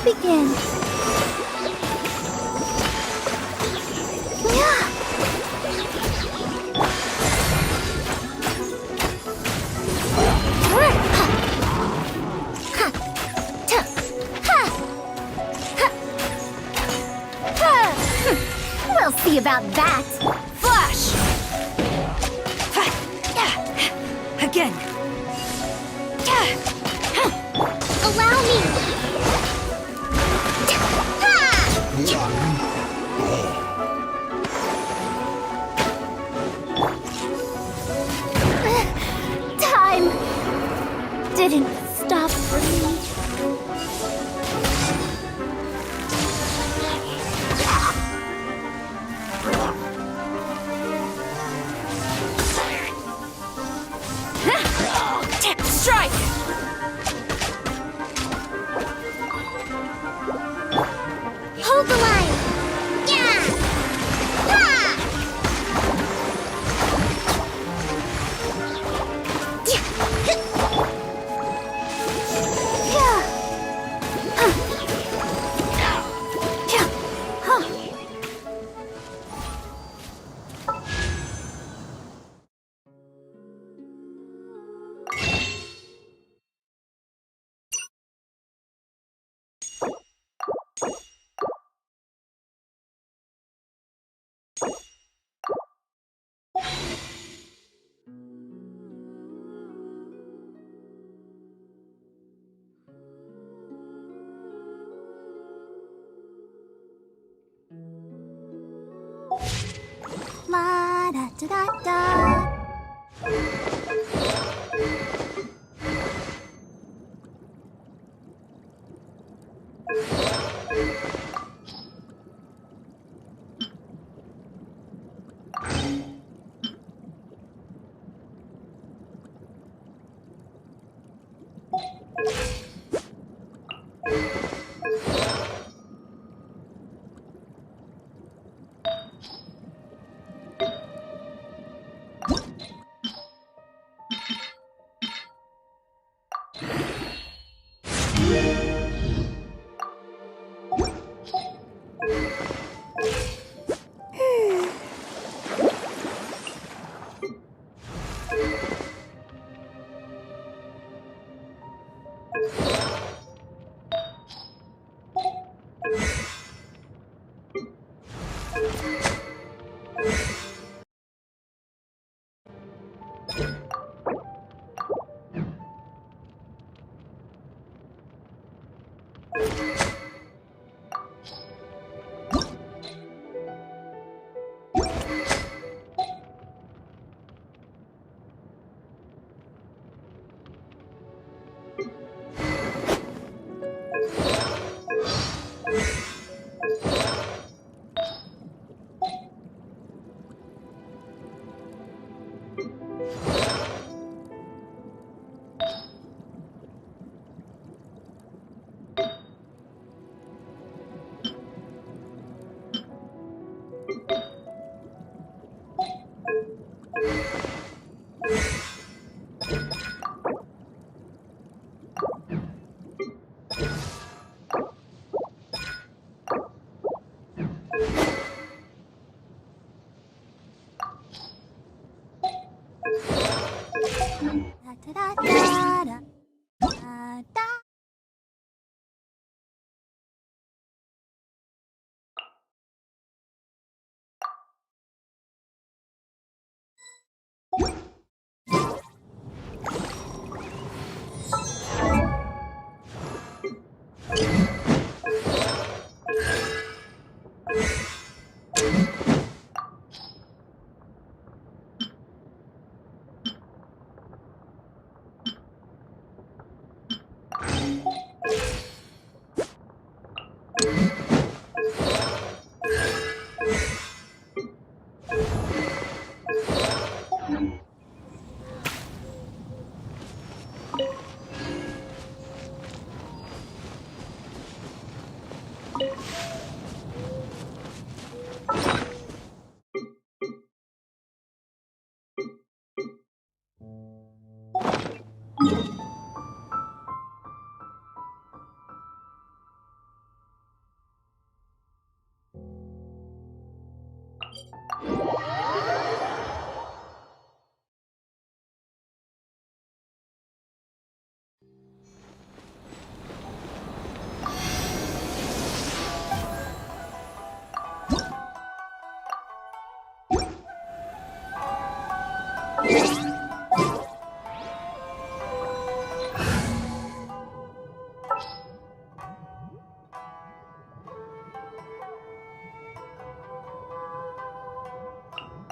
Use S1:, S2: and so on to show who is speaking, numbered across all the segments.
S1: will begin. We'll see about that.
S2: Flash! Again.
S1: Allow me. Time didn't stop for me.
S2: Strike!
S1: Hold the line! Yeah! Ha! La da da da da.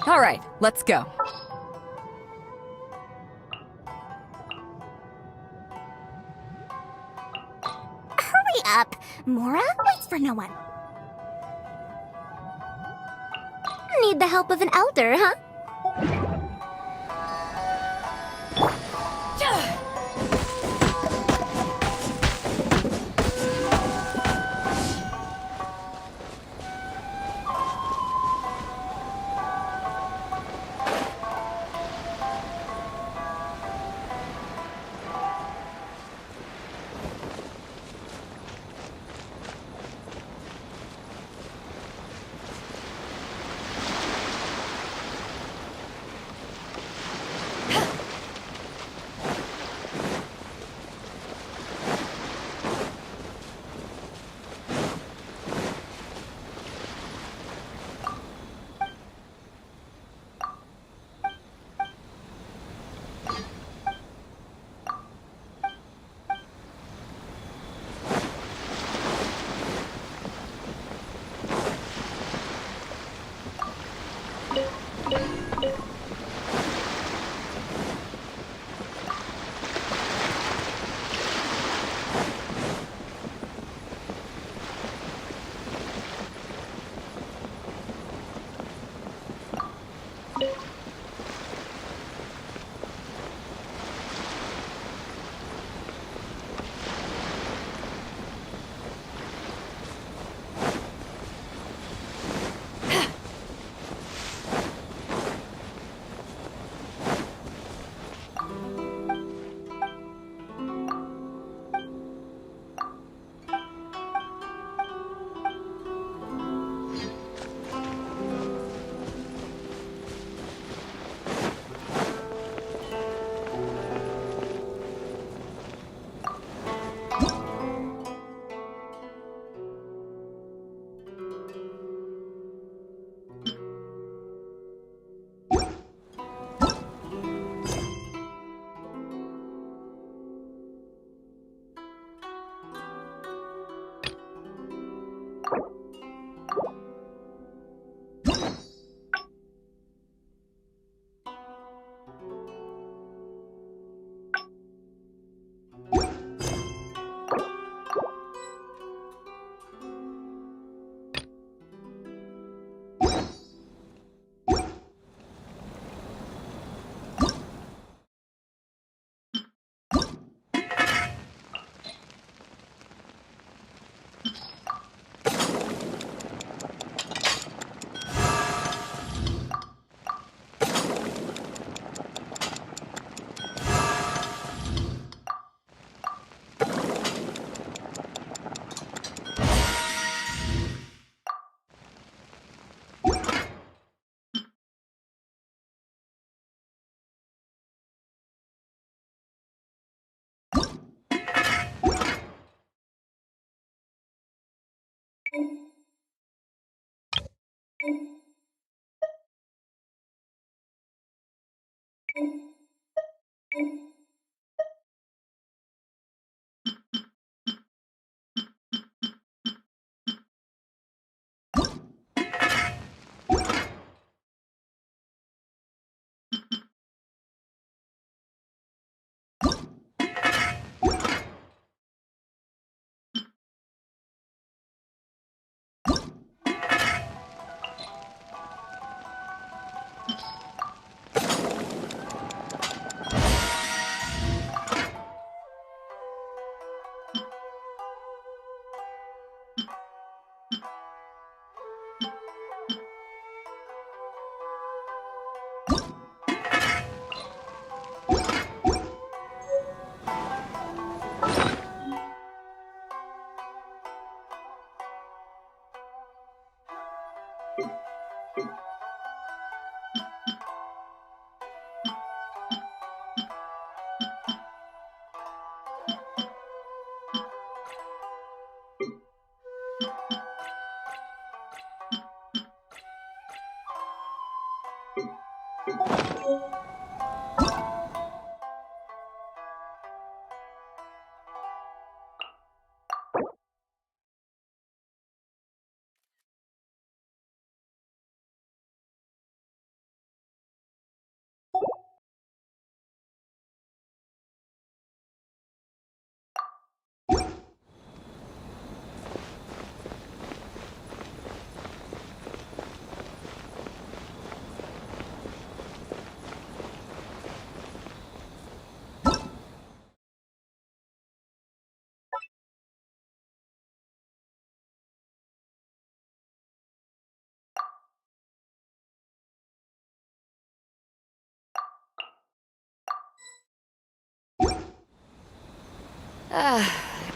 S2: All right, let's go.
S1: Hurry up! Mora waits for no one. Need the help of an elder, huh?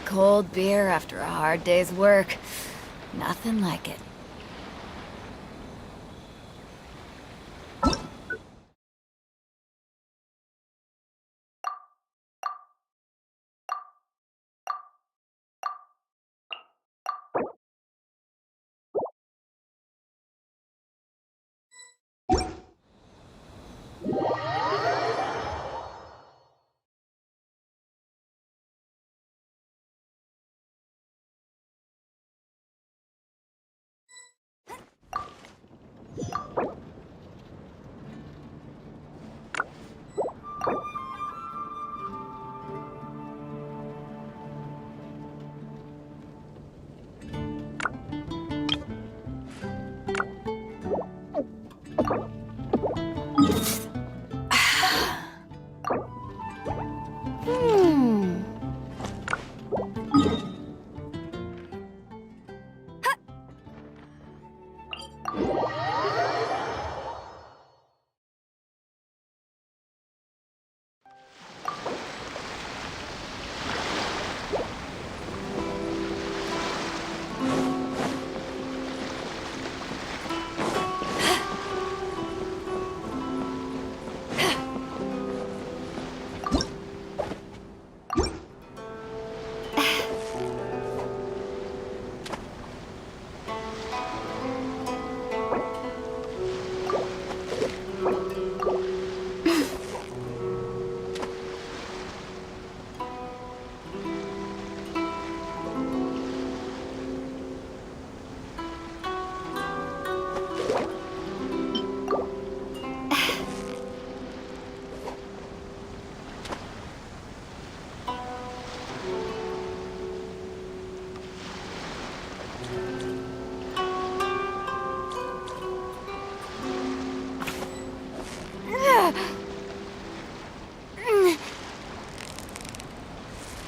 S2: Cold beer after a hard day's work. Nothing like it.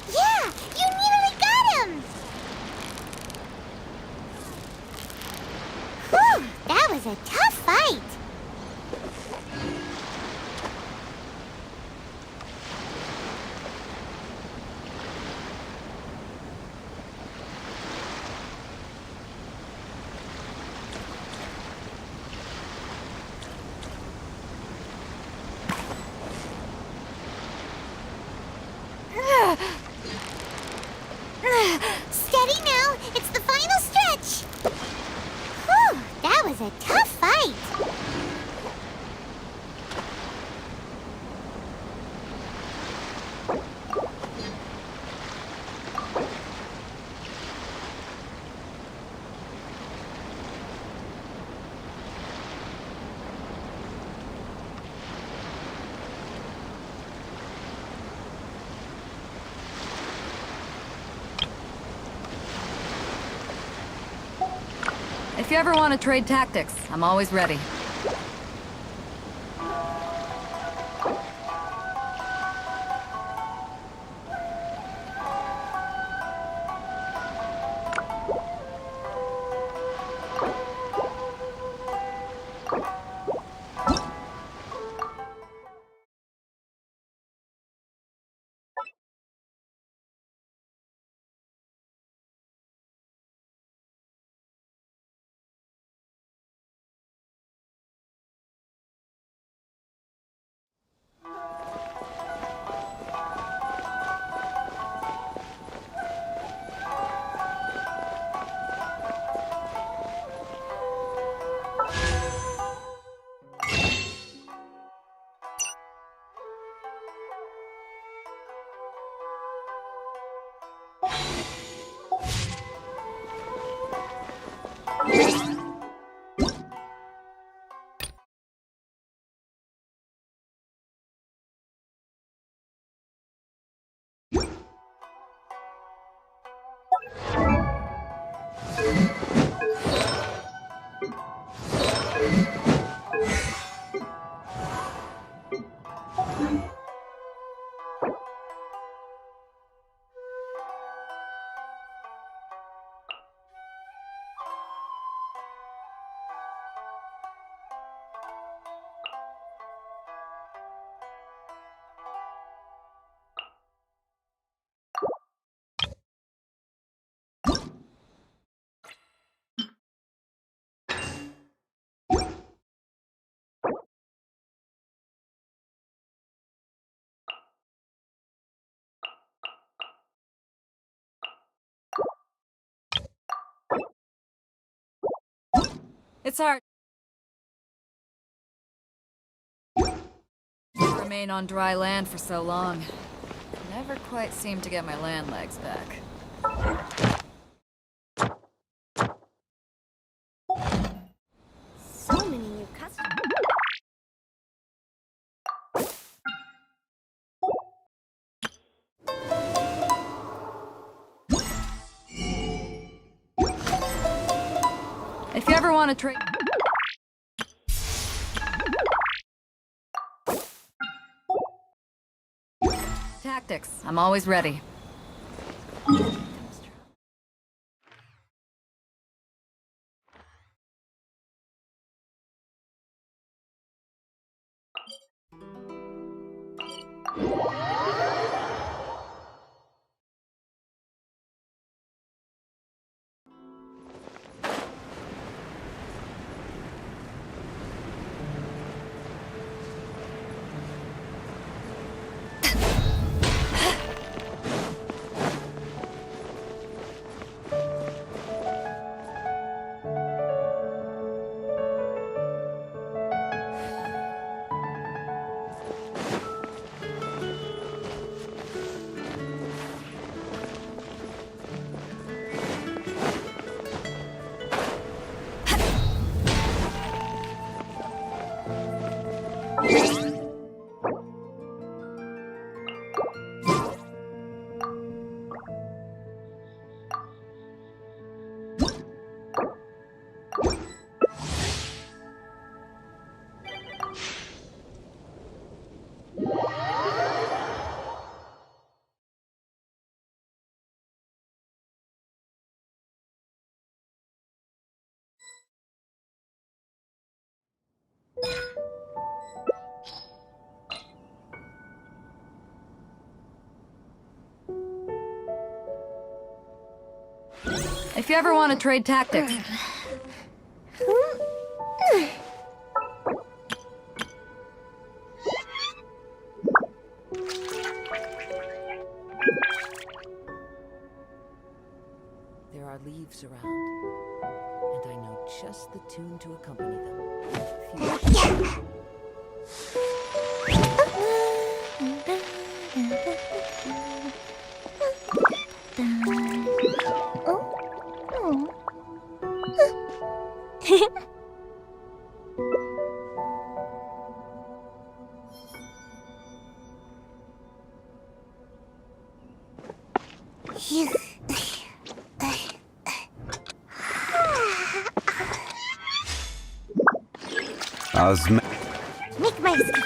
S1: Yeah, you nearly got him! Whew, that was a tough fight. Steady now, it's the final stretch. Whew, that was a tough fight.
S2: If you ever want to trade tactics, I'm always ready. It's hard to remain on dry land for so long. Never quite seem to get my land legs back.
S1: So many new customers.
S2: If you ever want to trade... Tactics, I'm always ready. If you ever want to trade tactics...
S3: There are leaves around, and I know just the tune to accompany them.
S1: Make my escape.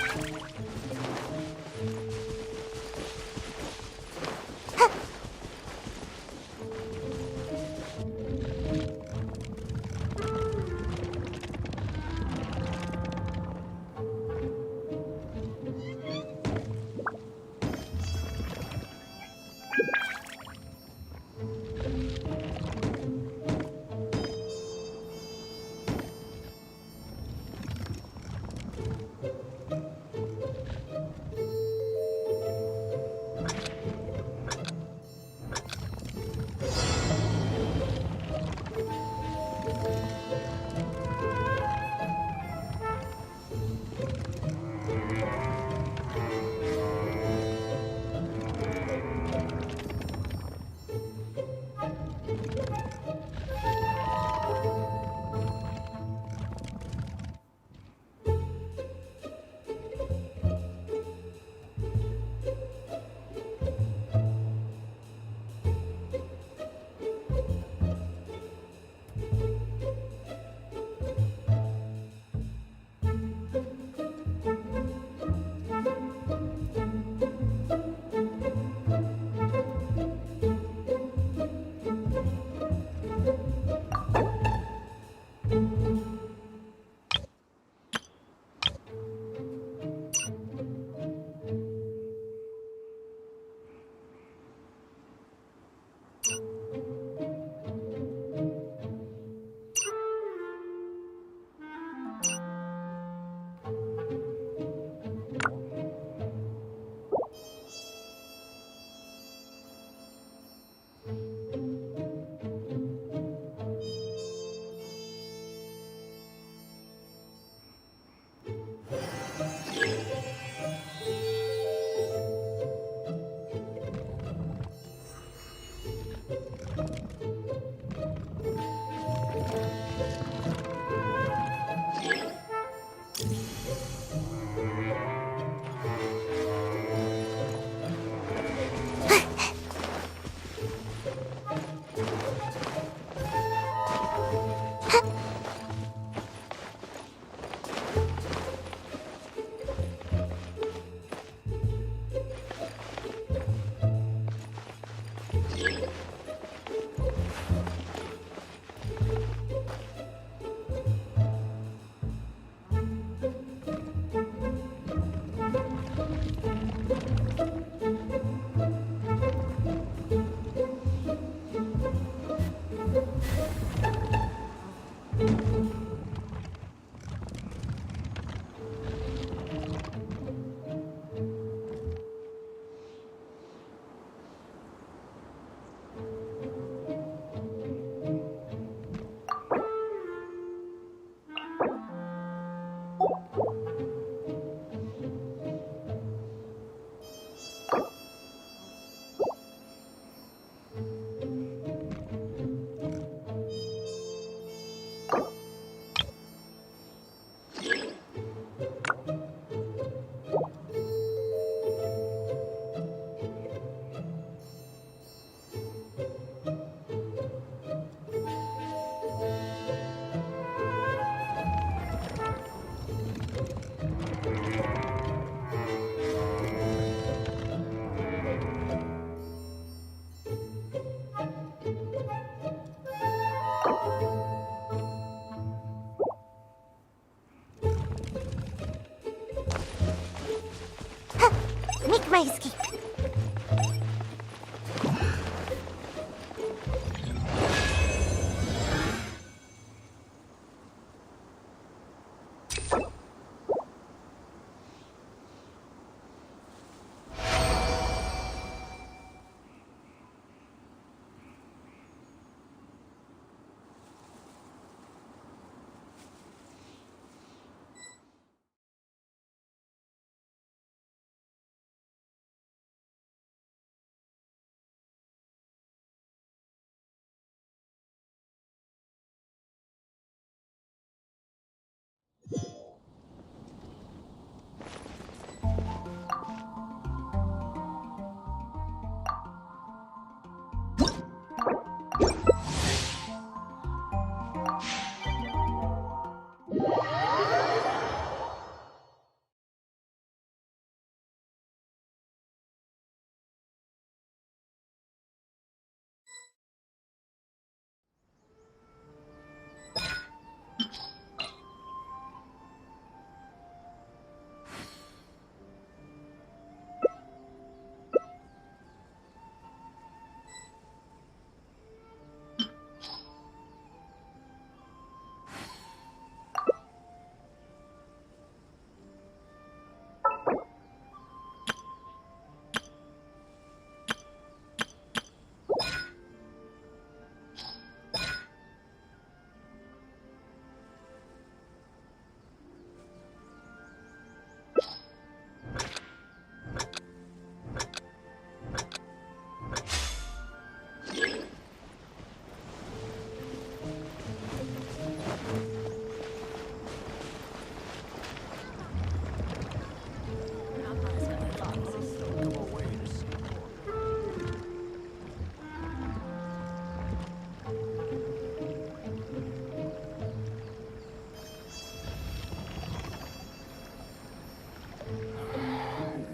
S1: Make my escape.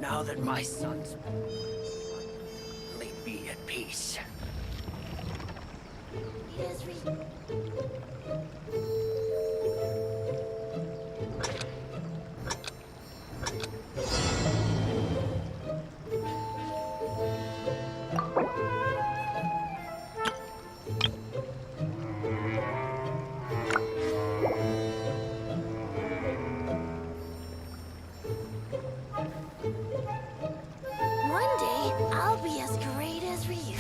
S4: Now that my son's may be at peace.
S1: One day, I'll be as great as Ryuji.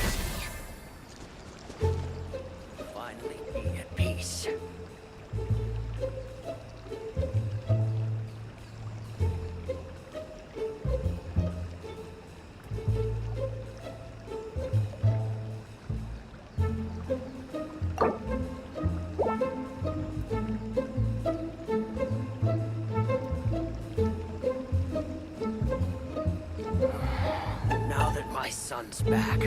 S4: Finally be at peace. Now that my son's back,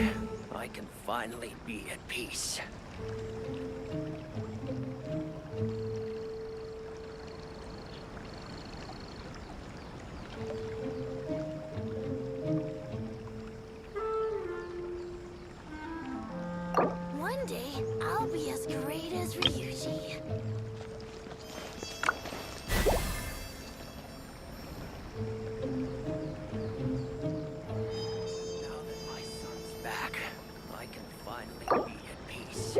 S4: I can finally be at peace.
S1: One day, I'll be as great as Ryuji.
S4: Now that my son's back, I can finally be at peace.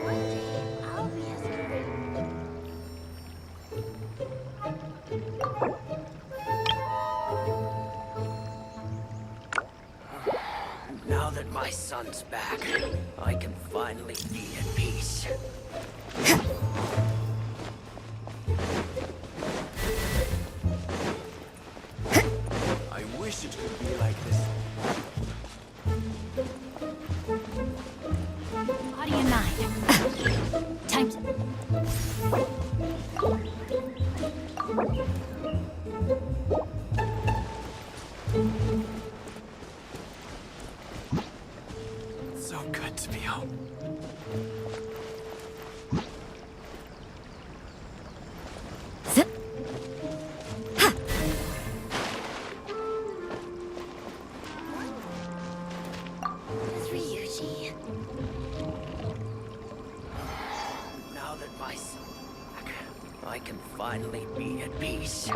S1: One day, I'll be as great.
S4: Now that my son's back, I can finally be at peace. I wish it could be like this.
S1: Body and mind. Time to...
S2: Zip. Ha.
S1: It's Ryuji.
S4: Now that my son's back, I can finally be at peace.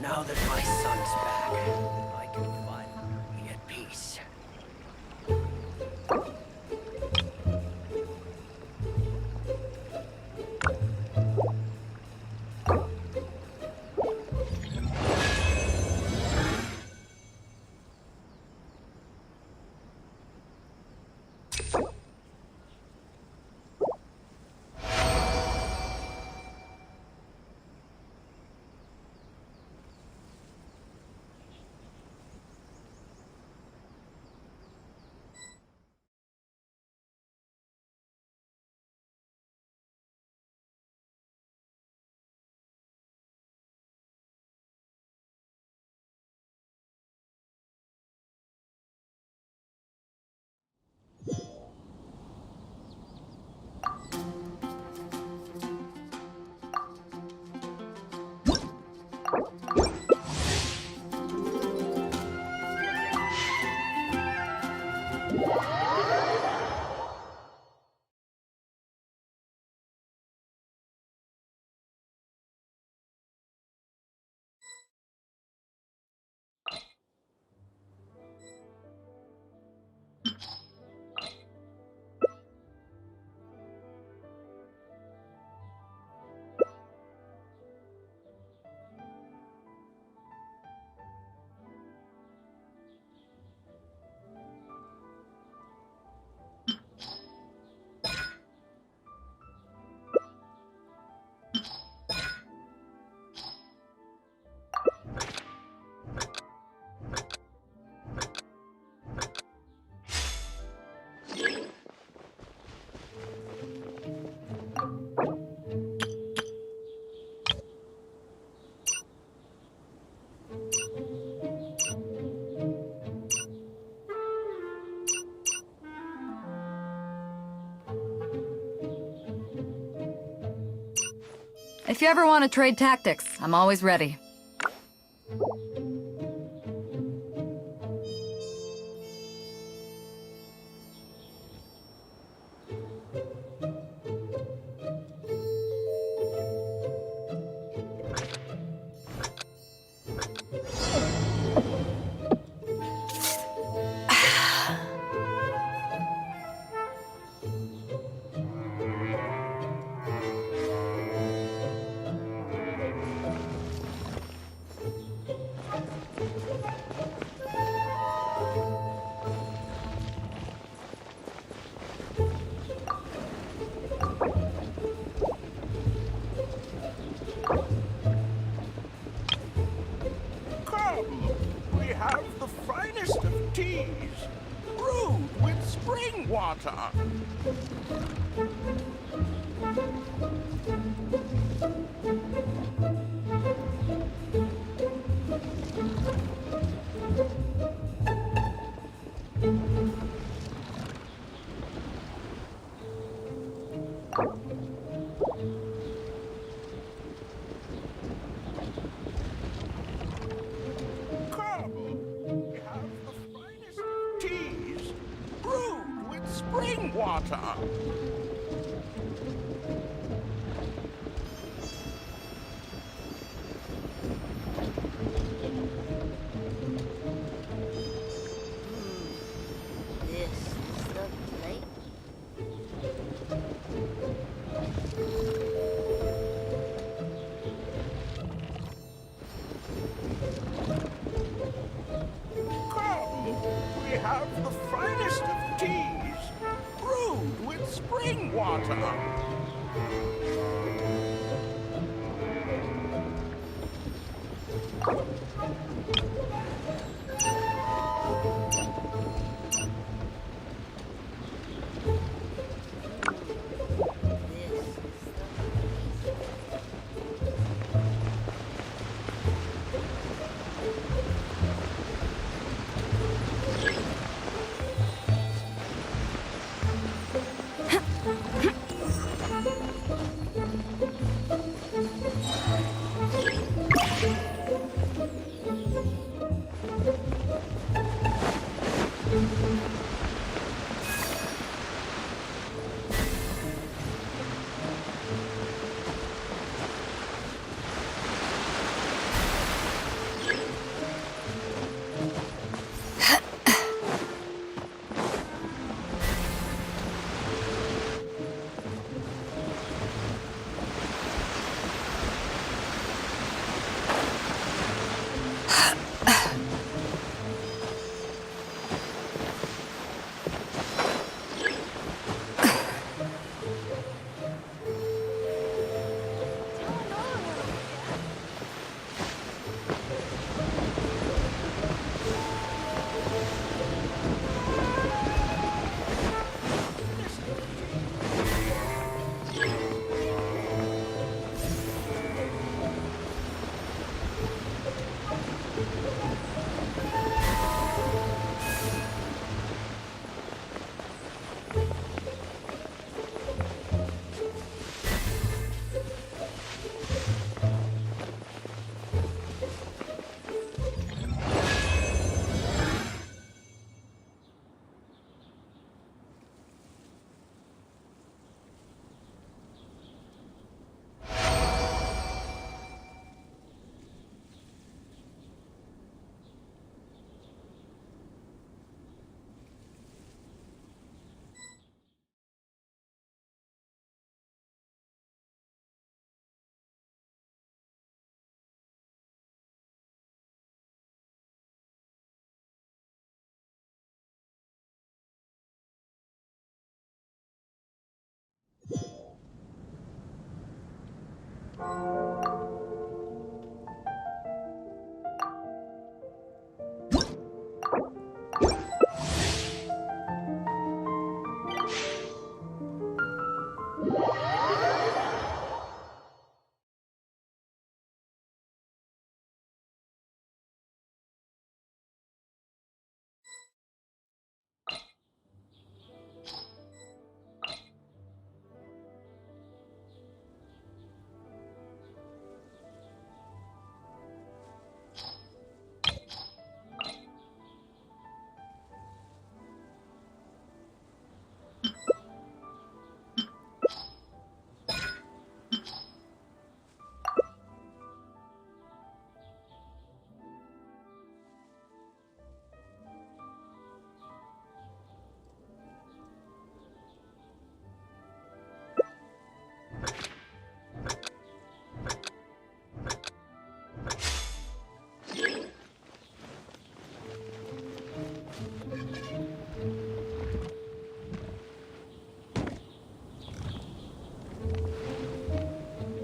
S4: Now that my son's back, I can finally be at peace.
S2: If you ever want to trade tactics, I'm always ready.
S5: We have the finest of teas, brewed with spring water. We have the finest of teas, brewed with spring water.
S1: This is the plate.
S5: We have the finest of teas, brewed with spring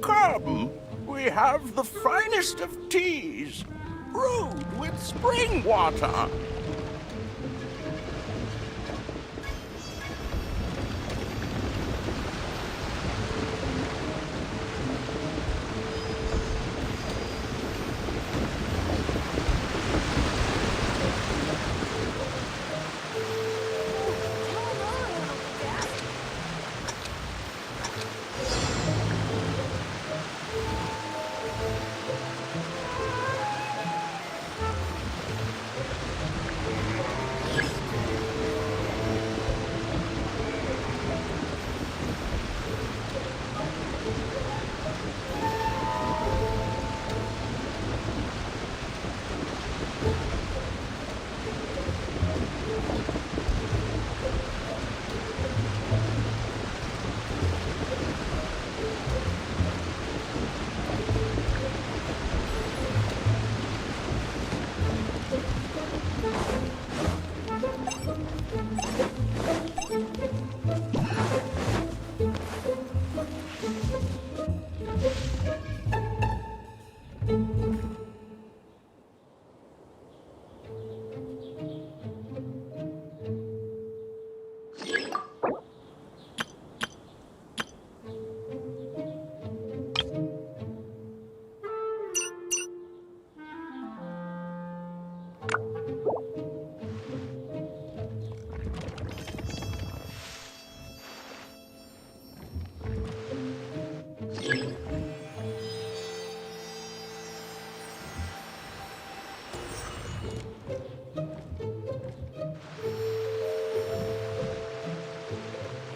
S5: Come, we have the finest of teas, brewed with spring water.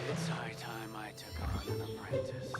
S6: It's high time I took on an apprentice.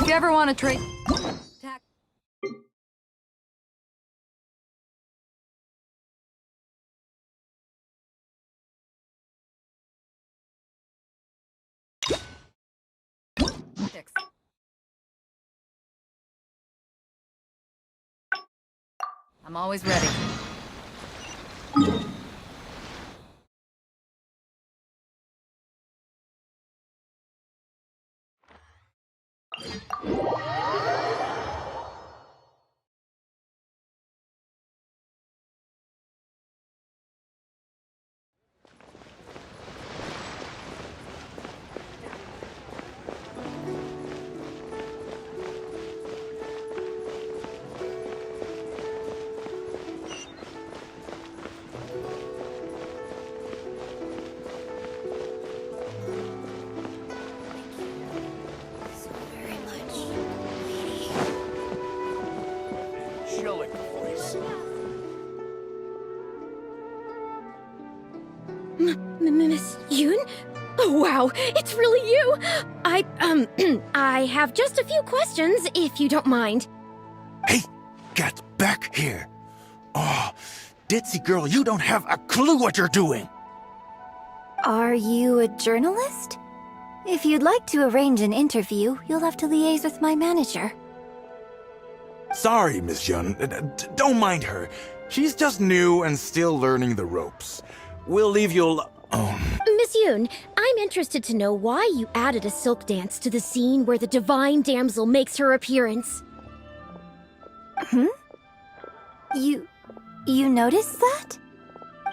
S2: If you ever want to trade... Tactics. I'm always ready.
S1: Very much.
S5: Angelic voice.
S7: Miss Yoon? Oh, wow, it's really you! I have just a few questions, if you don't mind.
S5: Hey, get back here. Oh, ditzy girl, you don't have a clue what you're doing.
S8: Are you a journalist? If you'd like to arrange an interview, you'll have to liaise with my manager.
S5: Sorry, Miss Yun. Don't mind her. She's just new and still learning the ropes. We'll leave you alone.
S7: Miss Yoon, I'm interested to know why you added a silk dance to the scene where the divine damsel makes her appearance.
S8: You noticed that?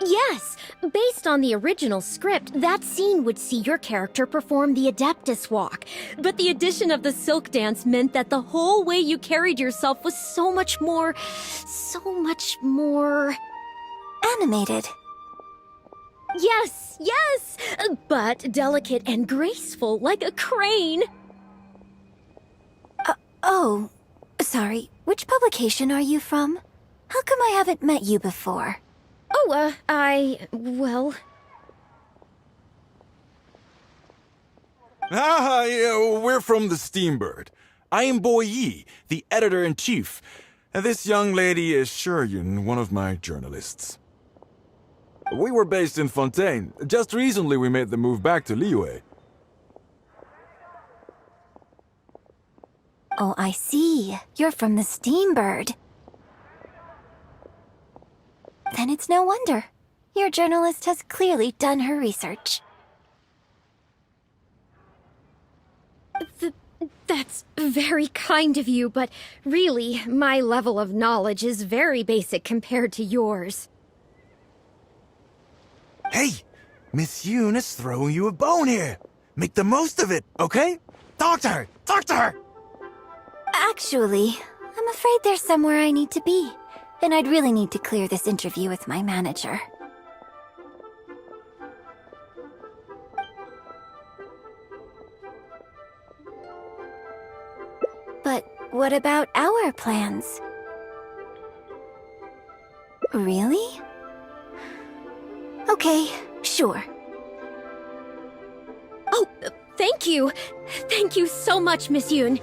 S7: Yes, based on the original script, that scene would see your character perform the Adeptus Walk. But the addition of the silk dance meant that the whole way you carried yourself was so much more...
S8: Animated.
S7: Yes, but delicate and graceful like a crane.
S8: Oh, sorry. Which publication are you from? How come I haven't met you before?
S7: Oh,
S5: Yeah, we're from the Steambird. I am Boy Yi, the editor-in-chief. And this young lady is Shuryun, one of my journalists. We were based in Fontaine. Just recently we made the move back to Liyue.
S8: Oh, I see. You're from the Steambird. Then it's no wonder. Your journalist has clearly done her research.
S7: That's very kind of you, but really, my level of knowledge is very basic compared to yours.
S5: Hey, Miss Yoon is throwing you a bone here. Make the most of it, okay? Talk to her! Talk to her!
S8: Actually, I'm afraid there's somewhere I need to be. And I'd really need to clear this interview with my manager. But what about our plans? Really? Okay, sure.
S7: Oh, thank you. Thank you so much, Miss Yoon.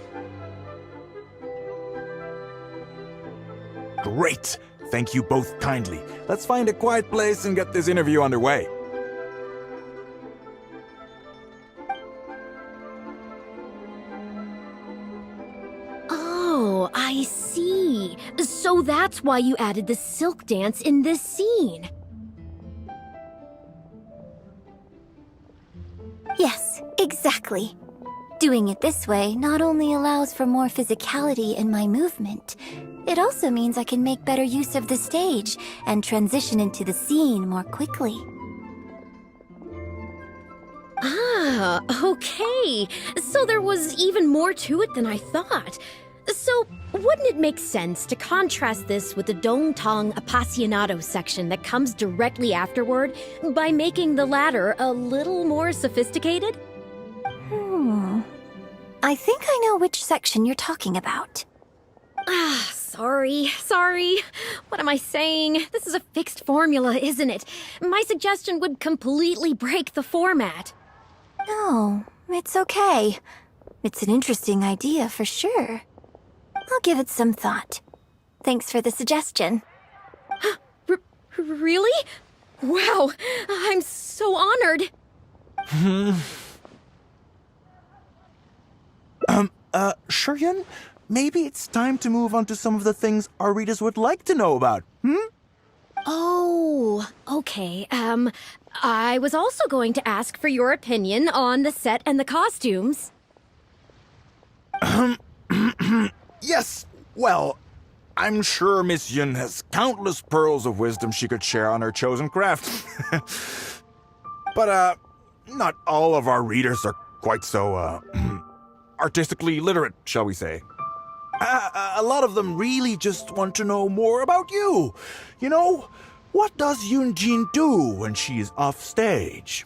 S5: Great! Thank you both kindly. Let's find a quiet place and get this interview underway.
S7: Oh, I see. So that's why you added the silk dance in this scene.
S8: Yes, exactly. Doing it this way not only allows for more physicality in my movement, it also means I can make better use of the stage and transition into the scene more quickly.
S7: Ah, okay. So there was even more to it than I thought. So, wouldn't it make sense to contrast this with the Dongtong Apasionado section that comes directly afterward by making the latter a little more sophisticated?
S8: I think I know which section you're talking about.
S7: Ah, sorry. What am I saying? This is a fixed formula, isn't it? My suggestion would completely break the format.
S8: No, it's okay. It's an interesting idea for sure. I'll give it some thought. Thanks for the suggestion.
S7: Really? Wow, I'm so honored.
S5: Shuryun, maybe it's time to move on to some of the things our readers would like to know about,
S7: Oh, okay. I was also going to ask for your opinion on the set and the costumes.
S5: Yes, well, I'm sure Miss Yun has countless pearls of wisdom she could share on her chosen craft. But, not all of our readers are quite so, artistically literate, shall we say. A lot of them really just want to know more about you. You know, what does Yunjin do when she is off stage?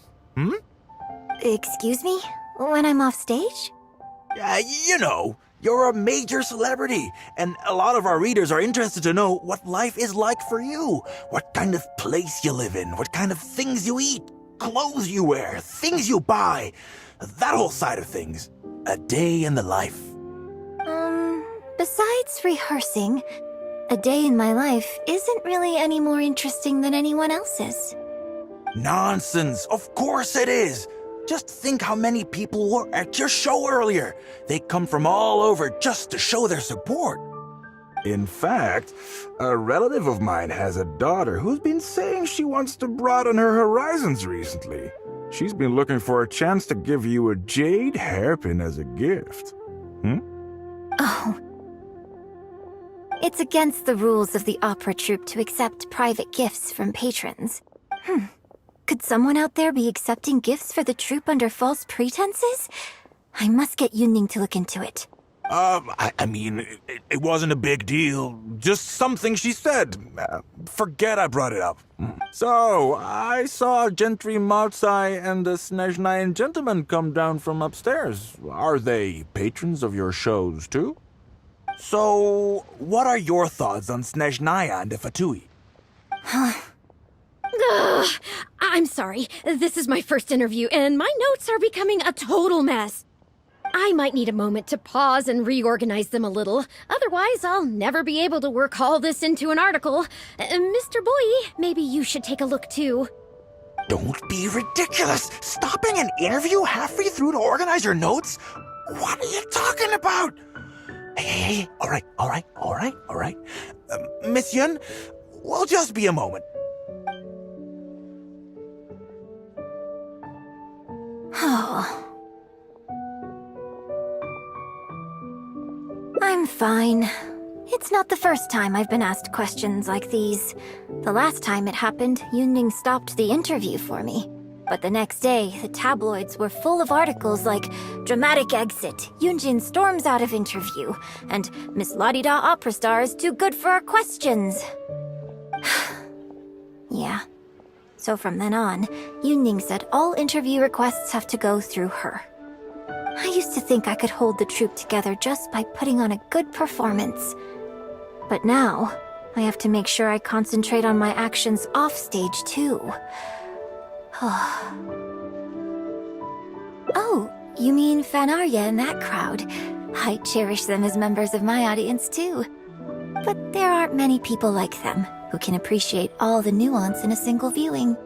S8: Excuse me? When I'm off stage?
S5: You know, you're a major celebrity, and a lot of our readers are interested to know what life is like for you. What kind of place you live in, what kind of things you eat, clothes you wear, things you buy, that whole side of things. A day in the life.
S8: Besides rehearsing, a day in my life isn't really any more interesting than anyone else's.
S5: Nonsense, of course it is. Just think how many people were at your show earlier. They come from all over just to show their support. In fact, a relative of mine has a daughter who's been saying she wants to broaden her horizons recently. She's been looking for a chance to give you a jade hairpin as a gift.
S8: Oh. It's against the rules of the opera troupe to accept private gifts from patrons. Could someone out there be accepting gifts for the troupe under false pretenses? I must get Yunning to look into it.
S5: I mean, it wasn't a big deal. Just something she said. Forget I brought it up. So, I saw Gentry Maotsai and the Snezhnayan gentleman come down from upstairs. Are they patrons of your shows, too? So, what are your thoughts on Snezhnaya and the Fatui?
S7: I'm sorry. This is my first interview, and my notes are becoming a total mess. I might need a moment to pause and reorganize them a little. Otherwise, I'll never be able to work all this into an article. Mr. Boy, maybe you should take a look too.
S5: Don't be ridiculous! Stopping an interview halfway through to organize your notes? What are you talking about? Hey, all right. Miss Yun, we'll just be a moment.
S8: Oh. I'm fine. It's not the first time I've been asked questions like these. The last time it happened, Yunning stopped the interview for me. But the next day, the tabloids were full of articles like "Dramatic Exit, Yunjin storms out of interview," and "Miss La-di-da opera star is too good for our questions." Yeah. So from then on, Yunning said all interview requests have to go through her. I used to think I could hold the troupe together just by putting on a good performance. But now, I have to make sure I concentrate on my actions off stage too. Oh, you mean Fanarya and that crowd? I cherish them as members of my audience too. But there aren't many people like them who can appreciate all the nuance in a single viewing.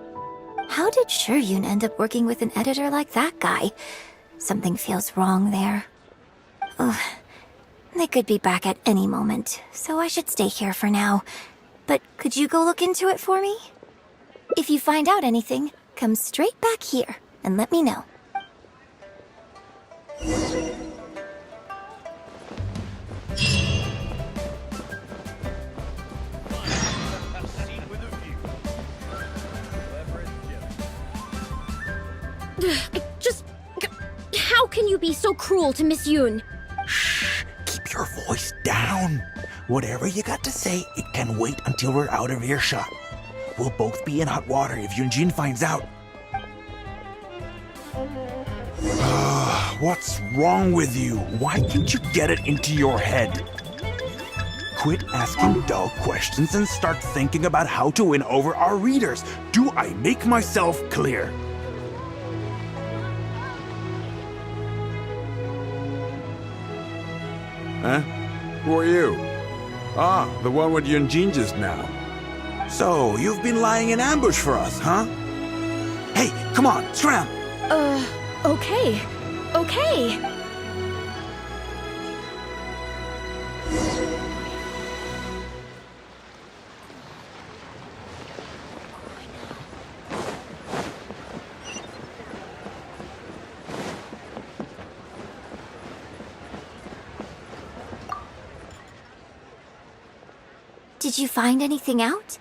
S8: How did Shuryun end up working with an editor like that guy? Something feels wrong there. Ugh. They could be back at any moment, so I should stay here for now. But could you go look into it for me? If you find out anything, come straight back here and let me know.
S7: How can you be so cruel to Miss Yun?
S5: Shh, keep your voice down. Whatever you got to say, it can wait until we're out of earshot. We'll both be in hot water if Yunjin finds out. What's wrong with you? Why can't you get it into your head? Quit asking dull questions and start thinking about how to win over our readers. Do I make myself clear? Huh? Who are you? Ah, the one with Yunjin just now. So, you've been lying in ambush for us, huh? Hey, come on, scram!
S7: Okay. Okay.
S8: Did you find anything out?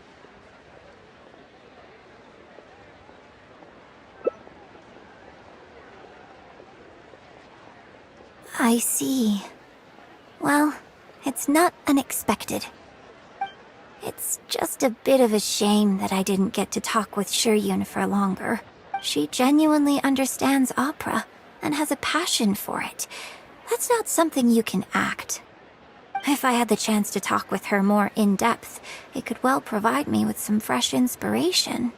S8: I see. Well, it's not unexpected. It's just a bit of a shame that I didn't get to talk with Shiryun for longer. She genuinely understands opera and has a passion for it. That's not something you can act. If I had the chance to talk with her more in depth, it could well provide me with some fresh inspiration.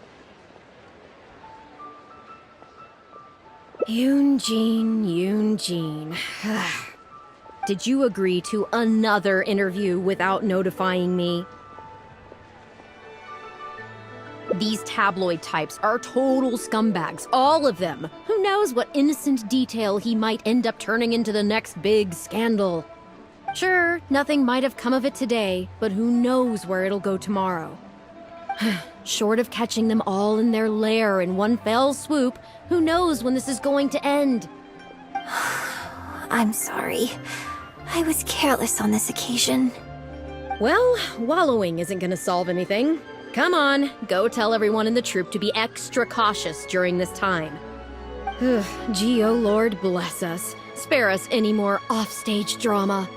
S7: Yunjin. Did you agree to another interview without notifying me? These tabloid types are total scumbags, all of them. Who knows what innocent detail he might end up turning into the next big scandal? Sure, nothing might have come of it today, but who knows where it'll go tomorrow. Short of catching them all in their lair in one fell swoop, who knows when this is going to end?
S8: I'm sorry. I was careless on this occasion.
S7: Well, wallowing isn't gonna solve anything. Come on, go tell everyone in the troupe to be extra cautious during this time. Gee, oh Lord, bless us. Spare us any more offstage drama.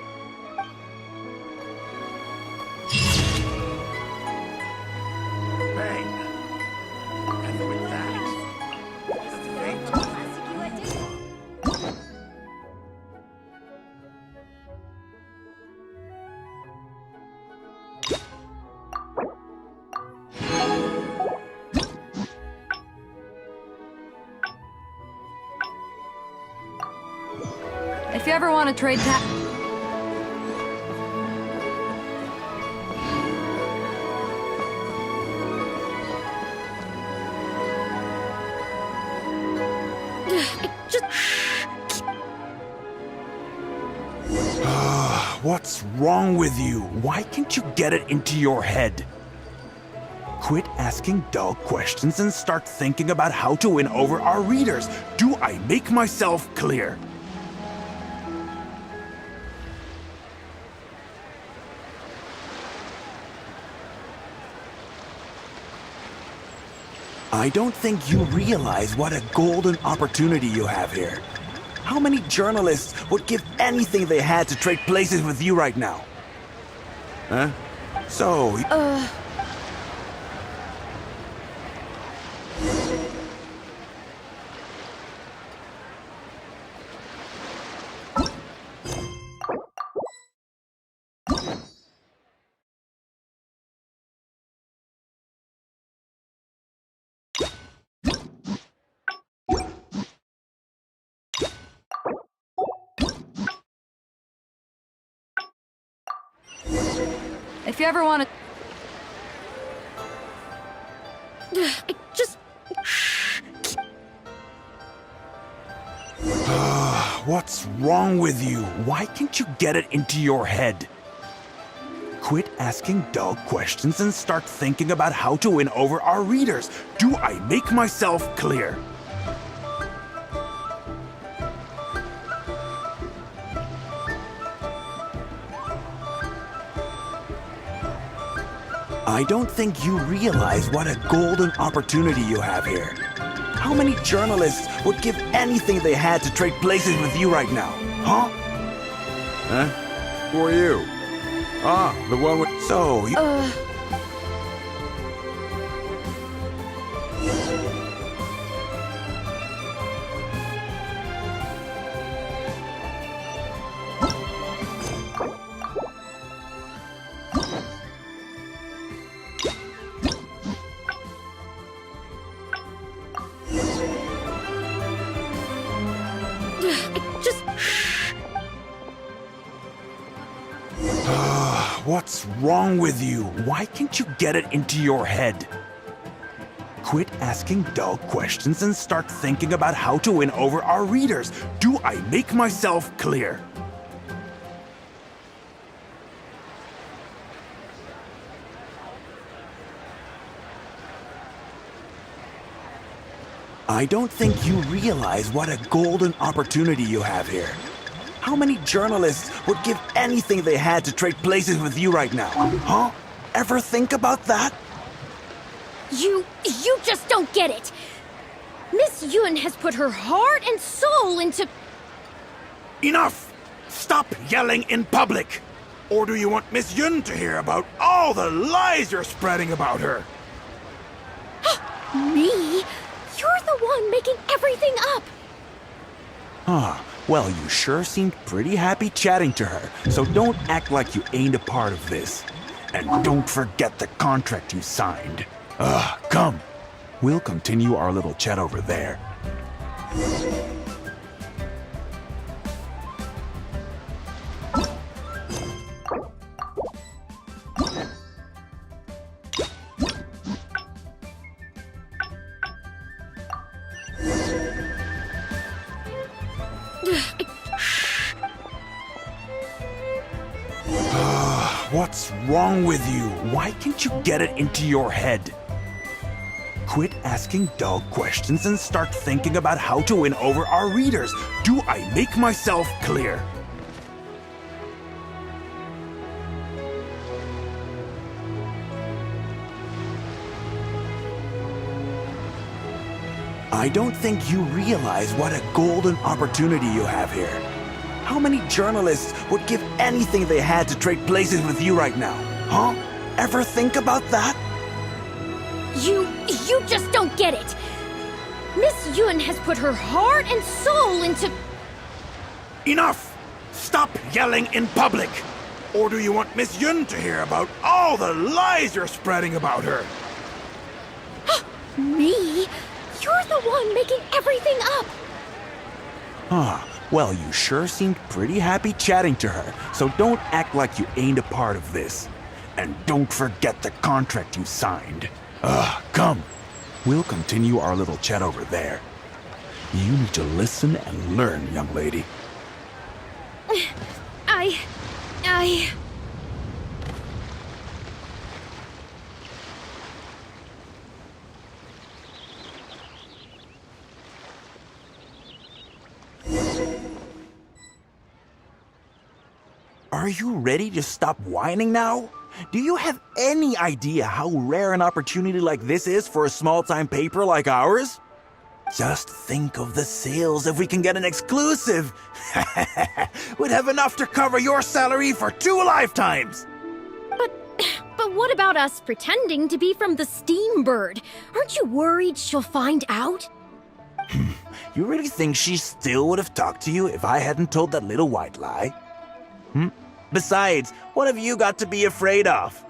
S5: Bang! And with that, the fate.
S2: If you ever want to trade
S5: What's wrong with you? Why can't you get it into your head? Quit asking dull questions and start thinking about how to win over our readers. Do I make myself clear? I don't think you realize what a golden opportunity you have here. How many journalists would give anything they had to trade places with you right now? Huh? So...
S2: If you ever want to...
S5: What's wrong with you? Why can't you get it into your head? Quit asking dull questions and start thinking about how to win over our readers. Do I make myself clear? I don't think you realize what a golden opportunity you have here. How many journalists would give anything they had to trade places with you right now? Huh? Huh? Who are you? Ah, the one with... So, you... What's wrong with you? Why can't you get it into your head? Quit asking dull questions and start thinking about how to win over our readers. Do I make myself clear? I don't think you realize what a golden opportunity you have here. How many journalists would give anything they had to trade places with you right now? Huh? Ever think about that?
S7: You just don't get it. Miss Yun has put her heart and soul into...
S5: Enough! Stop yelling in public! Or do you want Miss Yun to hear about all the lies you're spreading about her?
S7: Me? You're the one making everything up.
S5: Well, you sure seemed pretty happy chatting to her, so don't act like you ain't a part of this. And don't forget the contract you signed. Come. We'll continue our little chat over there. What's wrong with you? Why can't you get it into your head? Quit asking dull questions and start thinking about how to win over our readers. Do I make myself clear? I don't think you realize what a golden opportunity you have here. How many journalists would give anything they had to trade places with you right now? Huh? Ever think about that?
S7: You just don't get it. Miss Yun has put her heart and soul into...
S5: Enough! Stop yelling in public! Or do you want Miss Yun to hear about all the lies you're spreading about her?
S7: Me? You're the one making everything up.
S5: Well, you sure seemed pretty happy chatting to her, so don't act like you ain't a part of this. And don't forget the contract you signed. Come. We'll continue our little chat over there. You need to listen and learn, young lady.
S7: I...
S5: Are you ready to stop whining now? Do you have any idea how rare an opportunity like this is for a small-time paper like ours? Just think of the sales if we can get an exclusive. We'd have enough to cover your salary for 2 lifetimes.
S7: But what about us pretending to be from the Steambird? Aren't you worried she'll find out?
S5: You really think she still would have talked to you if I hadn't told that little white lie? Besides, what have you got to be afraid of?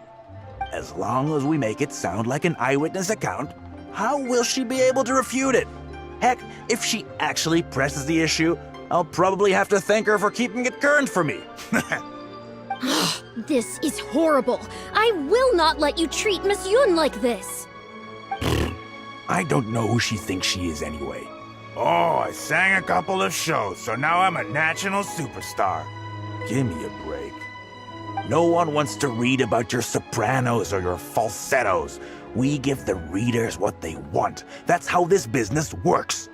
S5: As long as we make it sound like an eyewitness account, how will she be able to refute it? Heck, if she actually presses the issue, I'll probably have to thank her for keeping it current for me.
S7: This is horrible. I will not let you treat Miss Yun like this.
S5: I don't know who she thinks she is anyway. Oh, I sang a couple of shows, so now I'm a national superstar. Give me a break. No one wants to read about your sopranos or your falsettos. We give the readers what they want. That's how this business works.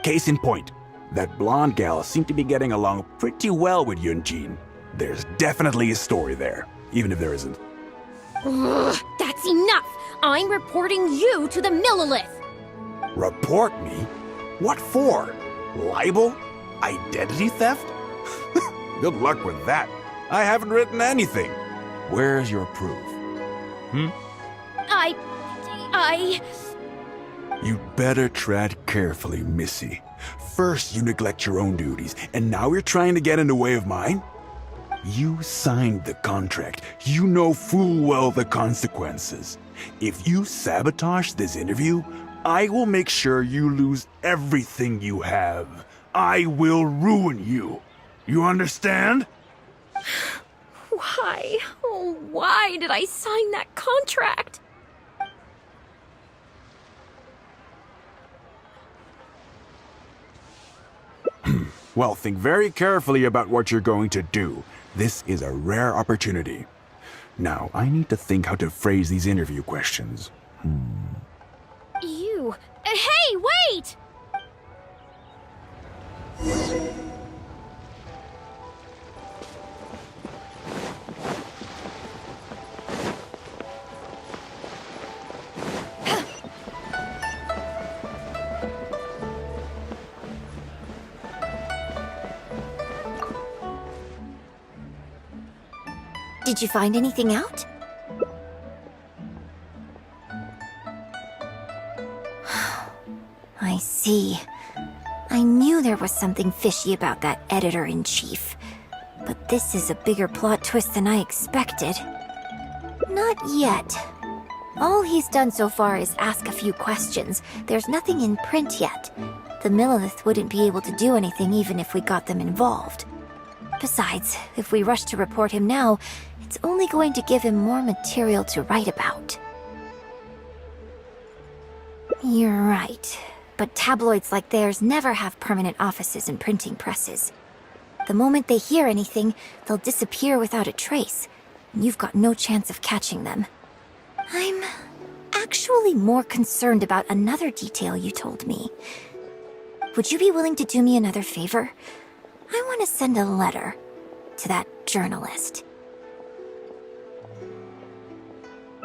S5: Case in point, that blonde gal seemed to be getting along pretty well with Yunjin. There's definitely a story there, even if there isn't.
S7: Ugh, that's enough! I'm reporting you to the Millilith!
S5: Report me? What for? Libel? Identity theft? Good luck with that. I haven't written anything. Where's your proof? You'd better tread carefully, Missy. First you neglect your own duties, and now you're trying to get in the way of mine? You signed the contract. You know full well the consequences. If you sabotage this interview, I will make sure you lose everything you have. I will ruin you. You understand?
S7: Why did I sign that contract?
S5: Well, think very carefully about what you're going to do. This is a rare opportunity. Now, I need to think how to phrase these interview questions.
S7: You. Hey, wait!
S8: Did you find anything out? I see. I knew there was something fishy about that editor-in-chief. But this is a bigger plot twist than I expected. Not yet. All he's done so far is ask a few questions. There's nothing in print yet. The Millilith wouldn't be able to do anything even if we got them involved. Besides, if we rush to report him now, it's only going to give him more material to write about. You're right. But tabloids like theirs never have permanent offices and printing presses. The moment they hear anything, they'll disappear without a trace. And you've got no chance of catching them. I'm actually more concerned about another detail you told me. Would you be willing to do me another favor? I want to send a letter to that journalist.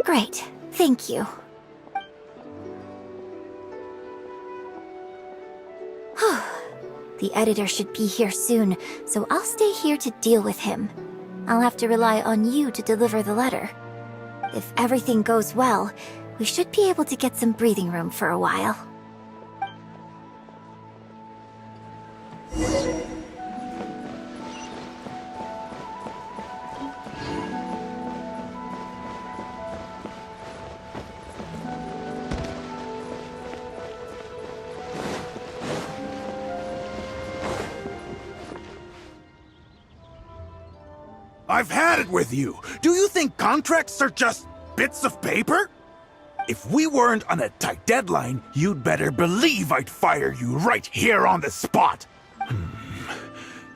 S8: Great, thank you. The editor should be here soon, so I'll stay here to deal with him. I'll have to rely on you to deliver the letter. If everything goes well, we should be able to get some breathing room for a while.
S5: I've had it with you! Do you think contracts are just bits of paper? If we weren't on a tight deadline, you'd better believe I'd fire you right here on the spot!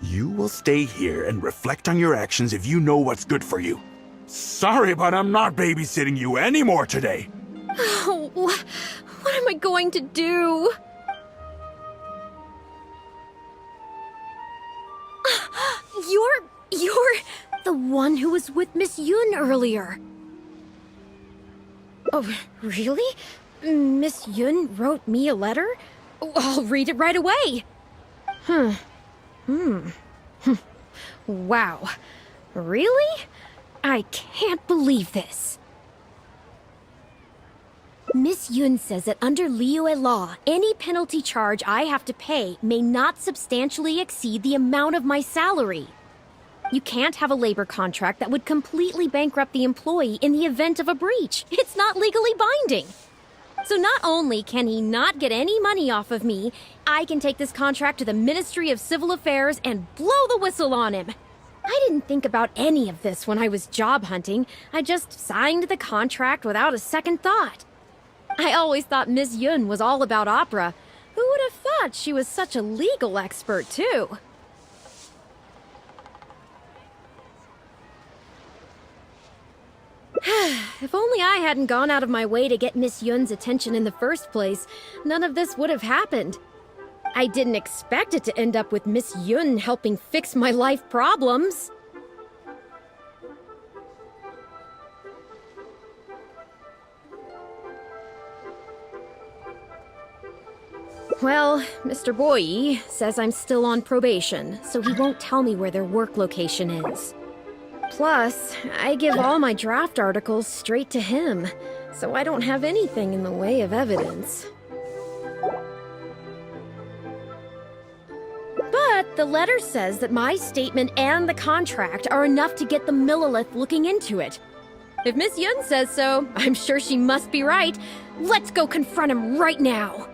S5: You will stay here and reflect on your actions if you know what's good for you. Sorry, but I'm not babysitting you anymore today!
S7: Oh, what am I going to do? You're the one who was with Miss Yun earlier. Oh, really? Miss Yun wrote me a letter? Oh, I'll read it right away. Wow. Really? I can't believe this. Miss Yun says that under Liyue law, any penalty charge I have to pay may not substantially exceed the amount of my salary. You can't have a labor contract that would completely bankrupt the employee in the event of a breach. It's not legally binding. So not only can he not get any money off of me, I can take this contract to the Ministry of Civil Affairs and blow the whistle on him. I didn't think about any of this when I was job hunting. I just signed the contract without a second thought. I always thought Miss Yun was all about opera. Who would have thought she was such a legal expert, too? If only I hadn't gone out of my way to get Miss Yun's attention in the first place, none of this would have happened. I didn't expect it to end up with Miss Yun helping fix my life problems. Well, Mr. Boyi says I'm still on probation, so he won't tell me where their work location is. Plus, I give all my draft articles straight to him, so I don't have anything in the way of evidence. But the letter says that my statement and the contract are enough to get the Millilith looking into it. If Miss Yun says so, I'm sure she must be right. Let's go confront him right now.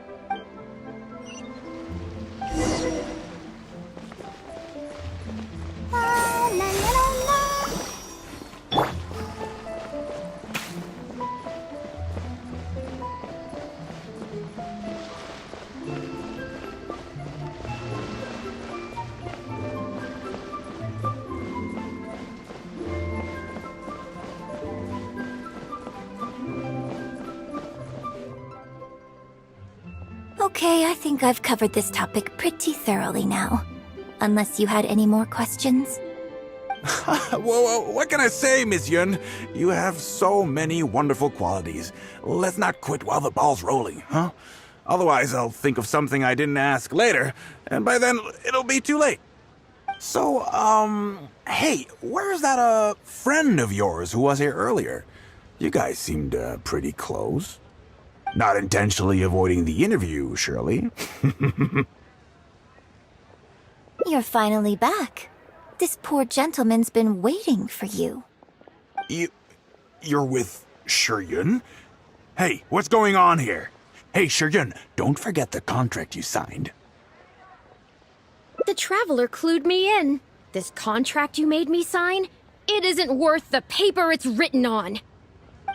S1: La, la, la, la.
S8: Okay, I think I've covered this topic pretty thoroughly now. Unless you had any more questions?
S5: Whoa, what can I say, Miss Yun? You have so many wonderful qualities. Let's not quit while the ball's rolling, huh? Otherwise, I'll think of something I didn't ask later, and by then, it'll be too late. So, hey, where's that, friend of yours who was here earlier? You guys seemed, pretty close. Not intentionally avoiding the interview, surely?
S8: You're finally back. This poor gentleman's been waiting for you.
S5: You're with Shiyun? Hey, what's going on here? Hey, Shiyun, don't forget the contract you signed.
S7: The traveler clued me in. This contract you made me sign? It isn't worth the paper it's written on.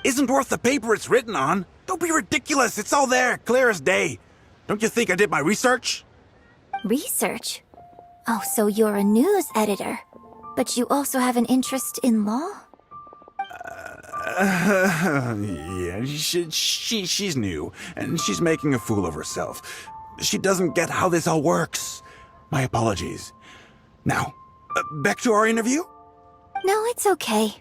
S5: Isn't worth the paper it's written on? Don't be ridiculous. It's all there, clear as day. Don't you think I did my research?
S8: Research? Oh, so you're a news editor. But you also have an interest in law?
S5: Yeah, she's new, and she's making a fool of herself. She doesn't get how this all works. My apologies. Now, back to our interview?
S8: No, it's okay.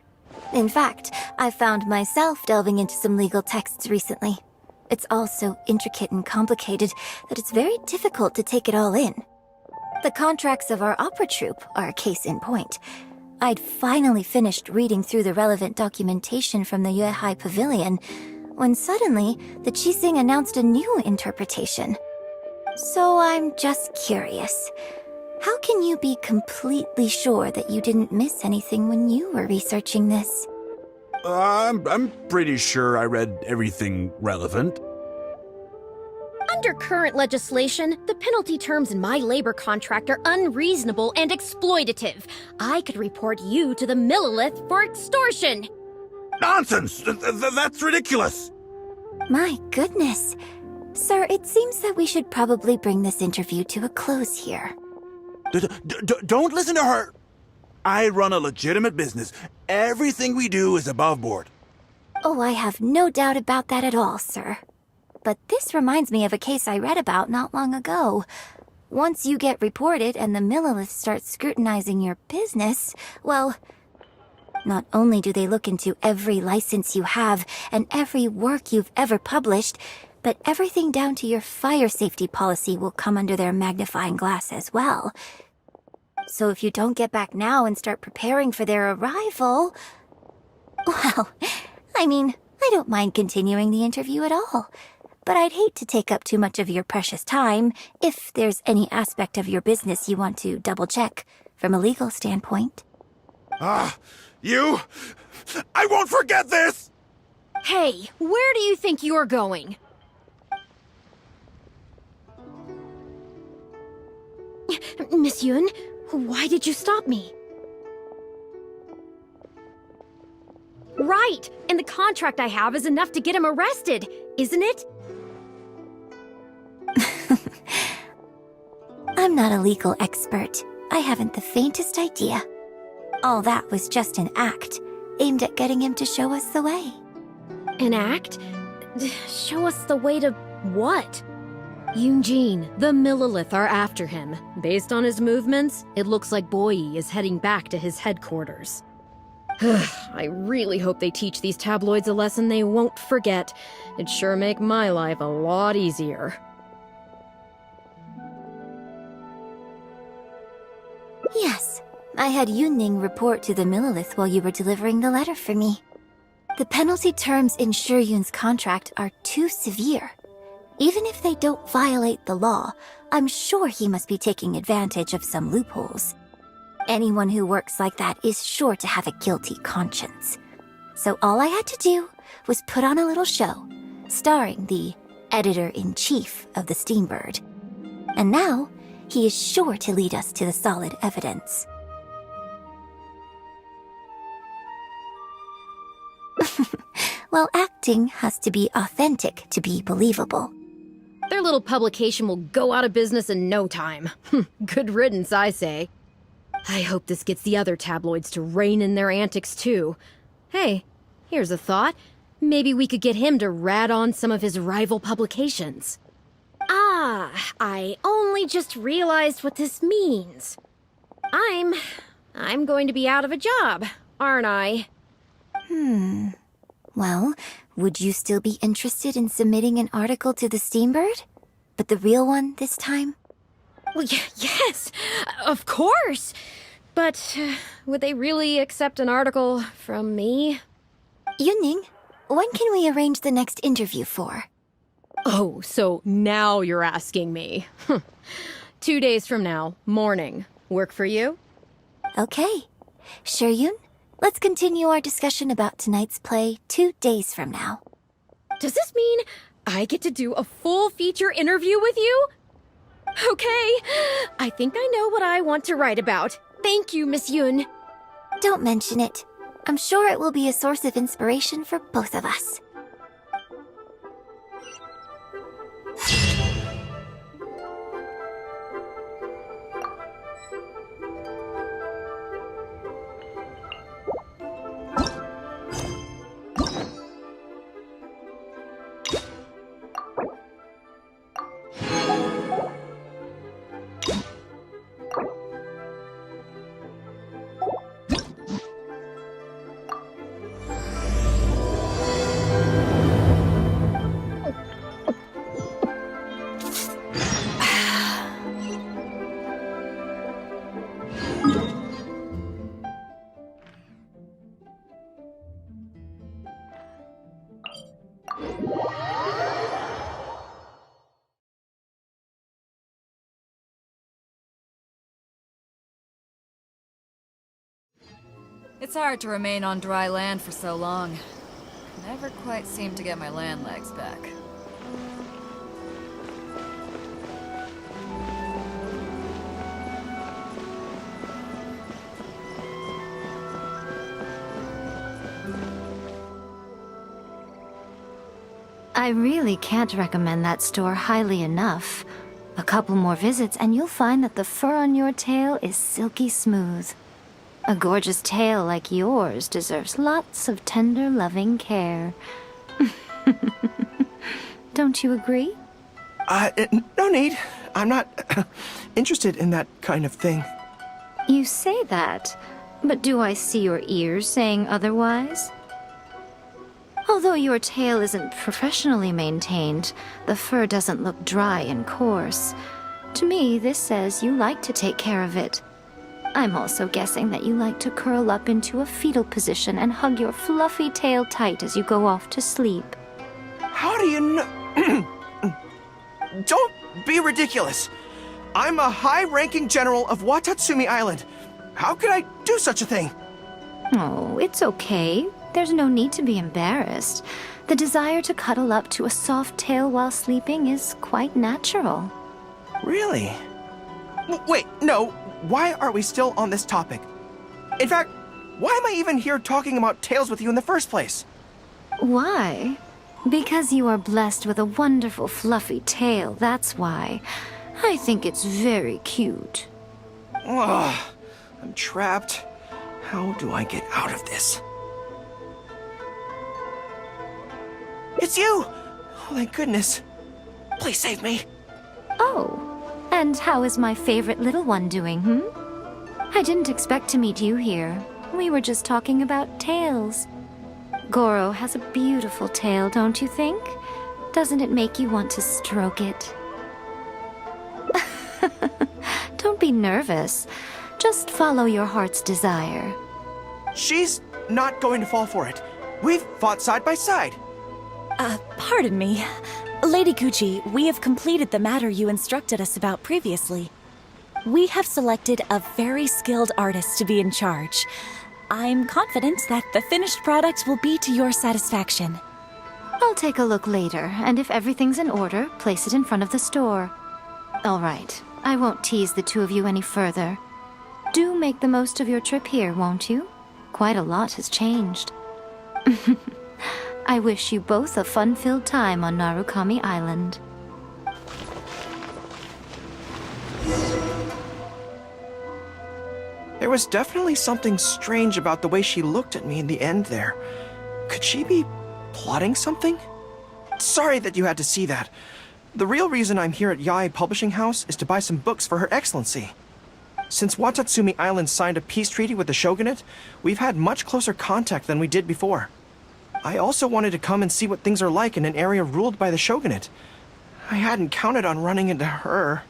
S8: In fact, I found myself delving into some legal texts recently. It's all so intricate and complicated that it's very difficult to take it all in. The contracts of our opera troupe are a case in point. I'd finally finished reading through the relevant documentation from the Yuehai Pavilion when suddenly the Qixing announced a new interpretation. So I'm just curious. How can you be completely sure that you didn't miss anything when you were researching this?
S5: I'm pretty sure I read everything relevant.
S7: Under current legislation, the penalty terms in my labor contract are unreasonable and exploitative. I could report you to the Millilith for extortion.
S5: Nonsense! That's ridiculous!
S8: My goodness. Sir, it seems that we should probably bring this interview to a close here.
S5: Don't listen to her! I run a legitimate business. Everything we do is above board.
S8: Oh, I have no doubt about that at all, sir. But this reminds me of a case I read about not long ago. Once you get reported and the Millilith starts scrutinizing your business, well, not only do they look into every license you have and every work you've ever published, but everything down to your fire safety policy will come under their magnifying glass as well. So if you don't get back now and start preparing for their arrival, well, I mean, I don't mind continuing the interview at all. But I'd hate to take up too much of your precious time if there's any aspect of your business you want to double-check from a legal standpoint.
S5: You? I won't forget this!
S7: Hey, where do you think you're going? Miss Yun, why did you stop me? Right, and the contract I have is enough to get him arrested, isn't it?
S8: I'm not a legal expert. I haven't the faintest idea. All that was just an act, aimed at getting him to show us the way.
S7: An act? Show us the way to what? Eugene, the Millilith are after him. Based on his movements, it looks like Boyi is heading back to his headquarters. I really hope they teach these tabloids a lesson they won't forget. It'd sure make my life a lot easier.
S8: Yes, I had Yunning report to the Millilith while you were delivering the letter for me. The penalty terms in Shiyun's contract are too severe. Even if they don't violate the law, I'm sure he must be taking advantage of some loopholes. Anyone who works like that is sure to have a guilty conscience. So all I had to do was put on a little show, starring the editor-in-chief of the Steambird. And now, he is sure to lead us to the solid evidence. Well, acting has to be authentic to be believable.
S7: Their little publication will go out of business in no time. Good riddance, I say. I hope this gets the other tabloids to rein in their antics too. Hey, here's a thought. Maybe we could get him to rat on some of his rival publications. I only just realized what this means. I'm going to be out of a job, aren't I?
S8: Well, would you still be interested in submitting an article to the Steambird? But the real one this time?
S7: Well, yes, of course. But would they really accept an article from me?
S8: Yunning, when can we arrange the next interview for?
S7: Oh, so now you're asking me. 2 days from now, morning. Work for you?
S8: Okay. Shuryun, let's continue our discussion about tonight's play 2 days from now.
S7: Does this mean I get to do a full feature interview with you? Okay, I think I know what I want to write about. Thank you, Miss Yun.
S8: Don't mention it. I'm sure it will be a source of inspiration for both of us.
S2: It's hard to remain on dry land for so long. Never quite seem to get my land legs back.
S8: I really can't recommend that store highly enough. A couple more visits and you'll find that the fur on your tail is silky smooth. A gorgeous tail like yours deserves lots of tender, loving care. Don't you agree?
S9: No need. I'm not interested in that kind of thing.
S8: You say that, but do I see your ears saying otherwise? Although your tail isn't professionally maintained, the fur doesn't look dry and coarse. To me, this says you like to take care of it. I'm also guessing that you like to curl up into a fetal position and hug your fluffy tail tight as you go off to sleep.
S9: How do you know? Don't be ridiculous. I'm a high-ranking general of Watatsumi Island. How could I do such a thing?
S8: Oh, it's okay. There's no need to be embarrassed. The desire to cuddle up to a soft tail while sleeping is quite natural.
S9: Really? Wait, no. Why are we still on this topic? In fact, why am I even here talking about tails with you in the first place?
S8: Why? Because you are blessed with a wonderful fluffy tail, that's why. I think it's very cute.
S9: Ugh, I'm trapped. How do I get out of this? It's you! Oh, thank goodness. Please save me.
S8: Oh, and how is my favorite little one doing, I didn't expect to meet you here. We were just talking about tails. Goro has a beautiful tail, don't you think? Doesn't it make you want to stroke it? Don't be nervous. Just follow your heart's desire.
S9: She's not going to fall for it. We've fought side by side.
S10: Pardon me. Lady Gucci, we have completed the matter you instructed us about previously. We have selected a very skilled artist to be in charge. I'm confident that the finished product will be to your satisfaction.
S8: I'll take a look later, and if everything's in order, place it in front of the store. All right, I won't tease the two of you any further. Do make the most of your trip here, won't you? Quite a lot has changed. I wish you both a fun-filled time on Narukami Island.
S9: There was definitely something strange about the way she looked at me in the end there. Could she be plotting something? Sorry that you had to see that, The real reason I'm here at Yae Publishing House is to buy some books for Her Excellency. Since Watatsumi Island signed a peace treaty with the shogunate, we've had much closer contact than we did before. I also wanted to come and see what things are like in an area ruled by the shogunate. I hadn't counted on running into her.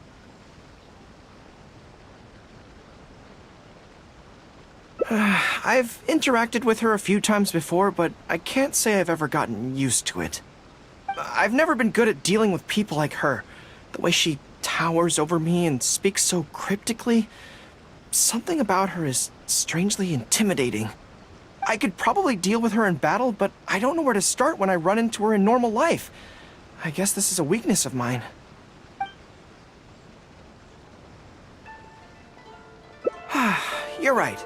S9: I've interacted with her a few times before, but I can't say I've ever gotten used to it. I've never been good at dealing with people like her. The way she towers over me and speaks so cryptically. Something about her is strangely intimidating. I could probably deal with her in battle, but I don't know where to start when I run into her in normal life. I guess this is a weakness of mine. You're right.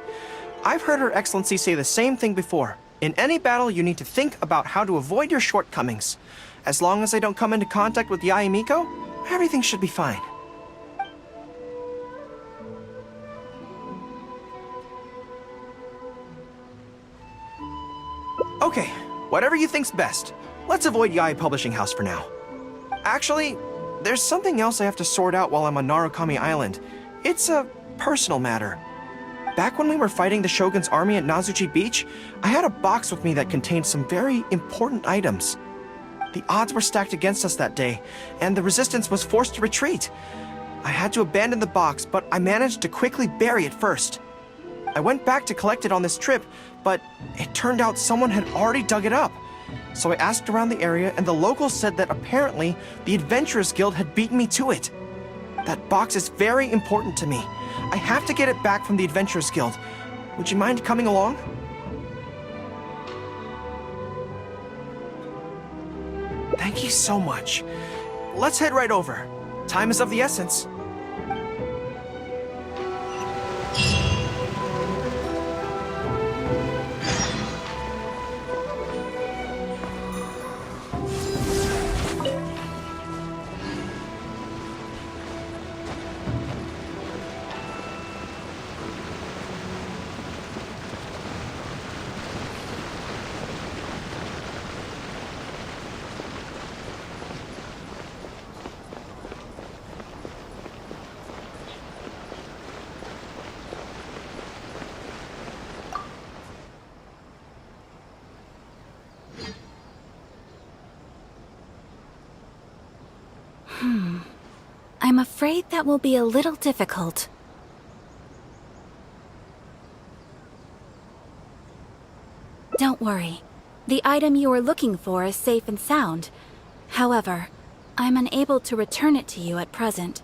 S9: I've heard Her Excellency say the same thing before. In any battle, you need to think about how to avoid your shortcomings. As long as I don't come into contact with Yae Miko, everything should be fine. Okay, whatever you think's best. Let's avoid Yae Publishing House for now. Actually, there's something else I have to sort out while I'm on Narukami Island. It's a personal matter. Back when we were fighting the Shogun's army at Nazuchi Beach, I had a box with me that contained some very important items. The odds were stacked against us that day, and the resistance was forced to retreat. I had to abandon the box, but I managed to quickly bury it first. I went back to collect it on this trip, but it turned out someone had already dug it up. So I asked around the area, and the locals said that apparently the Adventurers Guild had beaten me to it. That box is very important to me. I have to get it back from the Adventurers Guild. Would you mind coming along? Thank you so much. Let's head right over. Time is of the essence.
S10: I'm afraid that will be a little difficult. Don't worry. The item you are looking for is safe and sound. However, I'm unable to return it to you at present.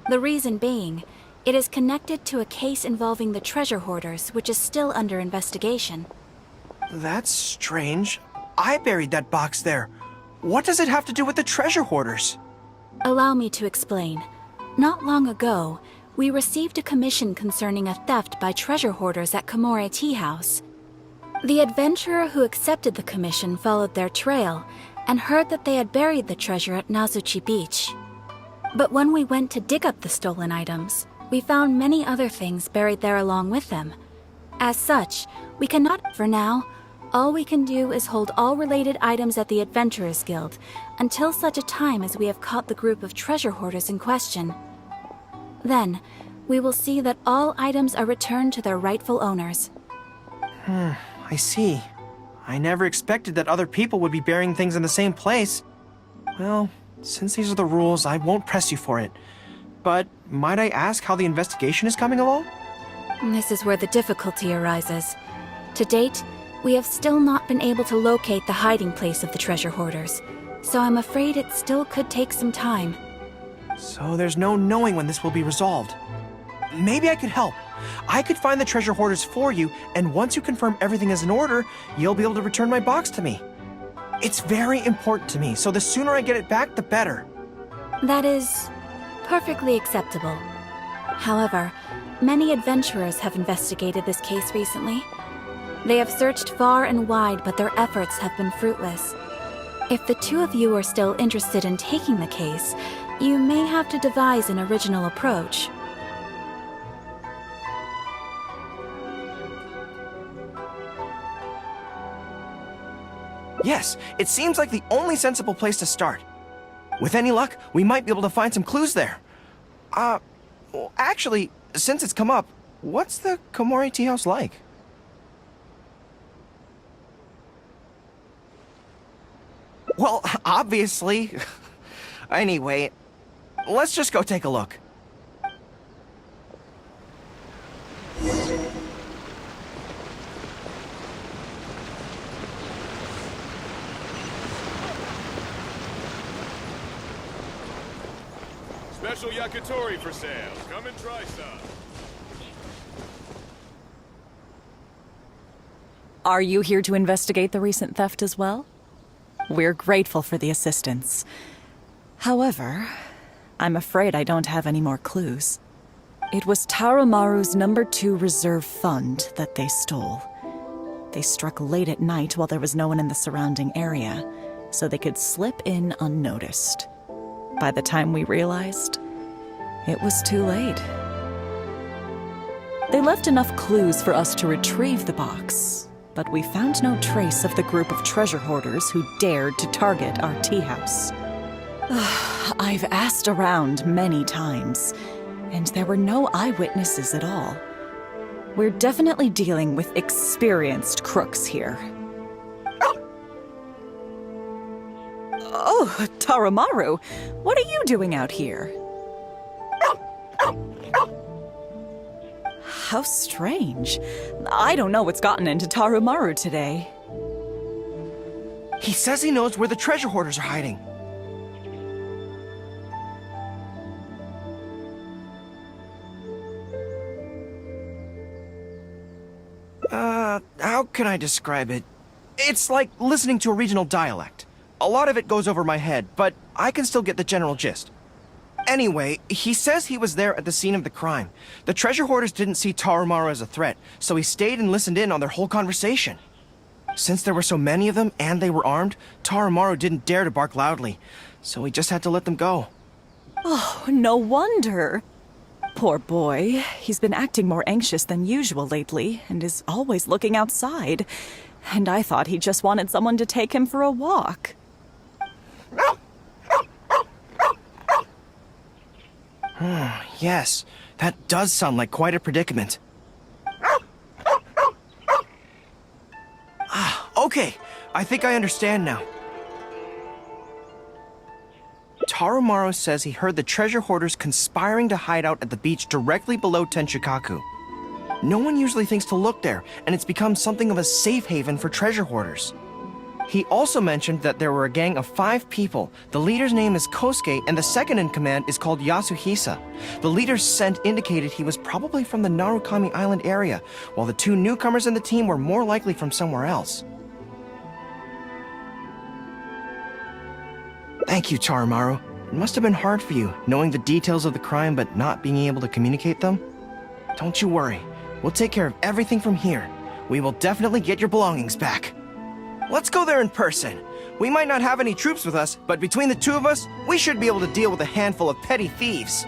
S10: The reason being, it is connected to a case involving the treasure hoarders, which is still under investigation.
S9: That's strange. I buried that box there. What does it have to do with the treasure hoarders?
S10: Allow me to explain. Not long ago, we received a commission concerning a theft by treasure hoarders at Komore Tea House. The adventurer who accepted the commission followed their trail and heard that they had buried the treasure at Nazuchi Beach. But when we went to dig up the stolen items, we found many other things buried there along with them. As such, we cannot, for now. All we can do is hold all related items at the Adventurers Guild until such a time as we have caught the group of treasure hoarders in question. Then, we will see that all items are returned to their rightful owners.
S9: I see. I never expected that other people would be burying things in the same place. Well, since these are the rules, I won't press you for it. But might I ask how the investigation is coming along?
S10: This is where the difficulty arises. To date, we have still not been able to locate the hiding place of the treasure hoarders, so I'm afraid it still could take some time.
S9: So there's no knowing when this will be resolved. Maybe I could help. I could find the treasure hoarders for you, and once you confirm everything is in order, you'll be able to return my box to me. It's very important to me, so the sooner I get it back, the better.
S10: That is perfectly acceptable. However, many adventurers have investigated this case recently. They have searched far and wide, but their efforts have been fruitless. If the two of you are still interested in taking the case, you may have to devise an original approach.
S9: Yes, it seems like the only sensible place to start. With any luck, we might be able to find some clues there. Well, actually, since it's come up, what's the Komori tea house like? Well, obviously. Anyway, let's just go take a look.
S11: Special yakitori for sale. Come and try some.
S10: Are you here to investigate the recent theft as well? We're grateful for the assistance. However, I'm afraid I don't have any more clues. It was Tarumaru's #2 reserve fund that they stole. They struck late at night while there was no one in the surrounding area, so they could slip in unnoticed. By the time we realized, it was too late. They left enough clues for us to retrieve the box, but we found no trace of the group of treasure hoarders who dared to target our tea house. I've asked around many times, and there were no eyewitnesses at all. We're definitely dealing with experienced crooks here. Oh, Tarumaru, what are you doing out here? How strange. I don't know what's gotten into Tarumaru today.
S9: He says he knows where the treasure hoarders are hiding. How can I describe it? It's like listening to a regional dialect. A lot of it goes over my head, but I can still get the general gist. Anyway, he says he was there at the scene of the crime. The treasure hoarders didn't see Tarumaru as a threat, so he stayed and listened in on their whole conversation. Since there were so many of them and they were armed, Tarumaru didn't dare to bark loudly, so he just had to let them go.
S10: Oh, no wonder. Poor boy. He's been acting more anxious than usual lately and is always looking outside. And I thought he just wanted someone to take him for a walk.
S9: Yes, that does sound like quite a predicament. Okay, I think I understand now. Tarumaru says he heard the treasure hoarders conspiring to hide out at the beach directly below Tenshikaku. No one usually thinks to look there, and it's become something of a safe haven for treasure hoarders. He also mentioned that there were a gang of 5 people. The leader's name is Kosuke, and the second in command is called Yasuhisa. The leader's scent indicated he was probably from the Narukami Island area, while the 2 newcomers in the team were more likely from somewhere else. Thank you, Tarumaru. It must have been hard for you, knowing the details of the crime but not being able to communicate them. Don't you worry. We'll take care of everything from here. We will definitely get your belongings back. Let's go there in person. We might not have any troops with us, but between the 2 of us, we should be able to deal with a handful of petty thieves.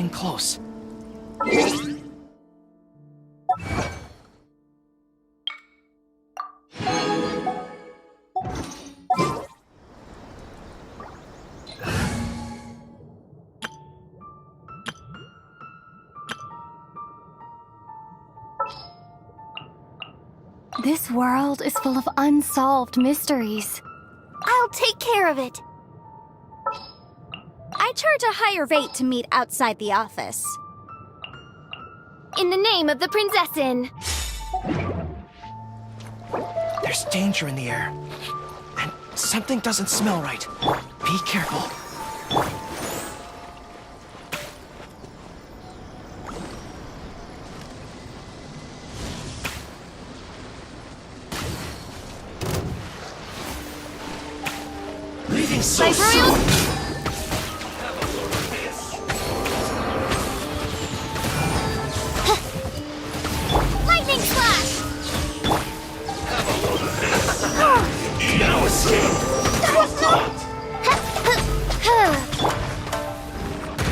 S9: getting close.
S8: This world is full of unsolved mysteries. I'll take care of it. I charge a higher rate to meet outside the office. In the name of the Prinzessin.
S9: There's danger in the air. And something doesn't smell right. Be careful. Leaving so soon!
S1: Lightning slash!
S11: No escape!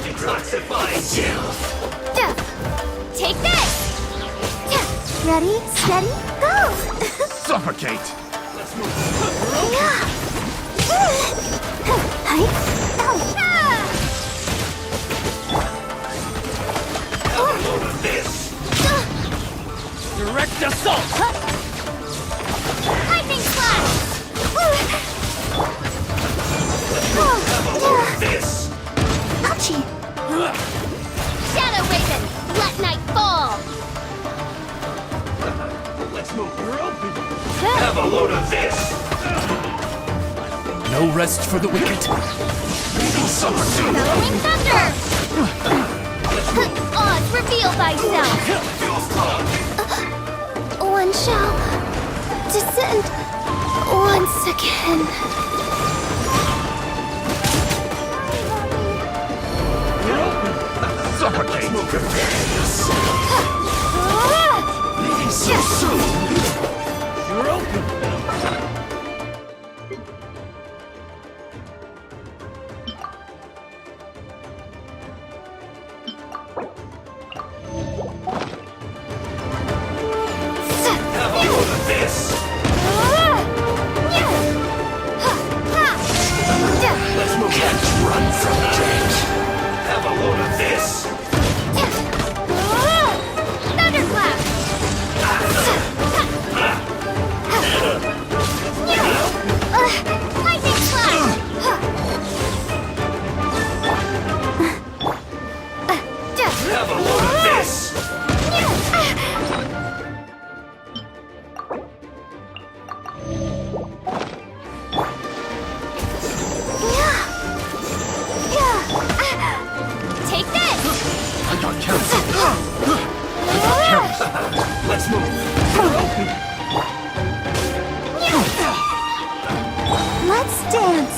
S11: Detoxifying gels!
S1: Take this!
S8: Ready, steady, go!
S11: Suffocate! Direct assault!
S1: Lightning slash!
S11: This!
S8: Ouchie!
S1: Shadow Raven, let night fall!
S11: Let's move. You're open! Have a load of this! No rest for the wicked.
S1: Bellowing thunder! Oz, reveal thyself!
S8: One shall descend once again.
S11: Suffocate! Leaving so soon! You're open!
S1: Thunderclap! Lightning slash!
S11: Have a load of this!
S1: Take this!
S11: I got carrots. Let's move.
S8: Let's dance.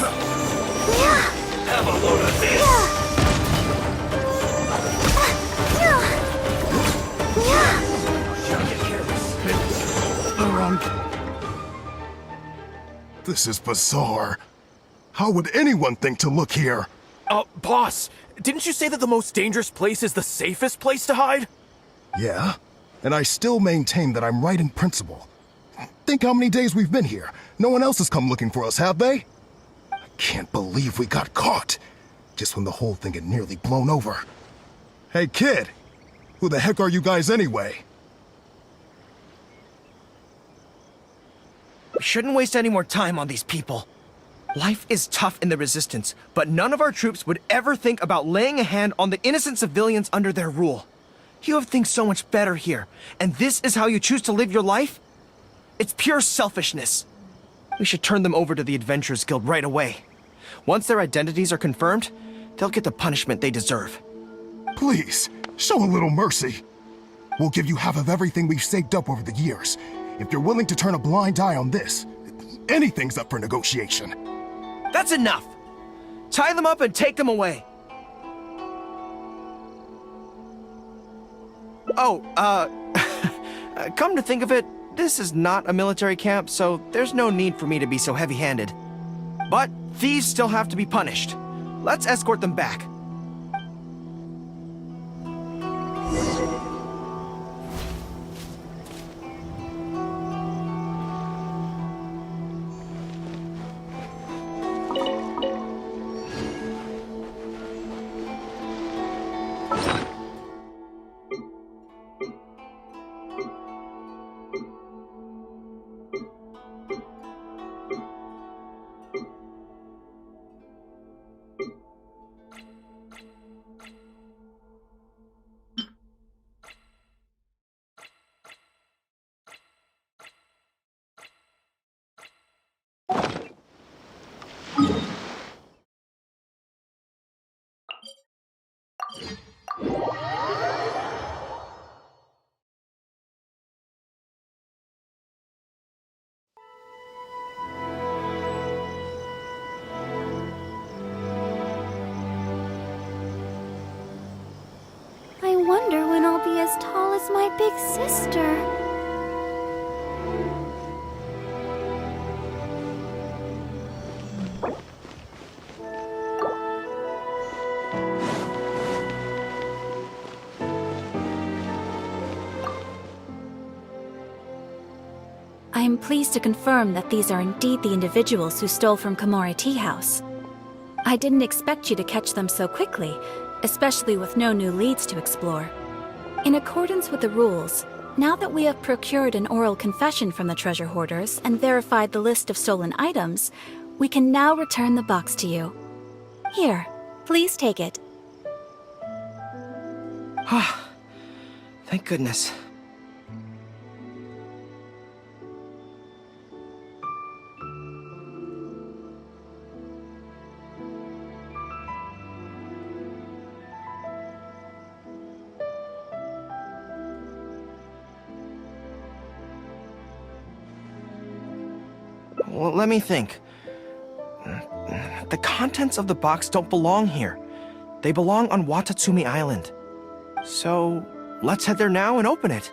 S11: Have a load of this!
S12: This is bizarre. How would anyone think to look here?
S11: Boss, didn't you say that the most dangerous place is the safest place to hide?
S12: Yeah, and I still maintain that I'm right in principle. Think how many days we've been here. No one else has come looking for us, have they? I can't believe we got caught. Just when the whole thing had nearly blown over. Hey, kid! Who the heck are you guys anyway?
S9: We shouldn't waste any more time on these people. Life is tough in the Resistance, but none of our troops would ever think about laying a hand on the innocent civilians under their rule. You have things so much better here, and this is how you choose to live your life? It's pure selfishness. We should turn them over to the Adventurers Guild right away. Once their identities are confirmed, they'll get the punishment they deserve.
S12: Please, show a little mercy. We'll give you half of everything we've saved up over the years. If you're willing to turn a blind eye on this, anything's up for negotiation.
S9: That's enough! Tie them up and take them away. Oh, come to think of it, this is not a military camp, so there's no need for me to be so heavy-handed. But thieves still have to be punished. Let's escort them back.
S8: wonder when I'll be as tall as my big sister.
S10: I am pleased to confirm that these are indeed the individuals who stole from Komori Tea House. I didn't expect you to catch them so quickly, especially with no new leads to explore. In accordance with the rules, now that we have procured an oral confession from the treasure hoarders and verified the list of stolen items, we can now return the box to you. Here, please take it.
S9: Thank goodness. Well, let me think. The contents of the box don't belong here. They belong on Watatsumi Island. So, let's head there now and open it.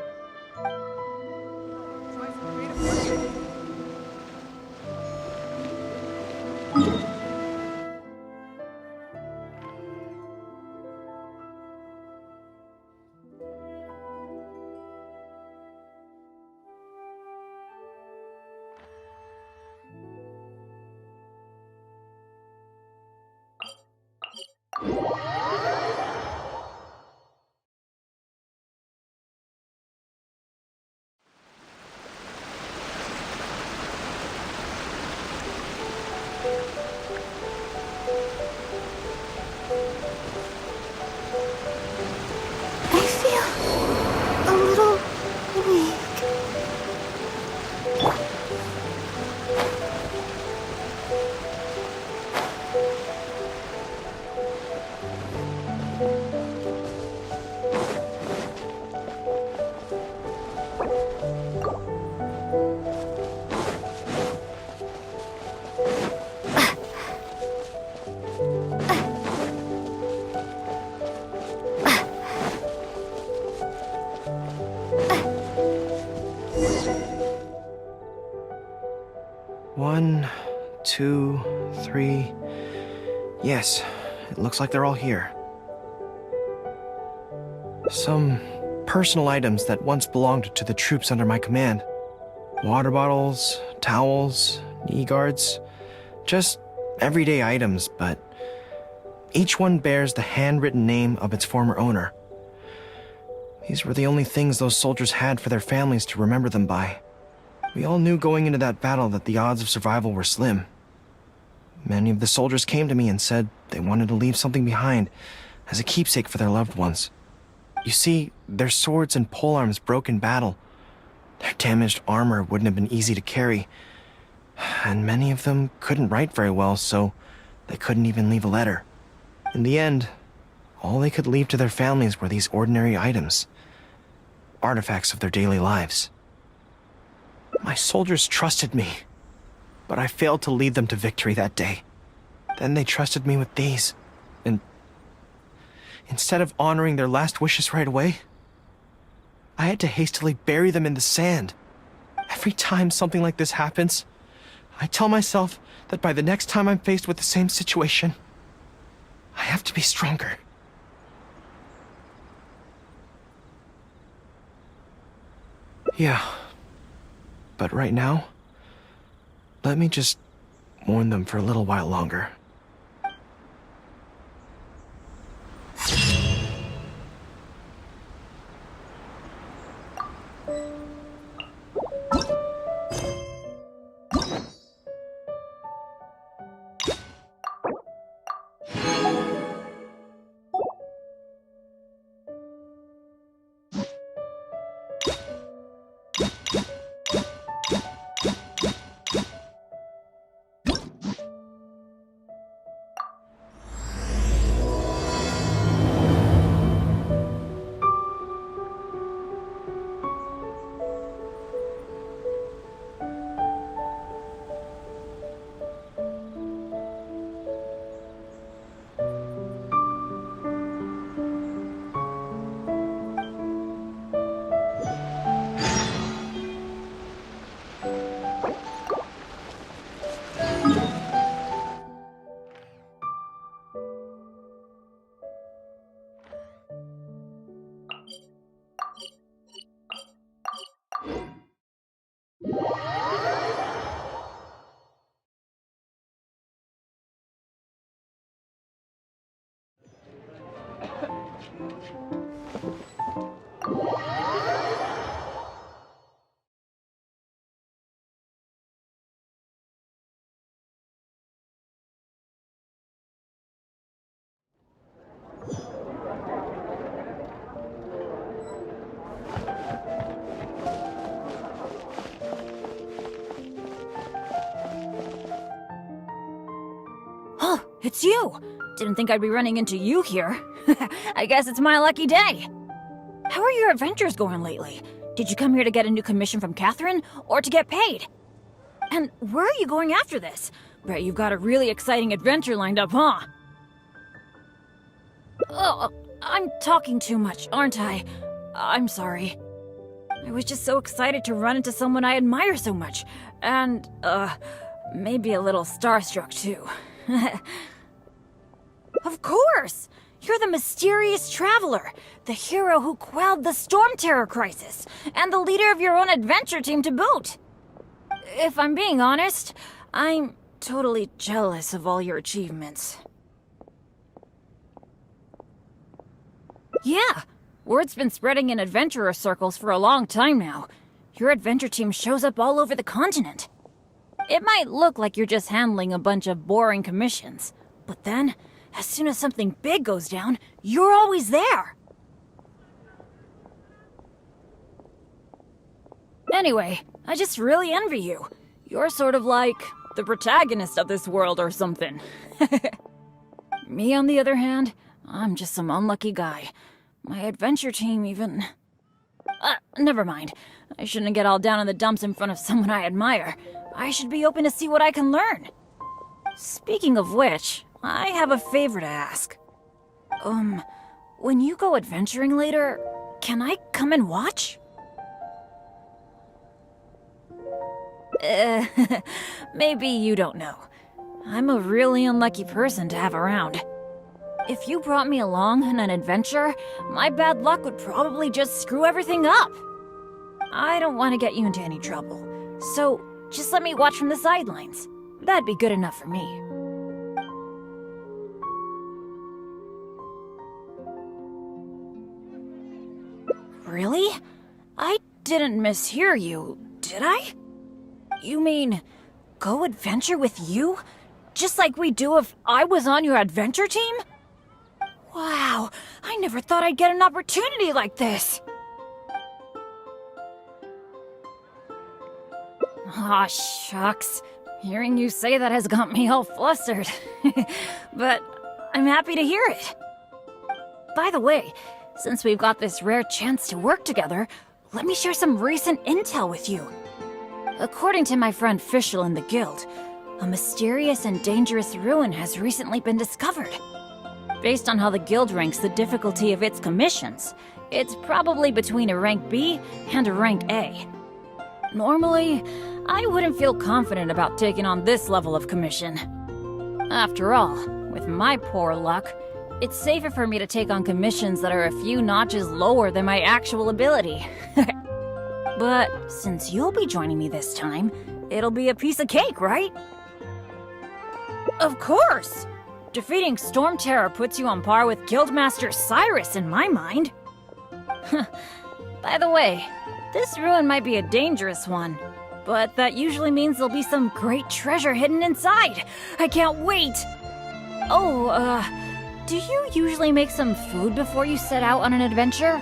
S9: One, two, three. Yes, it looks like they're all here. Some personal items that once belonged to the troops under my command. Water bottles, towels, knee guards. Just everyday items, but each one bears the handwritten name of its former owner. These were the only things those soldiers had for their families to remember them by. We all knew going into that battle that the odds of survival were slim. Many of the soldiers came to me and said they wanted to leave something behind as a keepsake for their loved ones. You see, their swords and polearms broke in battle. Their damaged armor wouldn't have been easy to carry. And many of them couldn't write very well, so they couldn't even leave a letter. In the end, all they could leave to their families were these ordinary items. Artifacts of their daily lives. My soldiers trusted me, but I failed to lead them to victory that day. Then they trusted me with these, and instead of honoring their last wishes right away, I had to hastily bury them in the sand. Every time something like this happens, I tell myself that by the next time I'm faced with the same situation, I have to be stronger. Yeah. But right now, let me just mourn them for a little while longer.
S13: Oh, it's you! Didn't think I'd be running into you here. I guess it's my lucky day. How are your adventures going lately? Did you come here to get a new commission from Catherine, or to get paid? And where are you going after this? Bet you've got a really exciting adventure lined up, huh? Oh, I'm talking too much, aren't I? I'm sorry. I was just so excited to run into someone I admire so much. And, maybe a little starstruck, too. Of course! You're the mysterious traveler, the hero who quelled the Storm Terror crisis, and the leader of your own adventure team to boot. If I'm being honest, I'm totally jealous of all your achievements. Yeah, word's been spreading in adventurer circles for a long time now. Your adventure team shows up all over the continent. It might look like you're just handling a bunch of boring commissions, but then, as soon as something big goes down, you're always there. Anyway, I just really envy you. You're sort of like the protagonist of this world or something. Me, on the other hand, I'm just some unlucky guy. My adventure team even... never mind. I shouldn't get all down in the dumps in front of someone I admire. I should be open to see what I can learn. Speaking of which, I have a favor to ask. When you go adventuring later, can I come and watch? Maybe you don't know. I'm a really unlucky person to have around. If you brought me along on an adventure, my bad luck would probably just screw everything up. I don't want to get you into any trouble, so just let me watch from the sidelines. That'd be good enough for me. Really? I didn't mishear you, did I? You mean, go adventure with you? Just like we do if I was on your adventure team? Wow, I never thought I'd get an opportunity like this. Aw, shucks. Hearing you say that has got me all flustered. But I'm happy to hear it. By the way, since we've got this rare chance to work together, let me share some recent intel with you. According to my friend Fischl in the guild, a mysterious and dangerous ruin has recently been discovered. Based on how the guild ranks the difficulty of its commissions, it's probably between a rank B and a rank A. Normally, I wouldn't feel confident about taking on this level of commission. After all, with my poor luck, it's safer for me to take on commissions that are a few notches lower than my actual ability. But since you'll be joining me this time, it'll be a piece of cake, right? Of course! Defeating Storm Terror puts you on par with Guildmaster Cyrus in my mind. By the way, this ruin might be a dangerous one, but that usually means there'll be some great treasure hidden inside. I can't wait! Oh, do you usually make some food before you set out on an adventure?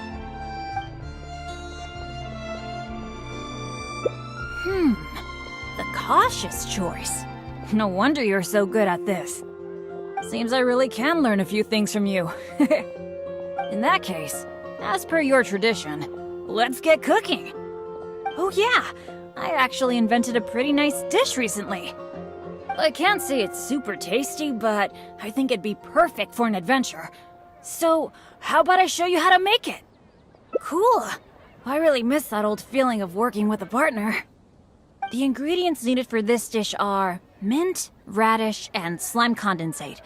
S13: The cautious choice. No wonder you're so good at this. Seems I really can learn a few things from you. In that case, as per your tradition, let's get cooking. Oh yeah, I actually invented a pretty nice dish recently. I can't say it's super tasty, but I think it'd be perfect for an adventure. So, how about I show you how to make it? Cool. I really miss that old feeling of working with a partner. The ingredients needed for this dish are mint, radish, and slime condensate.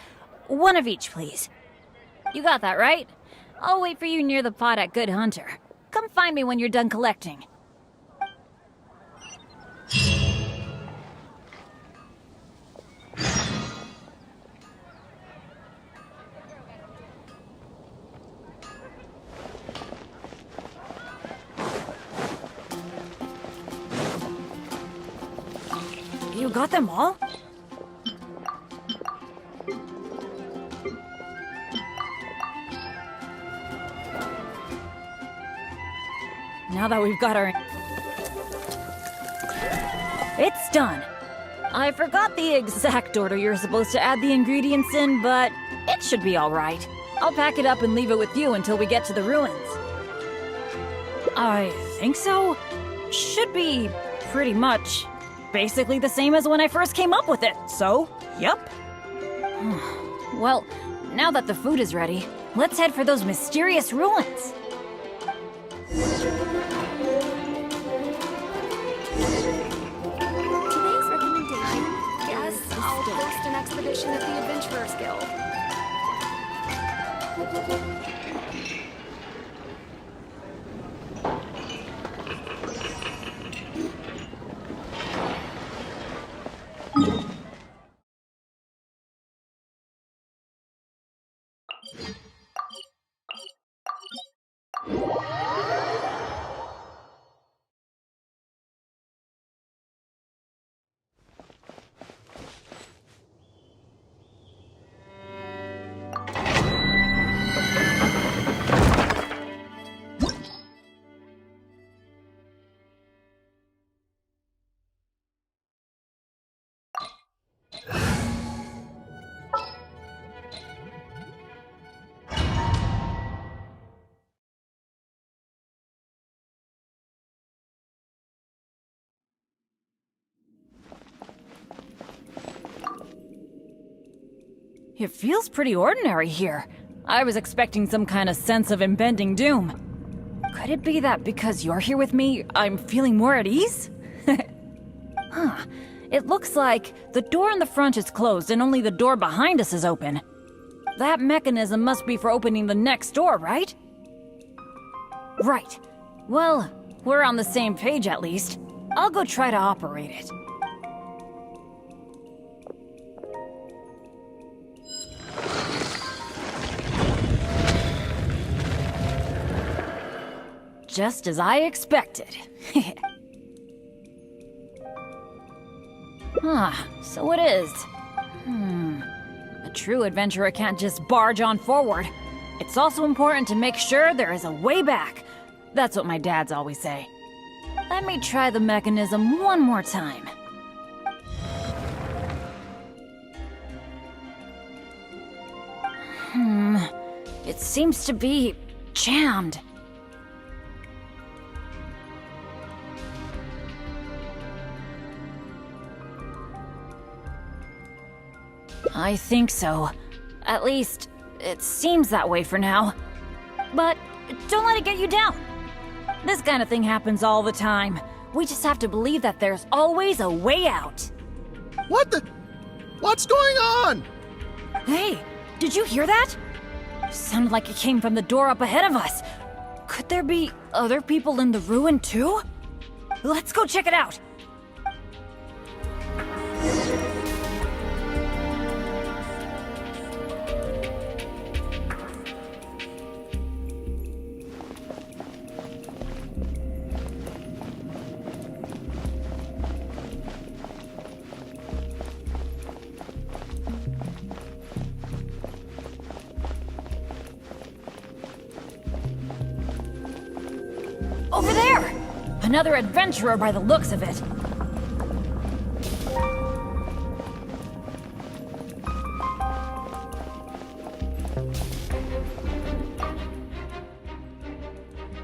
S13: One of each, please. You got that, right? I'll wait for you near the pot at Good Hunter. Come find me when you're done collecting. You got them all? Now that we've got our... It's done. I forgot the exact order you're supposed to add the ingredients in, but it should be all right. I'll pack it up and leave it with you until we get to the ruins. I think so. Should be pretty much basically the same as when I first came up with it, so, yep. Well, now that the food is ready, let's head for those mysterious ruins.
S14: Today's recommendation. Yes, I'll host an expedition at the Adventurers Guild.
S13: It feels pretty ordinary here. I was expecting some kind of sense of impending doom. Could it be that because you're here with me, I'm feeling more at ease? Huh. It looks like the door in the front is closed and only the door behind us is open. That mechanism must be for opening the next door, right? Right. Well, we're on the same page at least. I'll go try to operate it. Just as I expected. So it is. A true adventurer can't just barge on forward. It's also important to make sure there is a way back. That's what my dads always say. Let me try the mechanism one more time. It seems to be jammed. I think so. At least, it seems that way for now. But don't let it get you down. This kind of thing happens all the time. We just have to believe that there's always a way out.
S12: What the? What's going on?
S13: Hey, did you hear that? Sounded like it came from the door up ahead of us. Could there be other people in the ruin too? Let's go check it out. Over there! Another adventurer by the looks of it.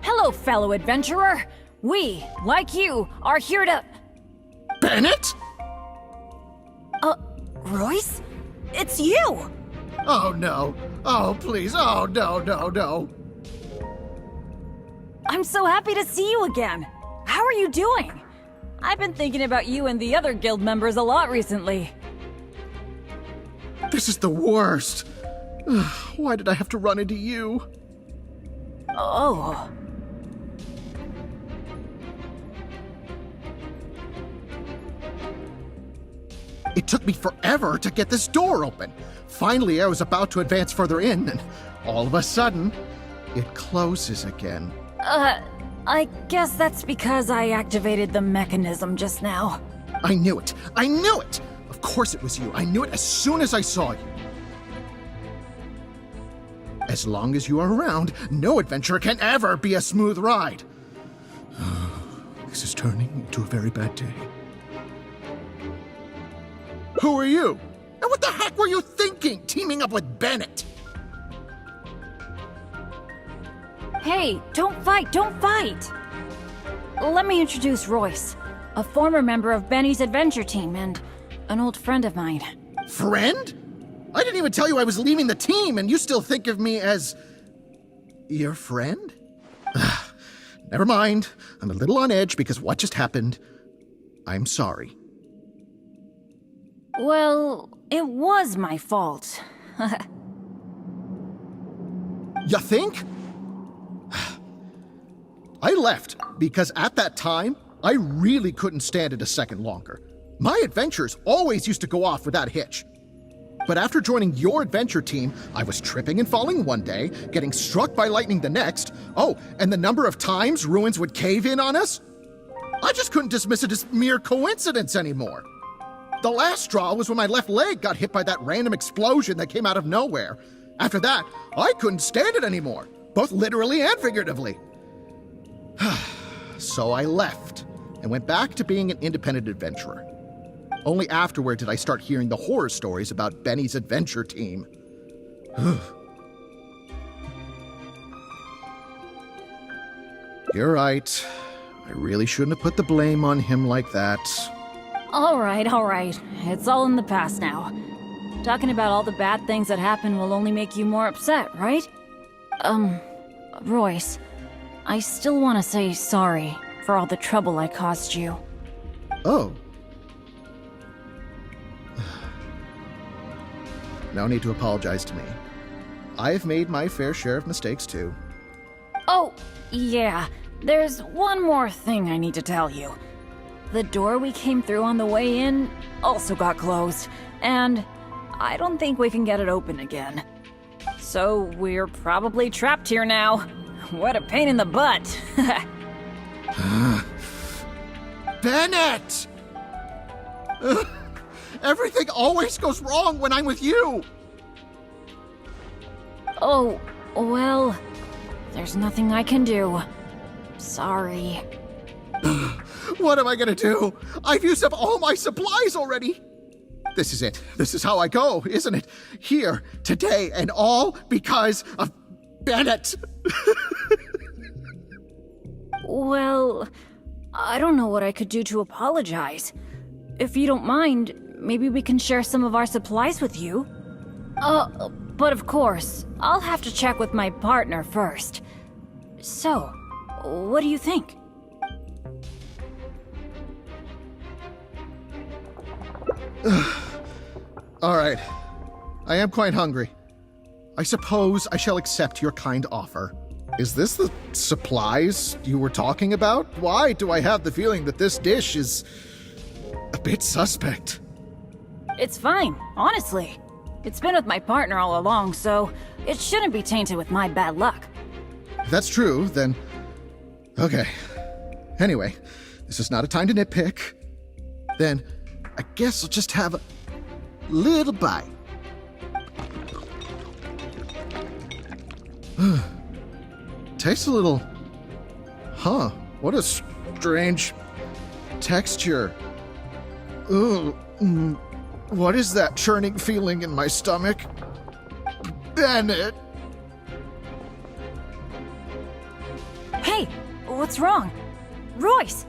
S13: Hello, fellow adventurer. We, like you, are here to...
S12: Bennett?
S13: Royce? It's you!
S12: Oh no. Oh please. Oh no.
S13: I'm so happy to see you again. How are you doing? I've been thinking about you and the other guild members a lot recently.
S12: This is the worst. Why did I have to run into you?
S13: Oh.
S12: It took me forever to get this door open. Finally, I was about to advance further in, and all of a sudden, it closes again.
S13: I guess that's because I activated the mechanism just now.
S15: I knew it! I knew it! Of course it was you. I knew it as soon as I saw you. As long as you are around, no adventure can ever be a smooth ride. This is turning into a very bad day. Who are you? And what the heck were you thinking, teaming up with Bennett?
S13: Hey, don't fight, don't fight! Let me introduce Royce, a former member of Benny's adventure team and an old friend of mine.
S15: Friend? I didn't even tell you I was leaving the team, and you still think of me as... your friend? Never mind. I'm a little on edge because what just happened. I'm sorry.
S13: Well, it was my fault.
S15: You think? I left because at that time, I really couldn't stand it a second longer. My adventures always used to go off without a hitch. But after joining your adventure team, I was tripping and falling one day, getting struck by lightning the next. Oh, and the number of times ruins would cave in on us? I just couldn't dismiss it as mere coincidence anymore. The last straw was when my left leg got hit by that random explosion that came out of nowhere. After that, I couldn't stand it anymore, both literally and figuratively. So I left and went back to being an independent adventurer. Only afterward did I start hearing the horror stories about Benny's adventure team. You're right. I really shouldn't have put the blame on him like that.
S13: All right. It's all in the past now. Talking about all the bad things that happened will only make you more upset, right? Royce, I still want to say sorry for all the trouble I caused you.
S15: Oh. No need to apologize to me. I've made my fair share of mistakes too.
S13: Oh, yeah. There's one more thing I need to tell you. The door we came through on the way in also got closed, and I don't think we can get it open again. So we're probably trapped here now. What a pain in the butt.
S15: Bennett! Everything always goes wrong when I'm with you!
S13: Oh, well, there's nothing I can do. Sorry.
S15: What am I gonna do? I've used up all my supplies already! This is it. This is how I go, isn't it? Here, today, and all because of Bennett!
S13: Well, I don't know what I could do to apologize. If you don't mind, maybe we can share some of our supplies with you. But of course, I'll have to check with my partner first. So, what do you think?
S15: All right. I am quite hungry. I suppose I shall accept your kind offer. Is this the supplies you were talking about? Why do I have the feeling that this dish is a bit suspect?
S13: It's fine, honestly. It's been with my partner all along, so it shouldn't be tainted with my bad luck.
S15: If that's true, then... okay. Anyway, this is not a time to nitpick. Then, I guess I'll just have a little bite. Tastes a little... huh, what a strange texture. Ugh. What is that churning feeling in my stomach? Bennett!
S13: Hey, what's wrong? Royce!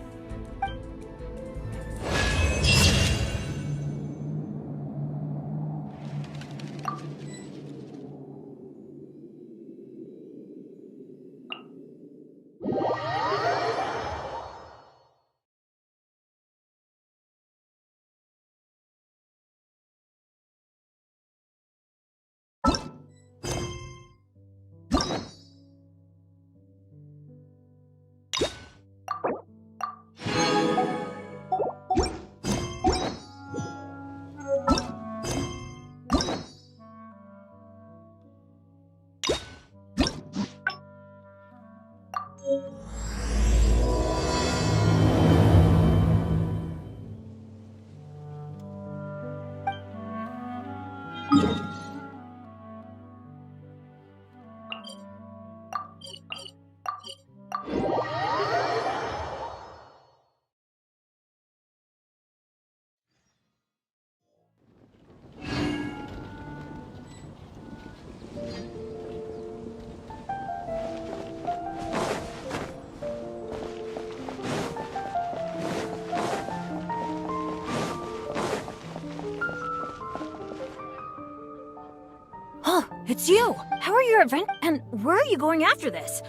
S13: It's you! How are your and where are you going after this?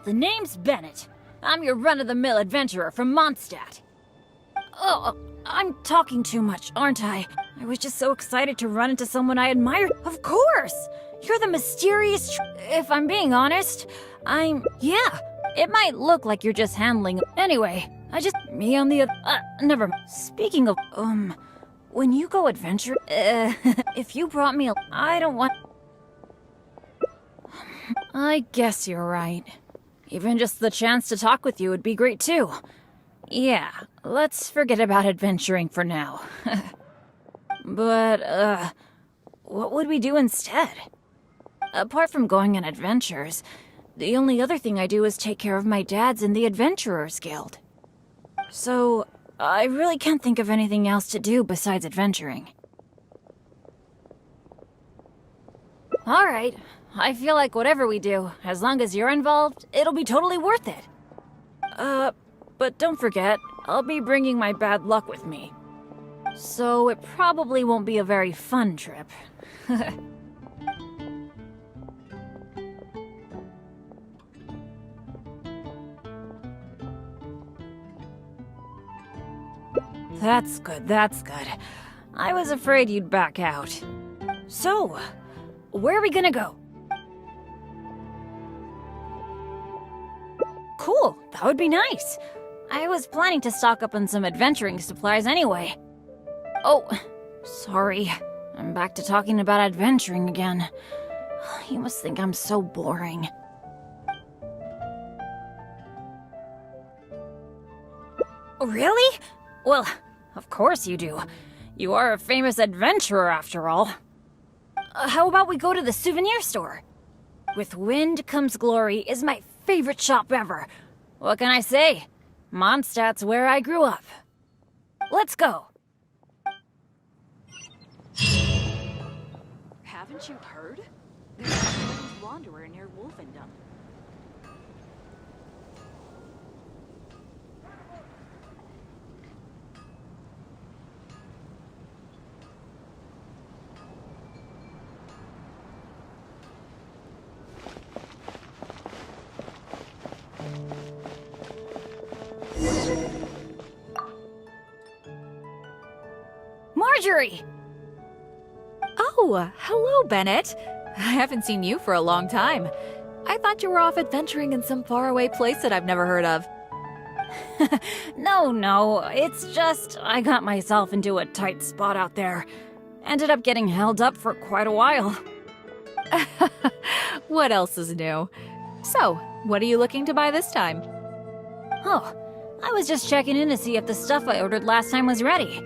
S13: The name's Bennett. I'm your run-of-the-mill adventurer from Mondstadt. Oh, I'm talking too much, aren't I? I was just so excited to run into someone I admire. Of course! You're the mysterious if I'm being honest, yeah, it might look like you're just handling. Anyway, me on the never mind. Speaking of, when you go adventure, if you brought me I don't want. I guess you're right. Even just the chance to talk with you would be great too. Yeah, let's forget about adventuring for now. But, what would we do instead? Apart from going on adventures, the only other thing I do is take care of my dad's in the Adventurers Guild. So, I really can't think of anything else to do besides adventuring. Alright, I feel like whatever we do, as long as you're involved, it'll be totally worth it. But don't forget, I'll be bringing my bad luck with me. So it probably won't be a very fun trip. That's good, that's good. I was afraid you'd back out. So, where are we gonna go? Cool, that would be nice. I was planning to stock up on some adventuring supplies anyway. Oh, sorry. I'm back to talking about adventuring again. You must think I'm so boring. Really? Well, of course you do. You are a famous adventurer after all. How about we go to the souvenir store? With Wind Comes Glory is my favorite shop ever. What can I say? Mondstadt's where I grew up. Let's go.
S2: Haven't you heard? There's a strange wanderer near Wolfendom.
S13: Marjorie!
S2: Oh, hello, Bennett. I haven't seen you for a long time. I thought you were off adventuring in some faraway place that I've never heard of.
S13: No, it's just I got myself into a tight spot out there. Ended up getting held up for quite a while.
S2: What else is new? So, what are you looking to buy this time?
S13: Oh, I was just checking in to see if the stuff I ordered last time was ready.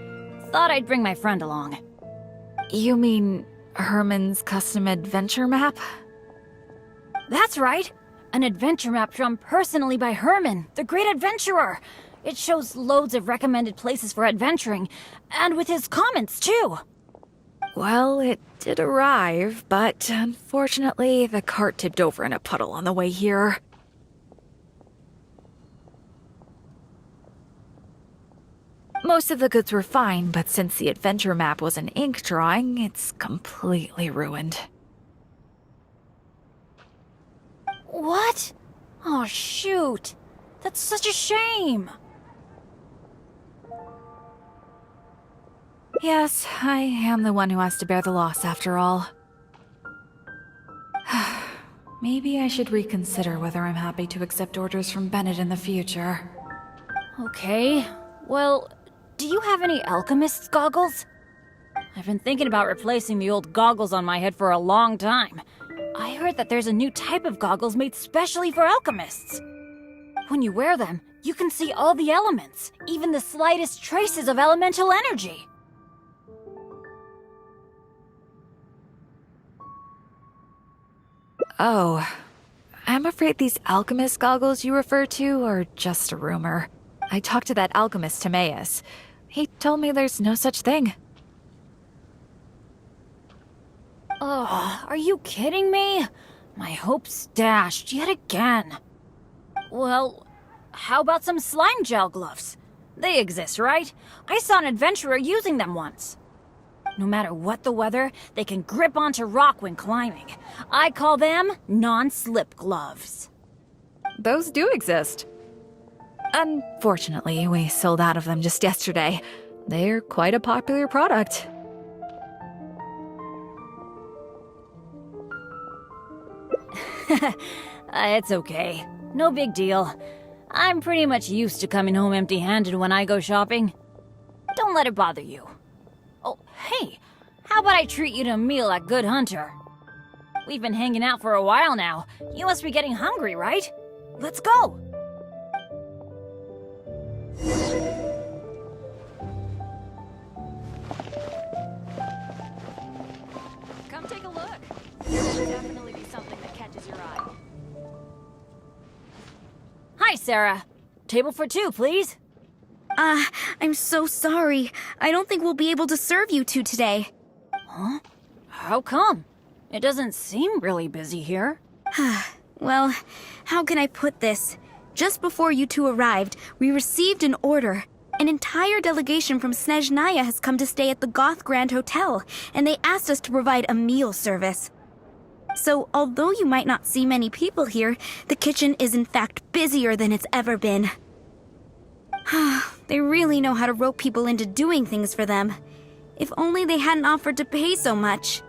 S13: Thought I'd bring my friend along.
S2: You mean Herman's custom adventure map?
S13: That's right! An adventure map drawn personally by Herman, the great adventurer! It shows loads of recommended places for adventuring, and with his comments, too!
S2: Well, it did arrive, but unfortunately, the cart tipped over in a puddle on the way here. Most of the goods were fine, but since the adventure map was an ink drawing, it's completely ruined.
S13: What? Oh, shoot. That's such a shame.
S2: Yes, I am the one who has to bear the loss after all. Maybe I should reconsider whether I'm happy to accept orders from Bennett in the future.
S13: Okay, well, do you have any alchemist's goggles? I've been thinking about replacing the old goggles on my head for a long time. I heard that there's a new type of goggles made specially for alchemists. When you wear them, you can see all the elements, even the slightest traces of elemental energy.
S2: Oh, I'm afraid these alchemist goggles you refer to are just a rumor. I talked to that alchemist, Timaeus. He told me there's no such thing.
S13: Oh, are you kidding me? My hopes dashed yet again. Well, how about some slime gel gloves? They exist, right? I saw an adventurer using them once. No matter what the weather, they can grip onto rock when climbing. I call them non-slip gloves.
S2: Those do exist. Unfortunately, we sold out of them just yesterday. They're quite a popular product.
S13: It's okay. No big deal. I'm pretty much used to coming home empty-handed when I go shopping. Don't let it bother you. Oh, hey, how about I treat you to a meal at Good Hunter? We've been hanging out for a while now. You must be getting hungry, right? Let's go!
S10: Come take a look. There'll definitely be something that catches your eye.
S13: Hi, Sarah. Table for two, please.
S16: I'm so sorry. I don't think we'll be able to serve you two today.
S13: Huh? How come? It doesn't seem really busy here.
S16: Well, how can I put this? Just before you two arrived, we received an order. An entire delegation from Snezhnaya has come to stay at the Goth Grand Hotel, and they asked us to provide a meal service. So, although you might not see many people here, the kitchen is in fact busier than it's ever been. They really know how to rope people into doing things for them. If only they hadn't offered to pay so much.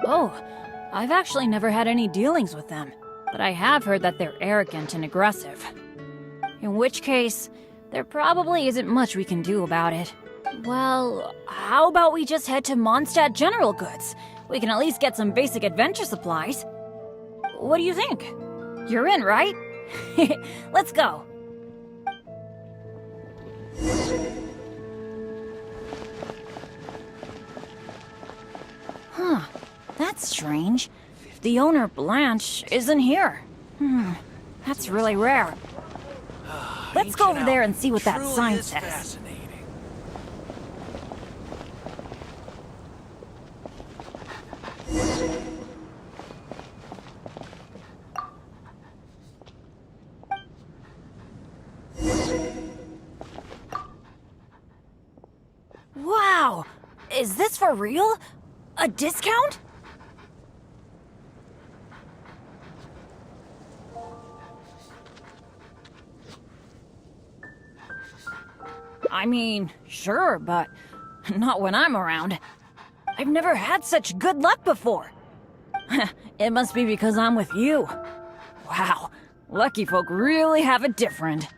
S13: Oh, I've actually never had any dealings with them, but I have heard that they're arrogant and aggressive. In which case, there probably isn't much we can do about it. Well, how about we just head to Mondstadt General Goods? We can at least get some basic adventure supplies. What do you think? You're in, right? Let's go. Huh, that's strange. The owner, Blanche, isn't here. That's really rare. Let's go over there and see what that sign says. Wow! Is this for real? A discount? I mean, sure, but not when I'm around. I've never had such good luck before. It must be because I'm with you. Wow, lucky folk really have it different.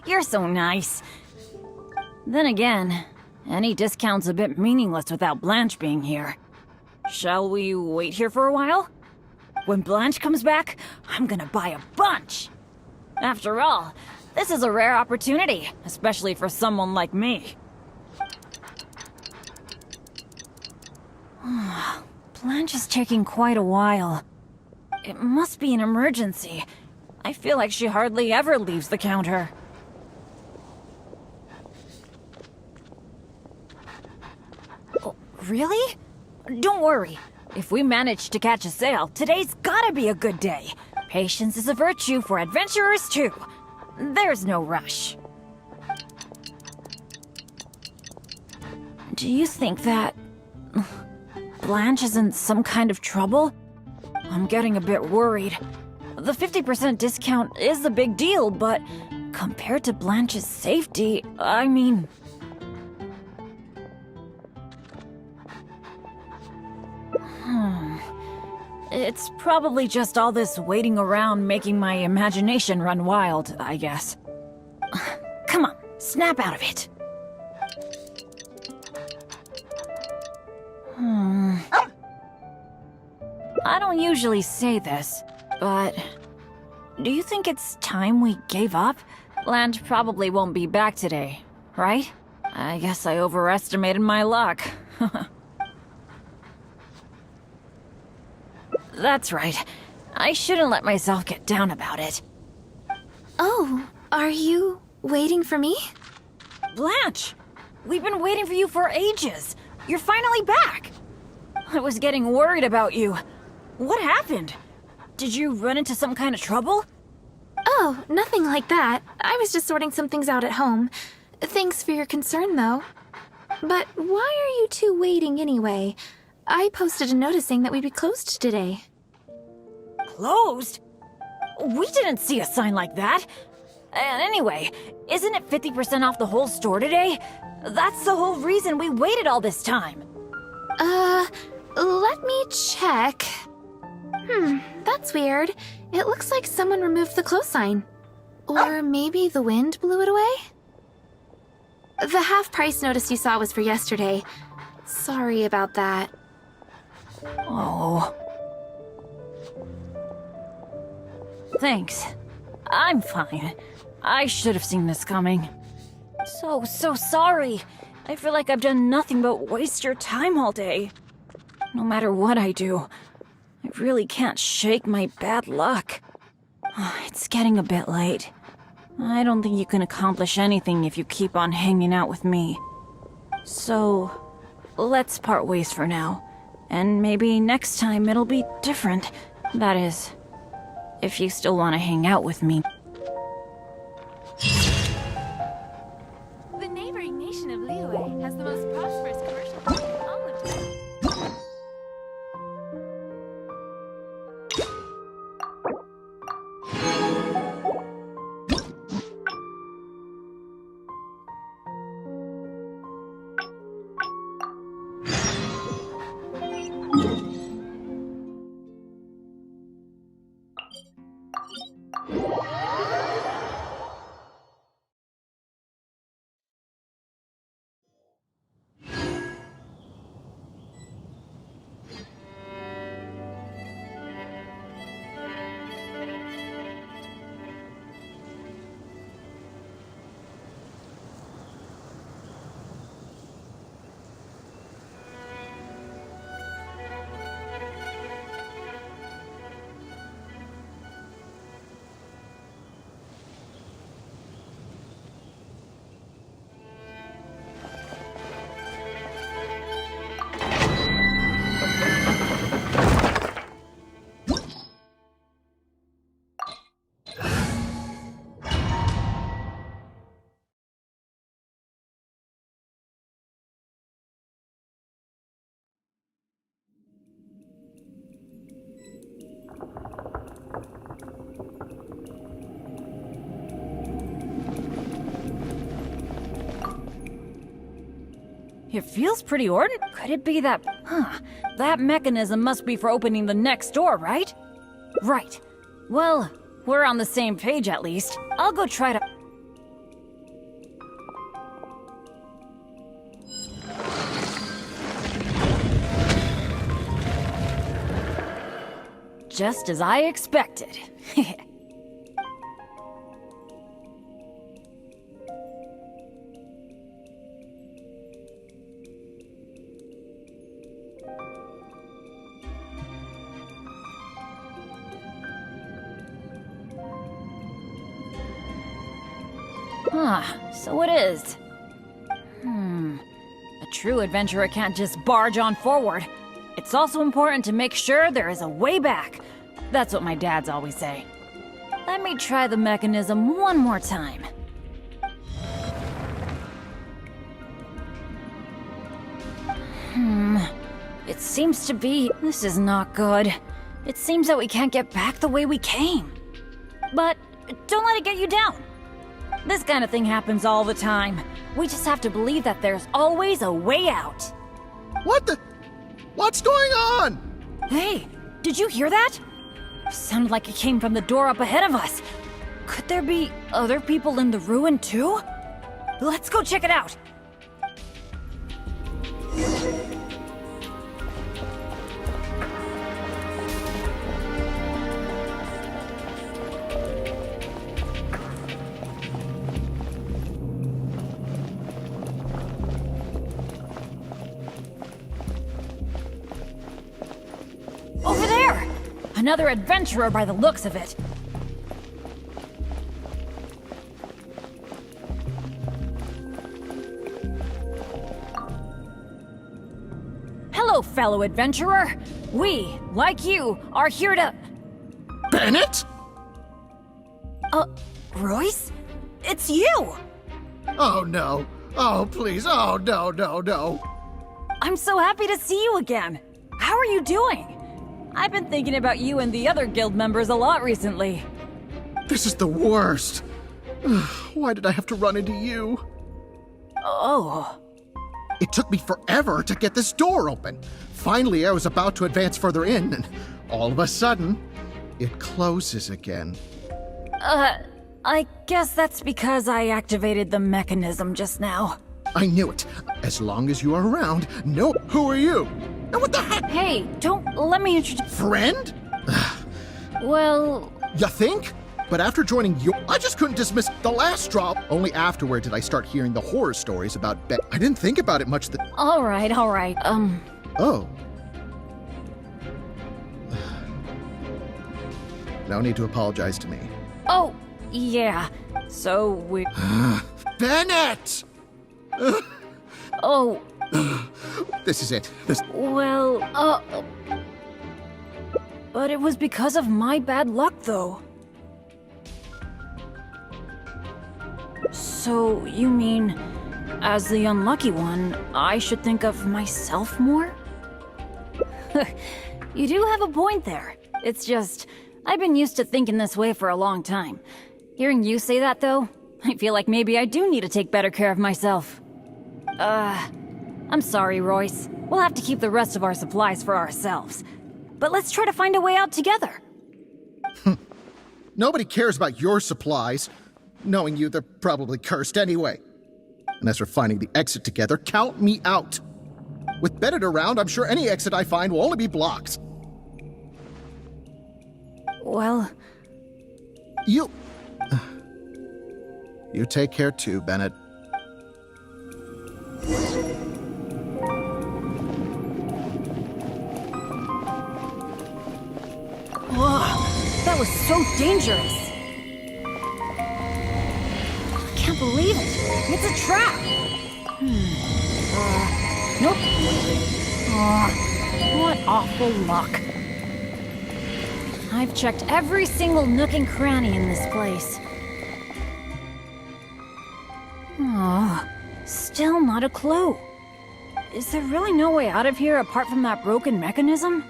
S13: You're so nice. Then again, any discount's a bit meaningless without Blanche being here. Shall we wait here for a while? When Blanche comes back, I'm gonna buy a bunch! After all, this is a rare opportunity, especially for someone like me. Blanche is taking quite a while. It must be an emergency. I feel like she hardly ever leaves the counter. Oh, really? Don't worry. If we manage to catch a sale, today's gotta be a good day. Patience is a virtue for adventurers too. There's no rush. Do you think that Blanche is in some kind of trouble? I'm getting a bit worried. The 50% discount is a big deal, but compared to Blanche's safety, I mean... It's probably just all this waiting around making my imagination run wild, I guess. Come on, snap out of it. I don't usually say this, but do you think it's time we gave up? Blanche probably won't be back today, right? I guess I overestimated my luck. That's right. I shouldn't let myself get down about it.
S10: Oh, are you waiting for me?
S13: Blanche! We've been waiting for you for ages. You're finally back. I was getting worried about you. What happened? Did you run into some kind of trouble?
S10: Oh, nothing like that. I was just sorting some things out at home. Thanks for your concern, though. But why are you two waiting anyway? I posted a notice saying that we'd be closed today.
S13: Closed? We didn't see a sign like that. And anyway, isn't it 50% off the whole store today? That's the whole reason we waited all this time.
S10: Let me check. That's weird. It looks like someone removed the close sign. Or maybe the wind blew it away? The half-price notice you saw was for yesterday. Sorry about that.
S13: Oh. Thanks. I'm fine. I should have seen this coming. So sorry. I feel like I've done nothing but waste your time all day. No matter what I do, I really can't shake my bad luck. It's getting a bit late. I don't think you can accomplish anything if you keep on hanging out with me. So, let's part ways for now. And maybe next time it'll be different. That is, if you still want to hang out with me.
S10: The neighboring nation of Liyue has the most prosperous commercial market in all of China.
S13: It feels pretty ordinary. Could it be that... That mechanism must be for opening the next door, right? Right. Well, we're on the same page at least. I'll go try to... Just as I expected. So it is. A true adventurer can't just barge on forward. It's also important to make sure there is a way back. That's what my dads always say. Let me try the mechanism one more time. It seems to be... This is not good. It seems that we can't get back the way we came. But don't let it get you down. This kind of thing happens all the time. We just have to believe that there's always a way out.
S15: What the... What's going on?
S13: Hey, did you hear that? Sounded like it came from the door up ahead of us. Could there be other people in the ruin too? Let's go check it out. Over there! Another adventurer by the looks of it. fellow adventurer. We, like you, are here to...
S15: Bennett?
S13: Royce? It's you!
S15: Oh no. Oh please. Oh no, no, no.
S13: I'm so happy to see you again. How are you doing? I've been thinking about you and the other guild members a lot recently.
S15: This is the worst. Why did I have to run into you?
S13: Oh.
S15: It took me forever to get this door open. Finally, I was about to advance further in, and all of a sudden, it closes again.
S13: I guess that's because I activated the mechanism just now.
S15: I knew it. As long as you are around, no. Who are you? And what the heck?
S13: Hey, don't let me introduce...
S15: Friend?
S13: Well...
S15: You think? But after joining you, I just couldn't dismiss the last straw. Only afterward did I start hearing the horror stories about Ben. I didn't think about it much
S13: All right.
S15: Oh. No need to apologize to me.
S13: Oh, yeah. So we...
S15: Bennett!
S13: Oh.
S15: This is it.
S13: Well, but it was because of my bad luck, though. So, you mean, as the unlucky one, I should think of myself more? You do have a point there. It's just, I've been used to thinking this way for a long time. Hearing you say that, though, I feel like maybe I do need to take better care of myself. I'm sorry, Royce. We'll have to keep the rest of our supplies for ourselves. But let's try to find a way out together.
S15: Nobody cares about your supplies. Knowing you, they're probably cursed anyway. And as for finding the exit together, count me out. With Bennett around, I'm sure any exit I find will only be blocked.
S13: Well...
S15: You take care too, Bennett.
S13: Whoa, that was so dangerous. I can't believe it. It's a trap. Nope. What awful luck. I've checked every single nook and cranny in this place. Still not a clue. Is there really no way out of here apart from that broken mechanism?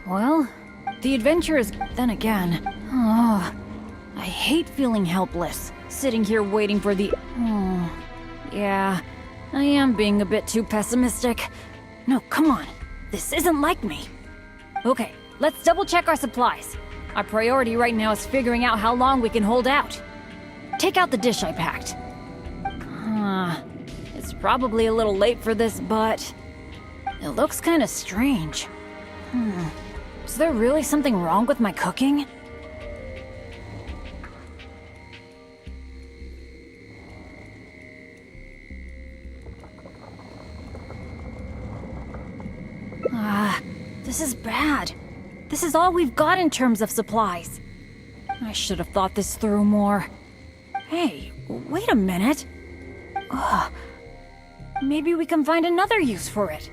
S13: Well, the adventure is... Then again... I hate feeling helpless, sitting here waiting for the... Yeah, I am being a bit too pessimistic. No, come on. This isn't like me. Okay, let's double-check our supplies. Our priority right now is figuring out how long we can hold out. Take out the dish I packed. It's probably a little late for this, but... It looks kind of strange. Is there really something wrong with my cooking? This is bad. This is all we've got in terms of supplies. I should have thought this through more. Hey, wait a minute. Maybe we can find another use for it.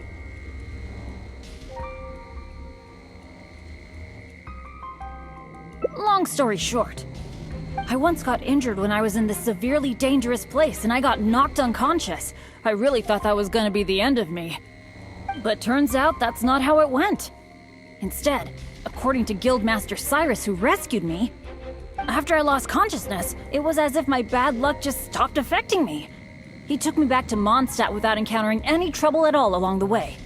S13: Long story short, I once got injured when I was in this severely dangerous place and I got knocked unconscious. I really thought that was gonna be the end of me. But turns out that's not how it went. Instead, according to Guildmaster Cyrus who rescued me, after I lost consciousness, it was as if my bad luck just stopped affecting me. He took me back to Mondstadt without encountering any trouble at all along the way.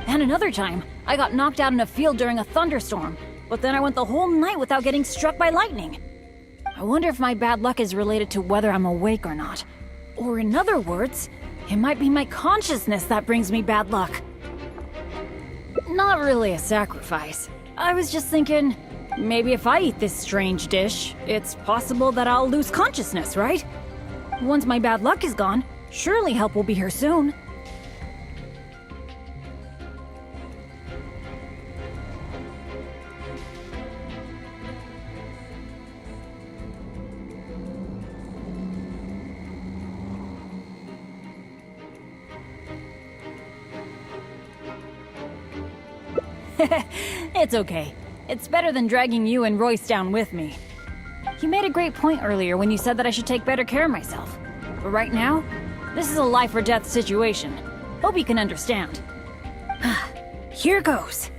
S13: And another time, I got knocked out in a field during a thunderstorm, but then I went the whole night without getting struck by lightning. I wonder if my bad luck is related to whether I'm awake or not. Or in other words, it might be my consciousness that brings me bad luck. Not really a sacrifice. I was just thinking, Maybe if I eat this strange dish, it's possible that I'll lose consciousness, right? Once my bad luck is gone, surely help will be here soon. It's okay. It's better than dragging you and Royce down with me. You made a great point earlier when you said that I should take better care of myself. But right now, this is a life or death situation. Hope you can understand. Here goes.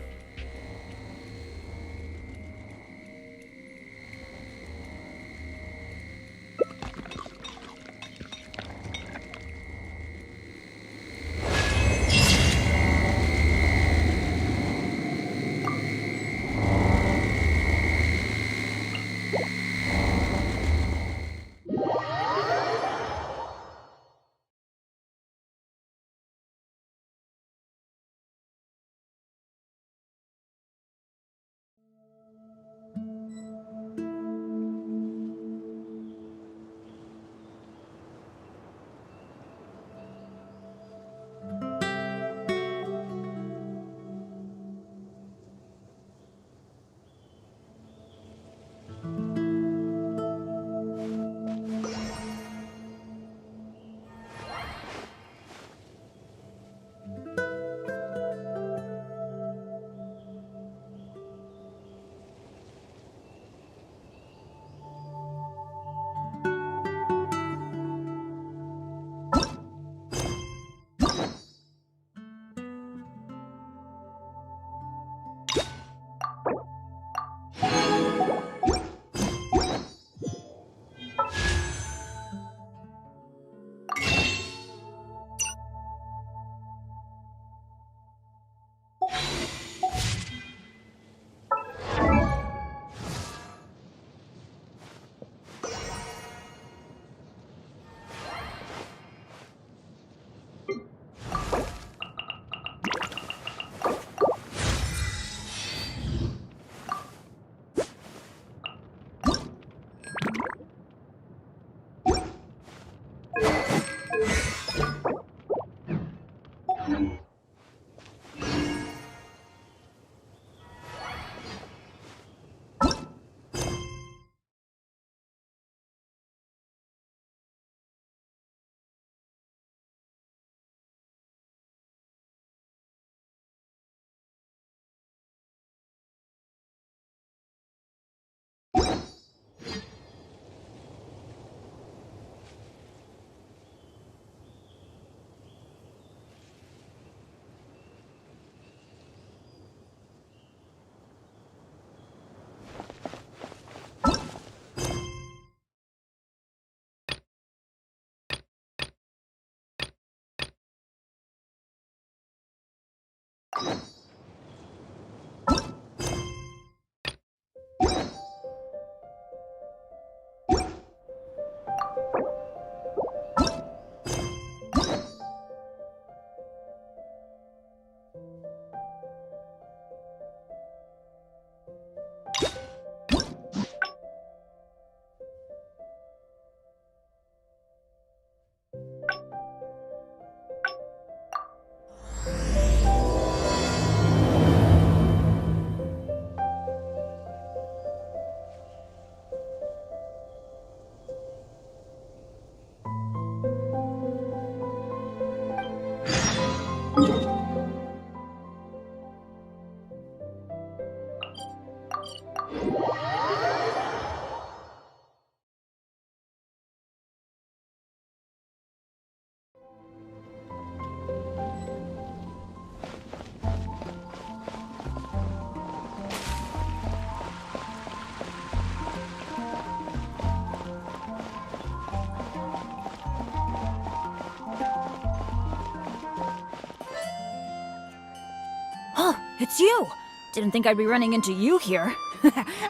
S13: It's you! Didn't think I'd be running into you here.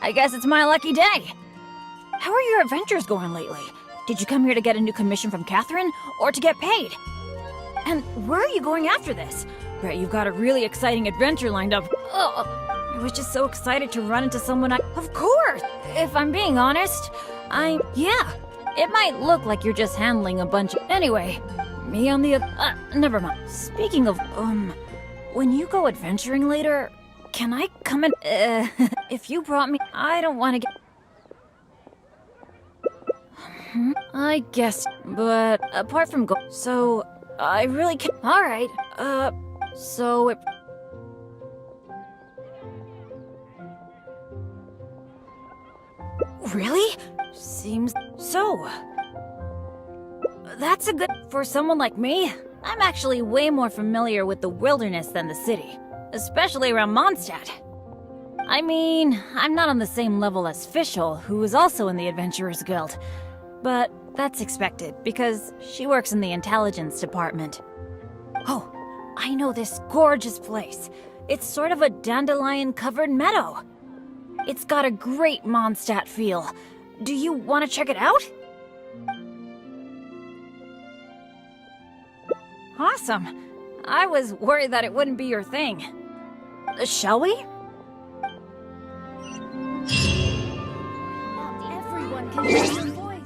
S13: I guess it's my lucky day. How are your adventures going lately? Did you come here to get a new commission from Catherine, or to get paid? And where are you going after this? Bet you've got a really exciting adventure lined up. I was just so excited to run into someone Of course! If I'm being honest, Yeah, it might look like you're just handling a bunch of... Anyway, me on the never mind. Speaking of, when you go adventuring later, can I come in? If you brought me... I don't want to get... I guess, but apart from so, I really can't... Alright, so it... Really? Seems so. That's a good... For someone like me, I'm actually way more familiar with the wilderness than the city. Especially around Mondstadt. I mean, I'm not on the same level as Fischl, who is also in the Adventurers Guild. But that's expected, because she works in the intelligence department. Oh, I know this gorgeous place. It's sort of a dandelion-covered meadow. It's got a great Mondstadt feel. Do you want to check it out? Awesome. I was worried that it wouldn't be your thing. Shall we?
S14: Everyone can hear your voice.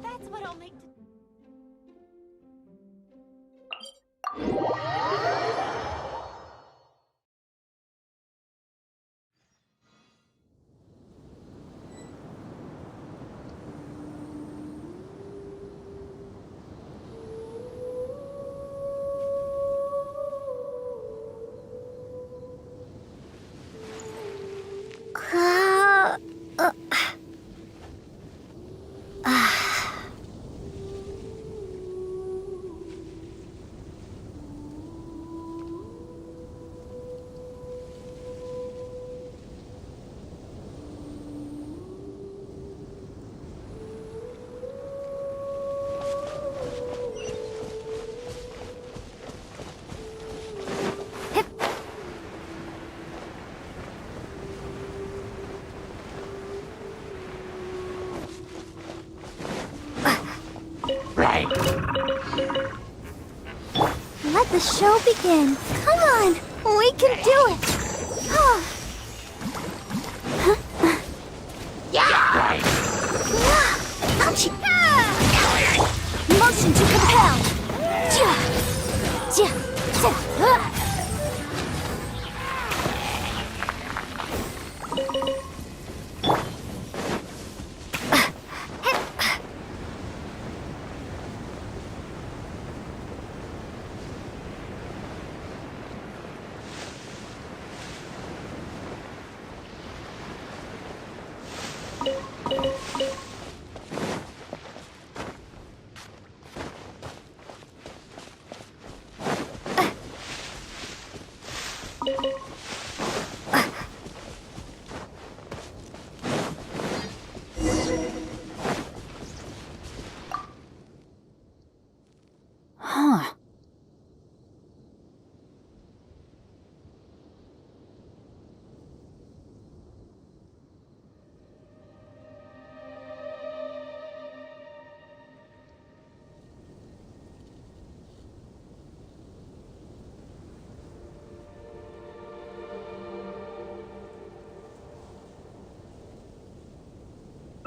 S14: That's what I'll make
S8: Let the show begin. Come on, we can do it. Motion to compel.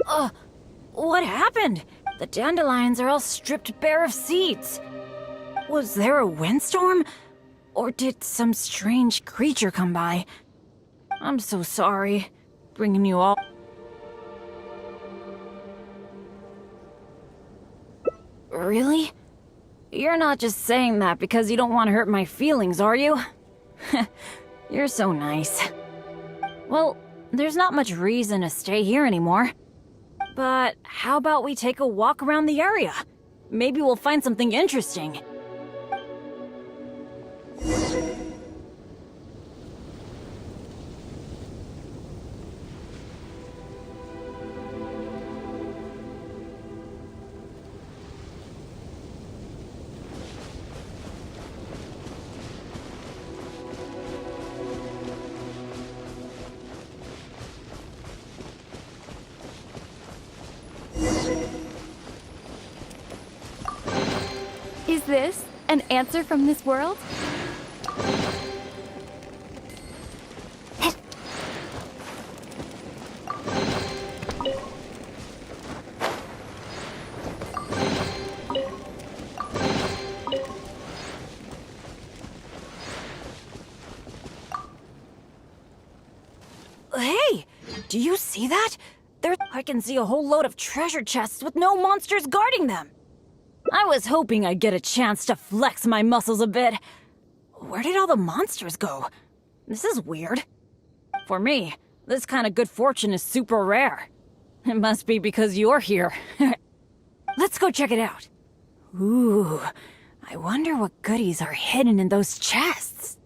S13: Huh. What happened? The dandelions are all stripped bare of seeds. Was there a windstorm? Or did some strange creature come by? I'm so sorry, bringing you all... Really? You're not just saying that because you don't want to hurt my feelings, are you? You're so nice. Well, there's not much reason to stay here anymore. But how about we take a walk around the area? Maybe we'll find something interesting.
S14: Is this an answer from this world?
S13: Hey! Do you see that? I can see a whole load of treasure chests with no monsters guarding them. I was hoping I'd get a chance to flex my muscles a bit. Where did all the monsters go? This is weird. For me, this kind of good fortune is super rare. It must be because you're here. Let's go check it out. Ooh, I wonder what goodies are hidden in those chests.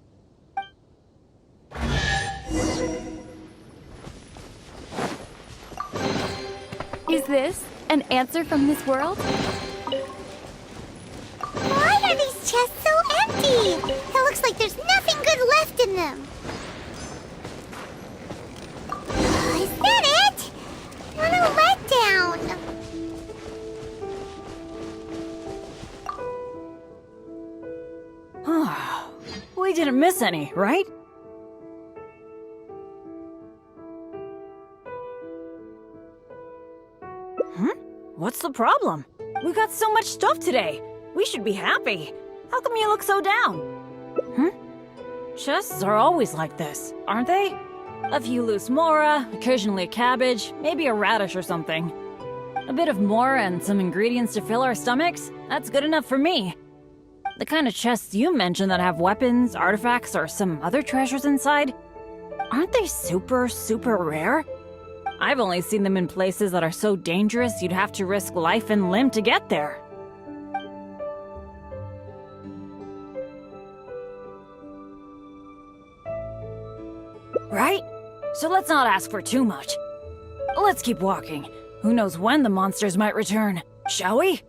S14: Is this an answer from this world?
S1: Why are these chests so empty? It looks like there's nothing good left in them. Is that it? What a letdown.
S13: We didn't miss any, right? What's the problem? We got so much stuff today. We should be happy. How come you look so down? Chests are always like this, aren't they? A few loose mora, occasionally a cabbage, maybe a radish or something. A bit of mora and some ingredients to fill our stomachs? That's good enough for me. The kind of chests you mentioned that have weapons, artifacts, or some other treasures inside, aren't they super, super rare? I've only seen them in places that are so dangerous you'd have to risk life and limb to get there. Right? So let's not ask for too much. Let's keep walking. Who knows when the monsters might return, shall we?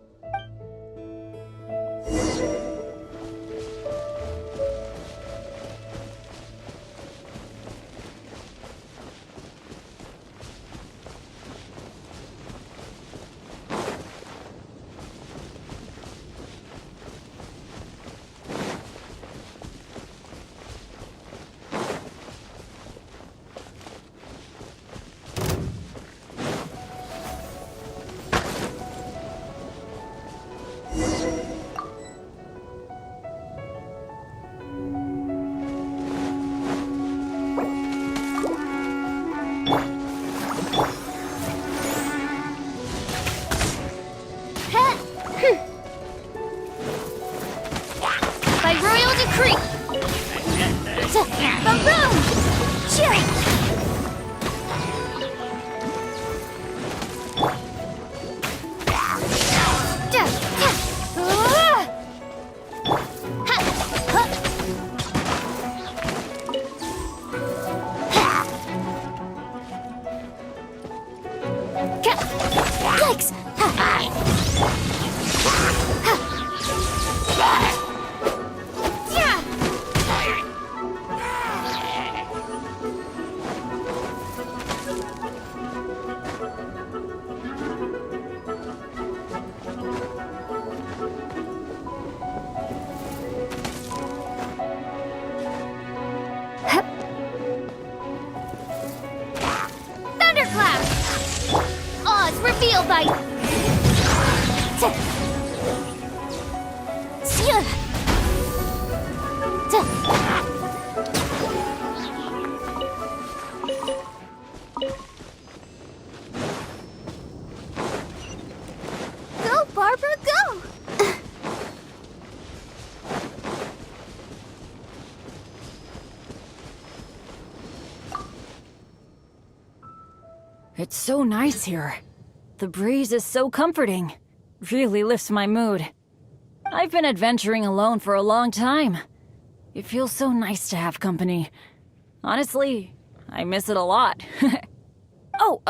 S1: By royal decree. Boom!
S8: Yikes!
S1: Thunderclap! Oz revealed by... Go, Barbara, go!
S13: It's so nice here. The breeze is so comforting. Really lifts my mood. I've been adventuring alone for a long time. It feels so nice to have company. Honestly, I miss it a lot. Oh,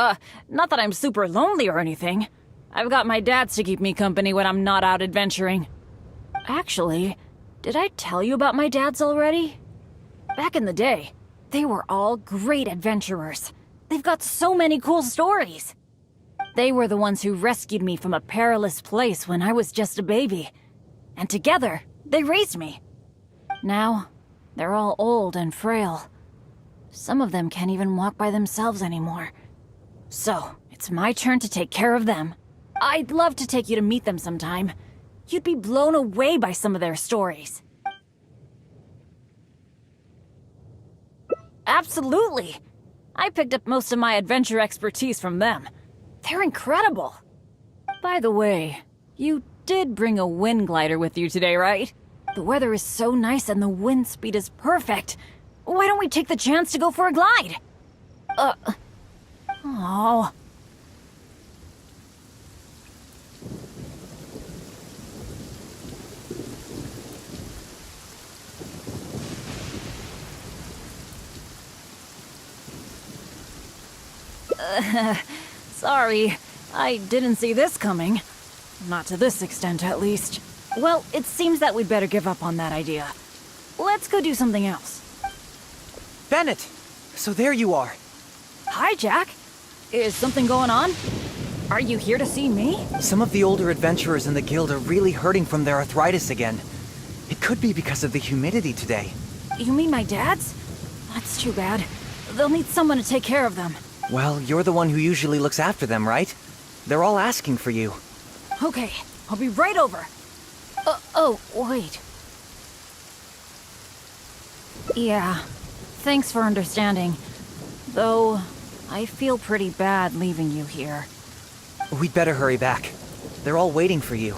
S13: not that I'm super lonely or anything. I've got my dads to keep me company when I'm not out adventuring. Actually, did I tell you about my dads already? Back in the day, they were all great adventurers. They've got so many cool stories. They were the ones who rescued me from a perilous place when I was just a baby. And together, they raised me. Now, they're all old and frail. Some of them can't even walk by themselves anymore. So, it's my turn to take care of them. I'd love to take you to meet them sometime. You'd be blown away by some of their stories. Absolutely! I picked up most of my adventure expertise from them. They're incredible! By the way, you did bring a wind glider with you today, right? The weather is so nice and the wind speed is perfect. Why don't we take the chance to go for a glide? Oh. Sorry, I didn't see this coming. Not to this extent, at least. Well, it seems that we'd better give up on that idea. Let's go do something else.
S17: Bennett! So there you are.
S13: Hi, Jack. Is something going on? Are you here to see me?
S17: Some of the older adventurers in the guild are really hurting from their arthritis again. It could be because of the humidity today.
S13: You mean my dad's? That's too bad. They'll need someone to take care of them.
S17: Well, you're the one who usually looks after them, right? They're all asking for you.
S13: Okay, I'll be right over. Oh, wait. Yeah, thanks for understanding. Though, I feel pretty bad leaving you here.
S17: We'd better hurry back. They're all waiting for you.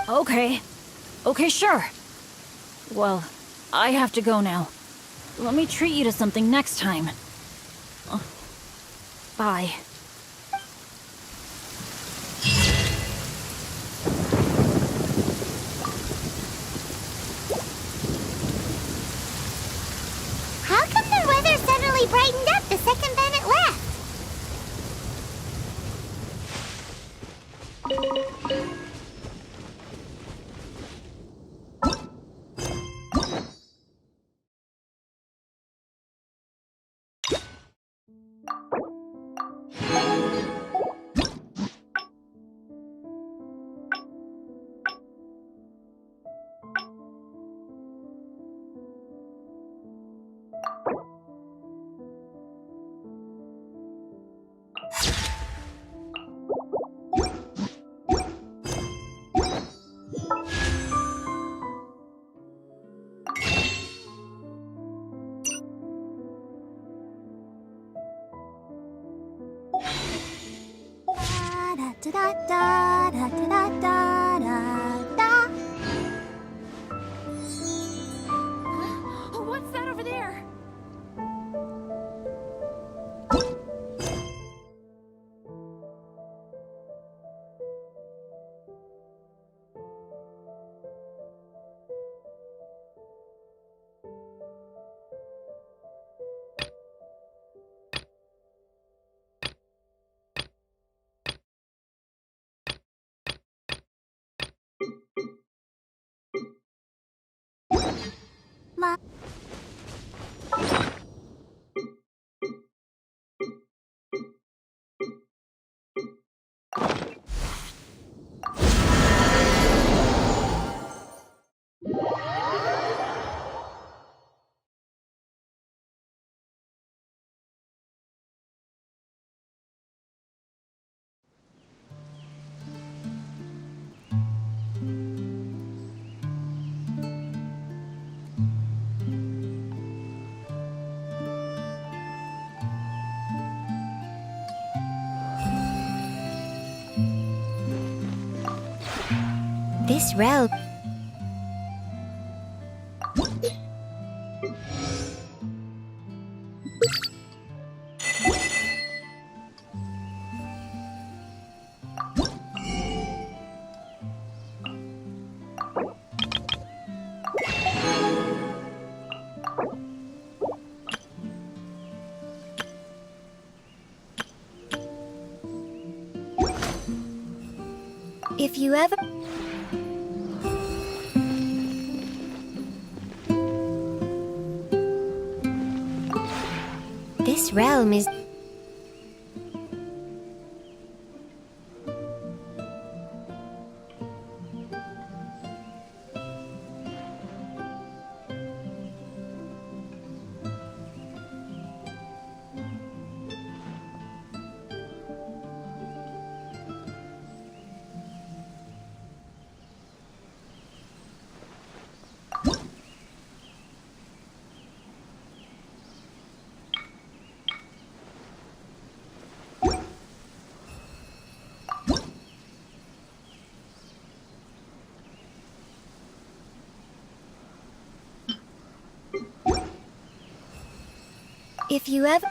S13: Okay. Okay, sure. Well, I have to go now. Let me treat you to something next time. Bye.
S1: How come the weather suddenly brightened up the second Bennett left? Da da da da da da da.
S14: What's that over there?
S1: Ma.
S8: This route... If you ever... This realm is... If you ever...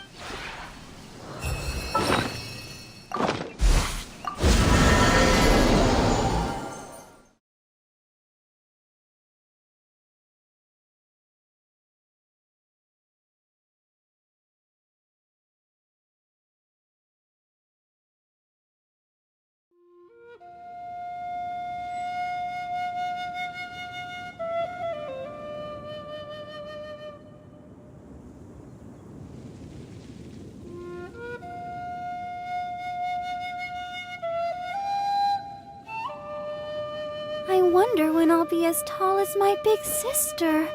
S8: I wonder when I'll be as tall as my big sister.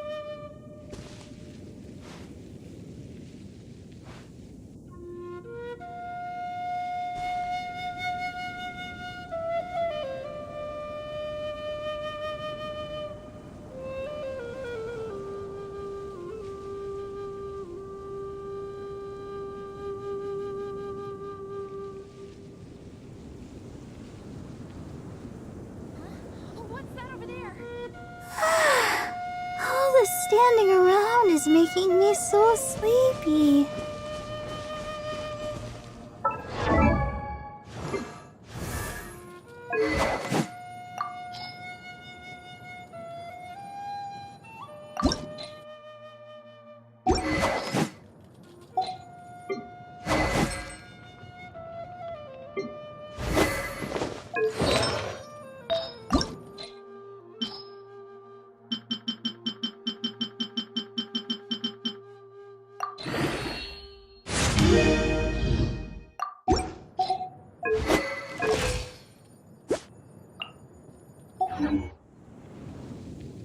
S8: All the standing around is making me so sleepy.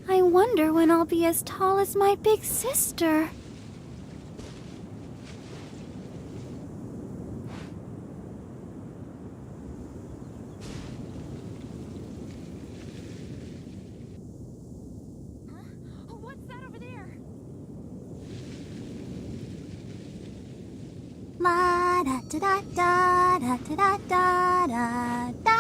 S8: I wonder when I'll be as tall as my big sister.
S14: What's that over there?
S1: La da da da da da da da da da.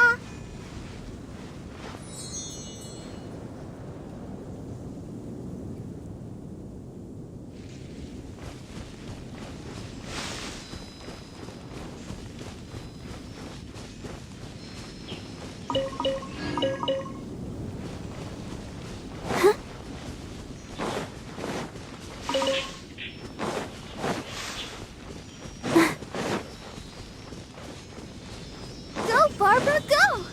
S1: Go, Barbara, go!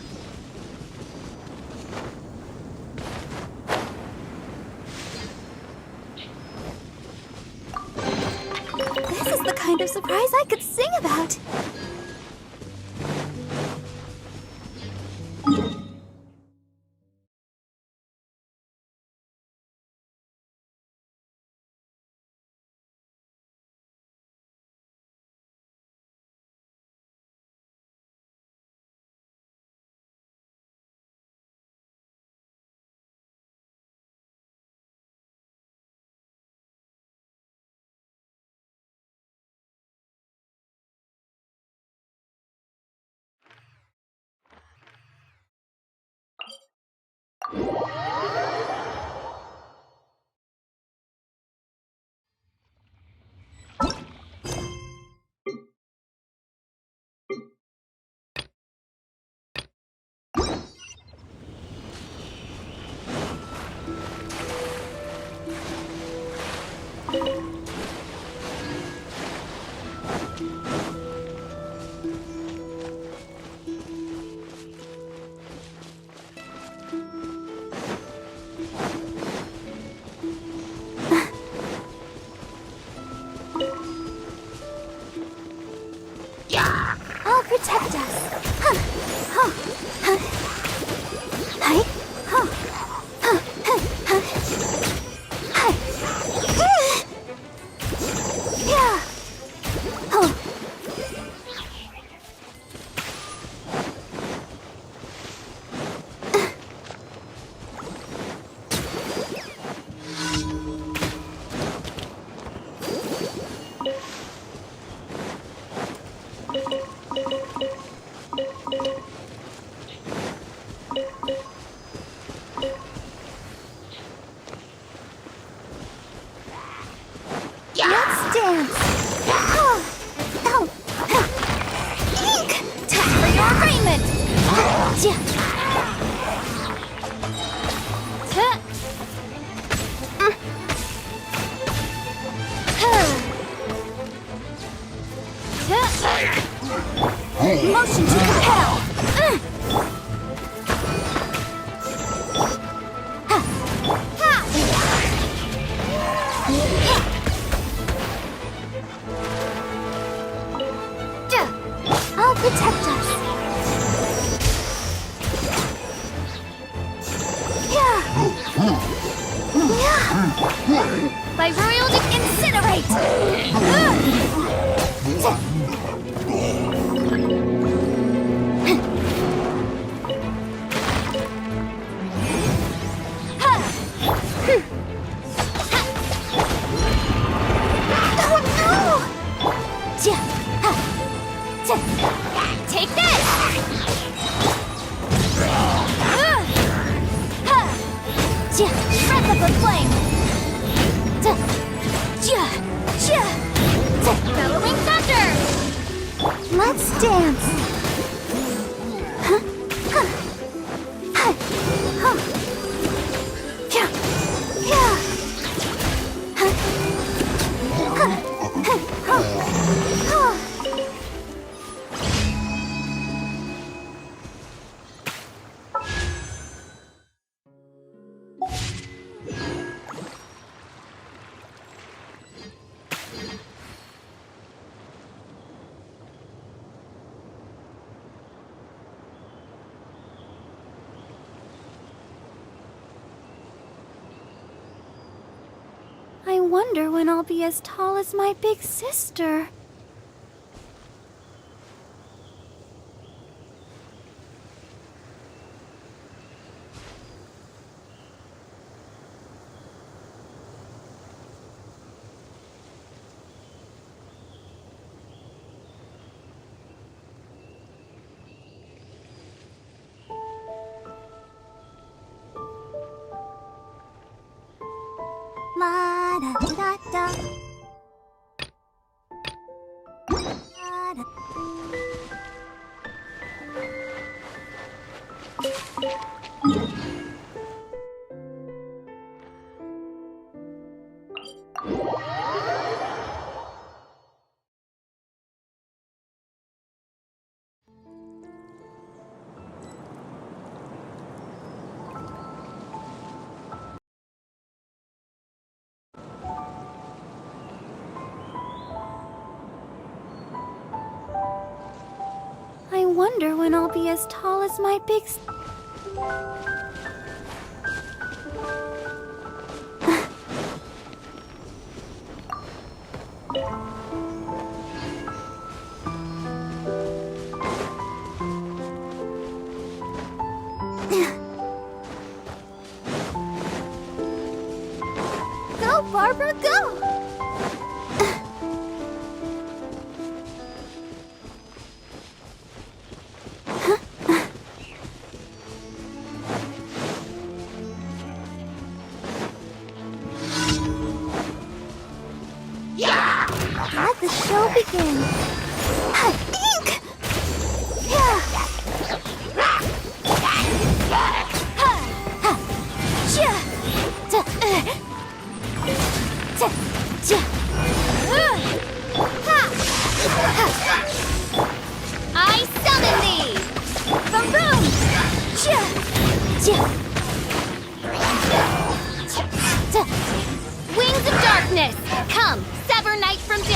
S1: This is the kind of surprise I could sing about.
S8: I'll protect us. Huh. Huh. Huh. Hi. Huh. Huh. Huh. Huh. Hi. Yeah. Oh. Let's dance. Oh. Oh. Ink. Time for your arraignment. Ja. Ta. Motion to compel. I'll protect us. By royal incinerate. Take this! Breath of the flame! Bellowing thunder! Let's dance! I wonder when I'll be as tall as my big sister. La da da da. La da. I wonder when I'll be as tall as my big Go, Barbara, go! Let the show begin. Ink! I summon thee! Baroom! Wings of darkness! Come, sever night from day!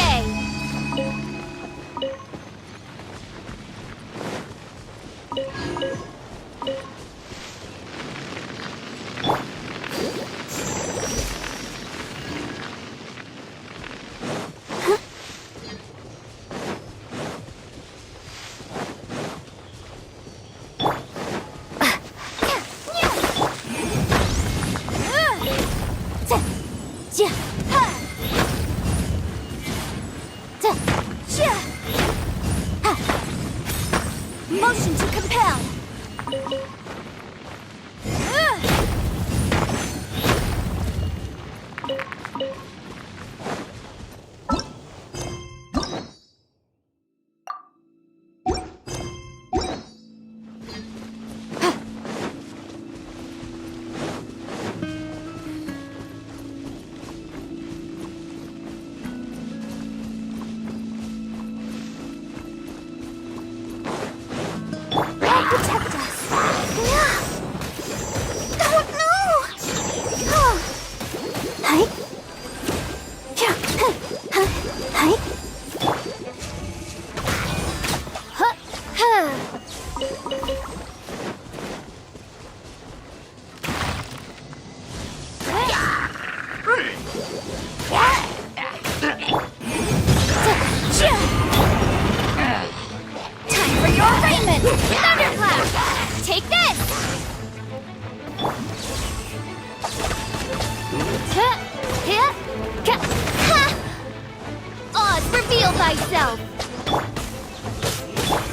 S1: Reveal thyself!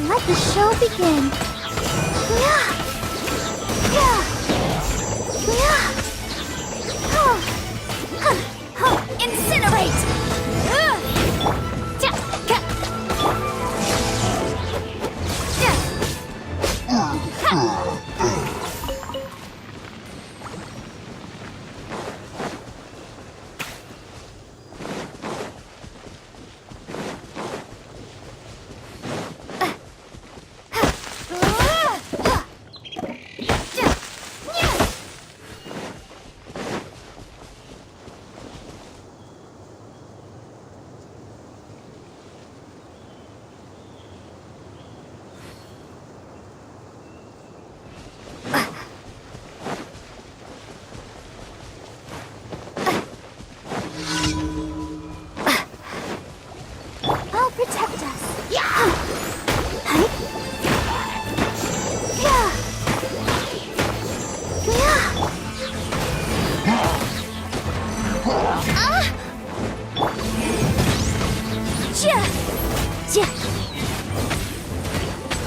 S1: Let the show begin. Incinerate!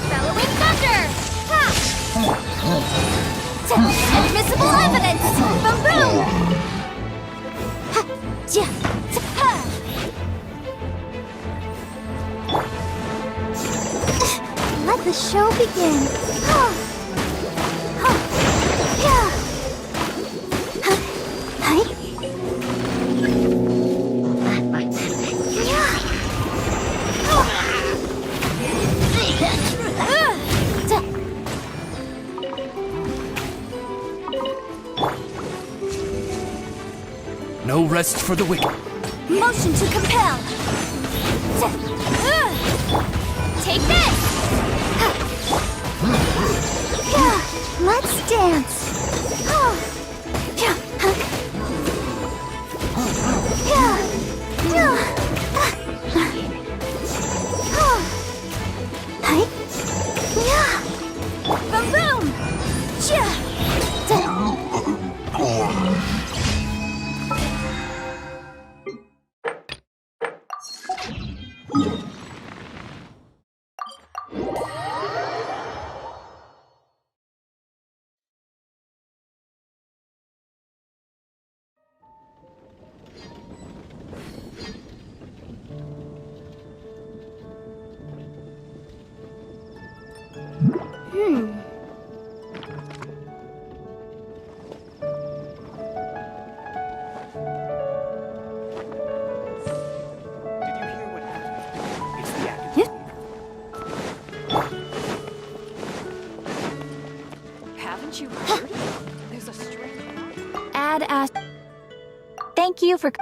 S1: Bellowing thunder! Admissible evidence! Boom boom! Let the show begin.
S11: No rest for the wicked.
S1: Motion to compel. Take this. Let's dance. Boom boom.
S2: Haven't you heard? There's a strange...
S8: Ad ask. Thank you for.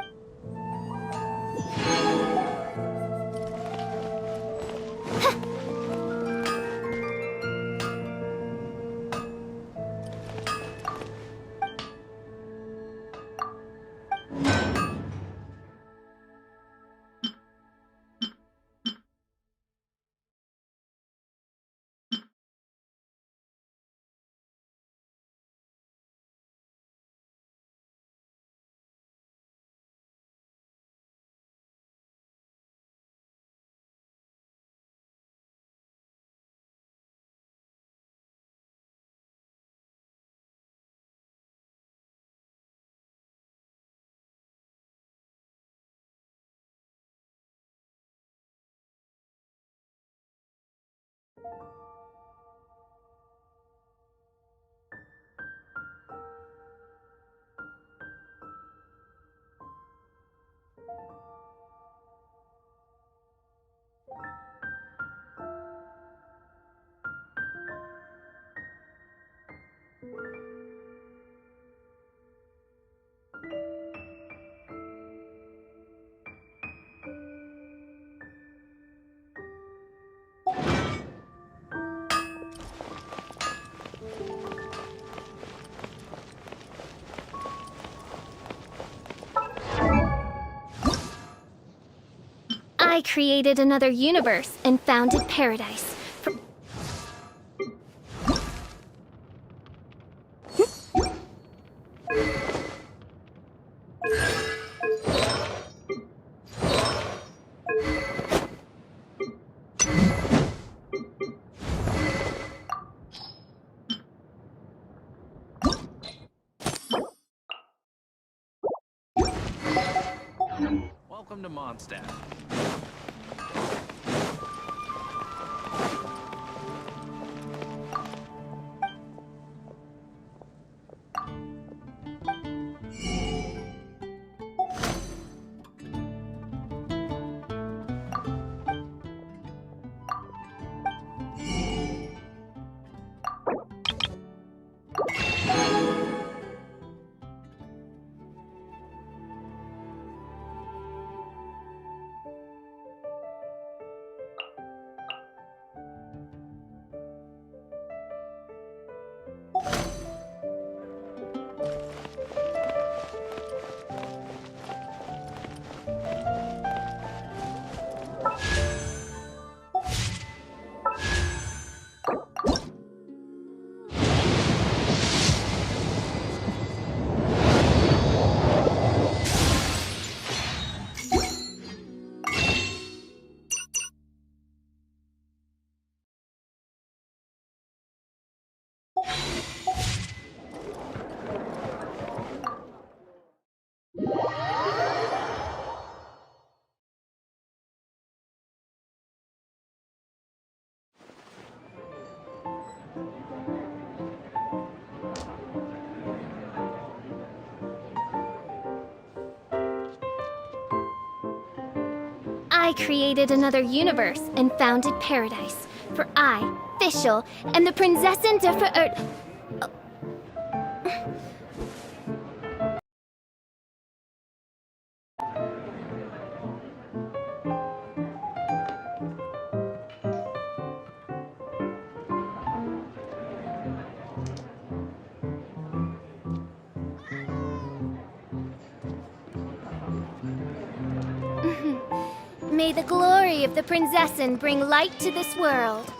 S8: I created another universe and founded paradise.
S18: Welcome to Mondstadt.
S1: I created another universe and founded paradise. For I, Fischl, am the Prinzessin der Verirrt... May the glory of the Prinzessin bring light to this world.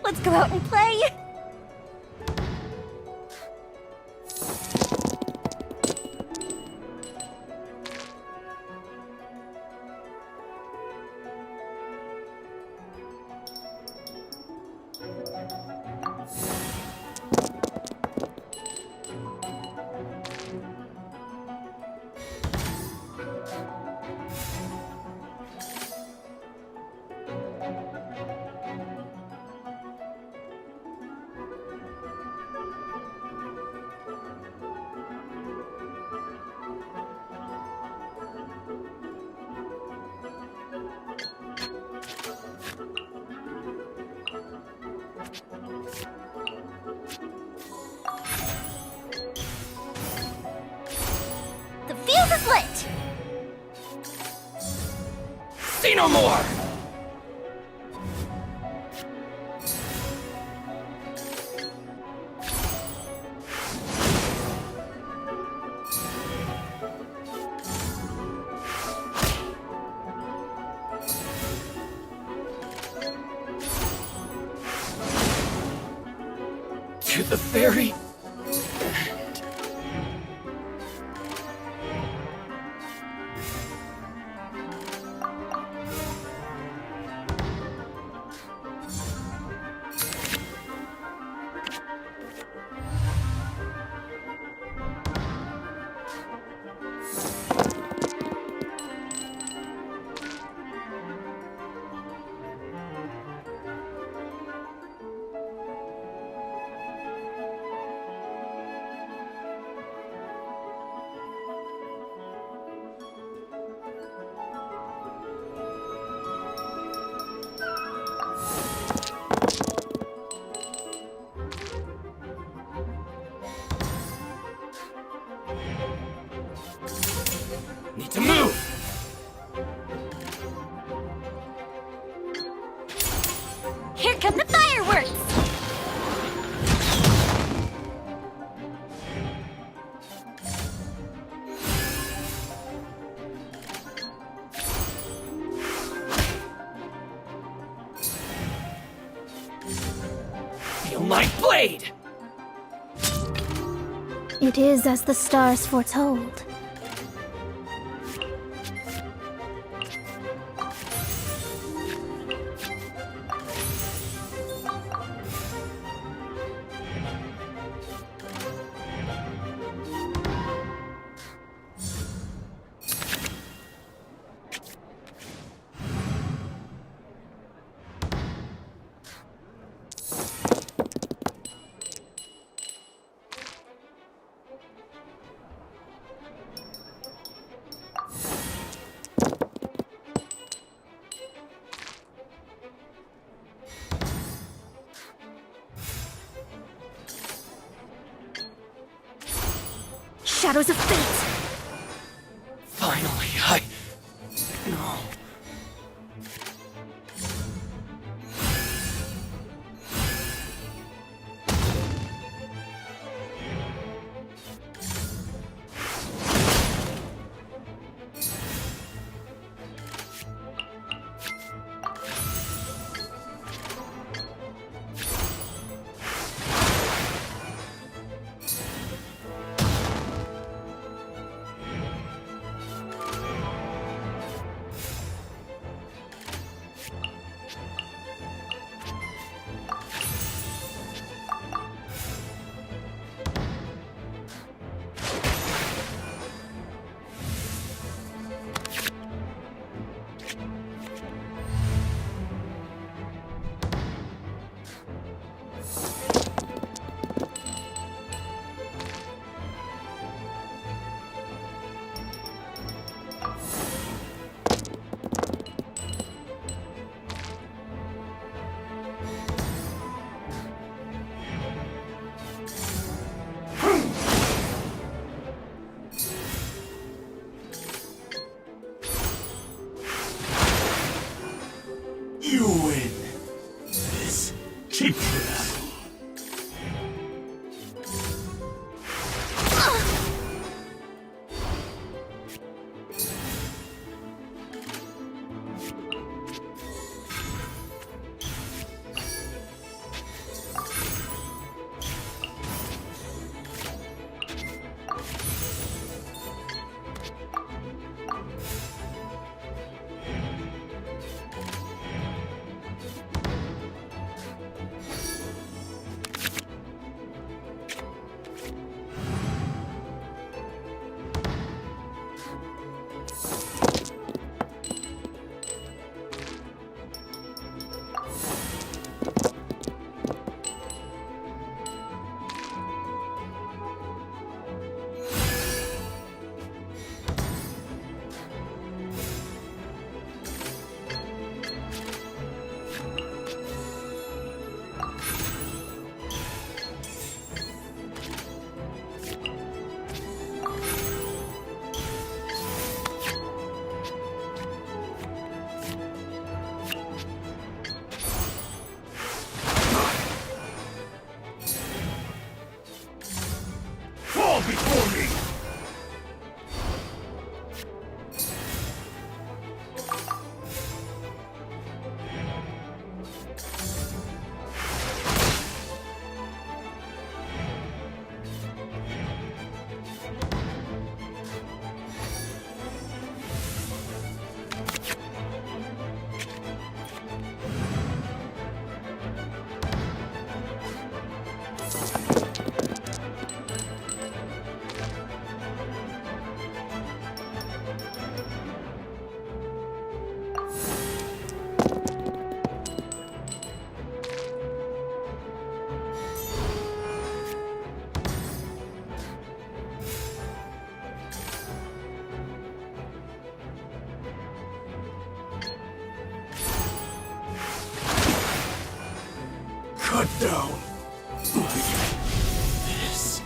S10: Let's go out and play!
S1: The fuse is lit!
S4: See no more! To the very Need to move!
S1: Here come the fireworks!
S4: Feel my blade!
S1: It is as the stars foretold. Shadows of fate!
S4: Finally, No.
S18: You win this cheap trap. Fall before me! Cut down this.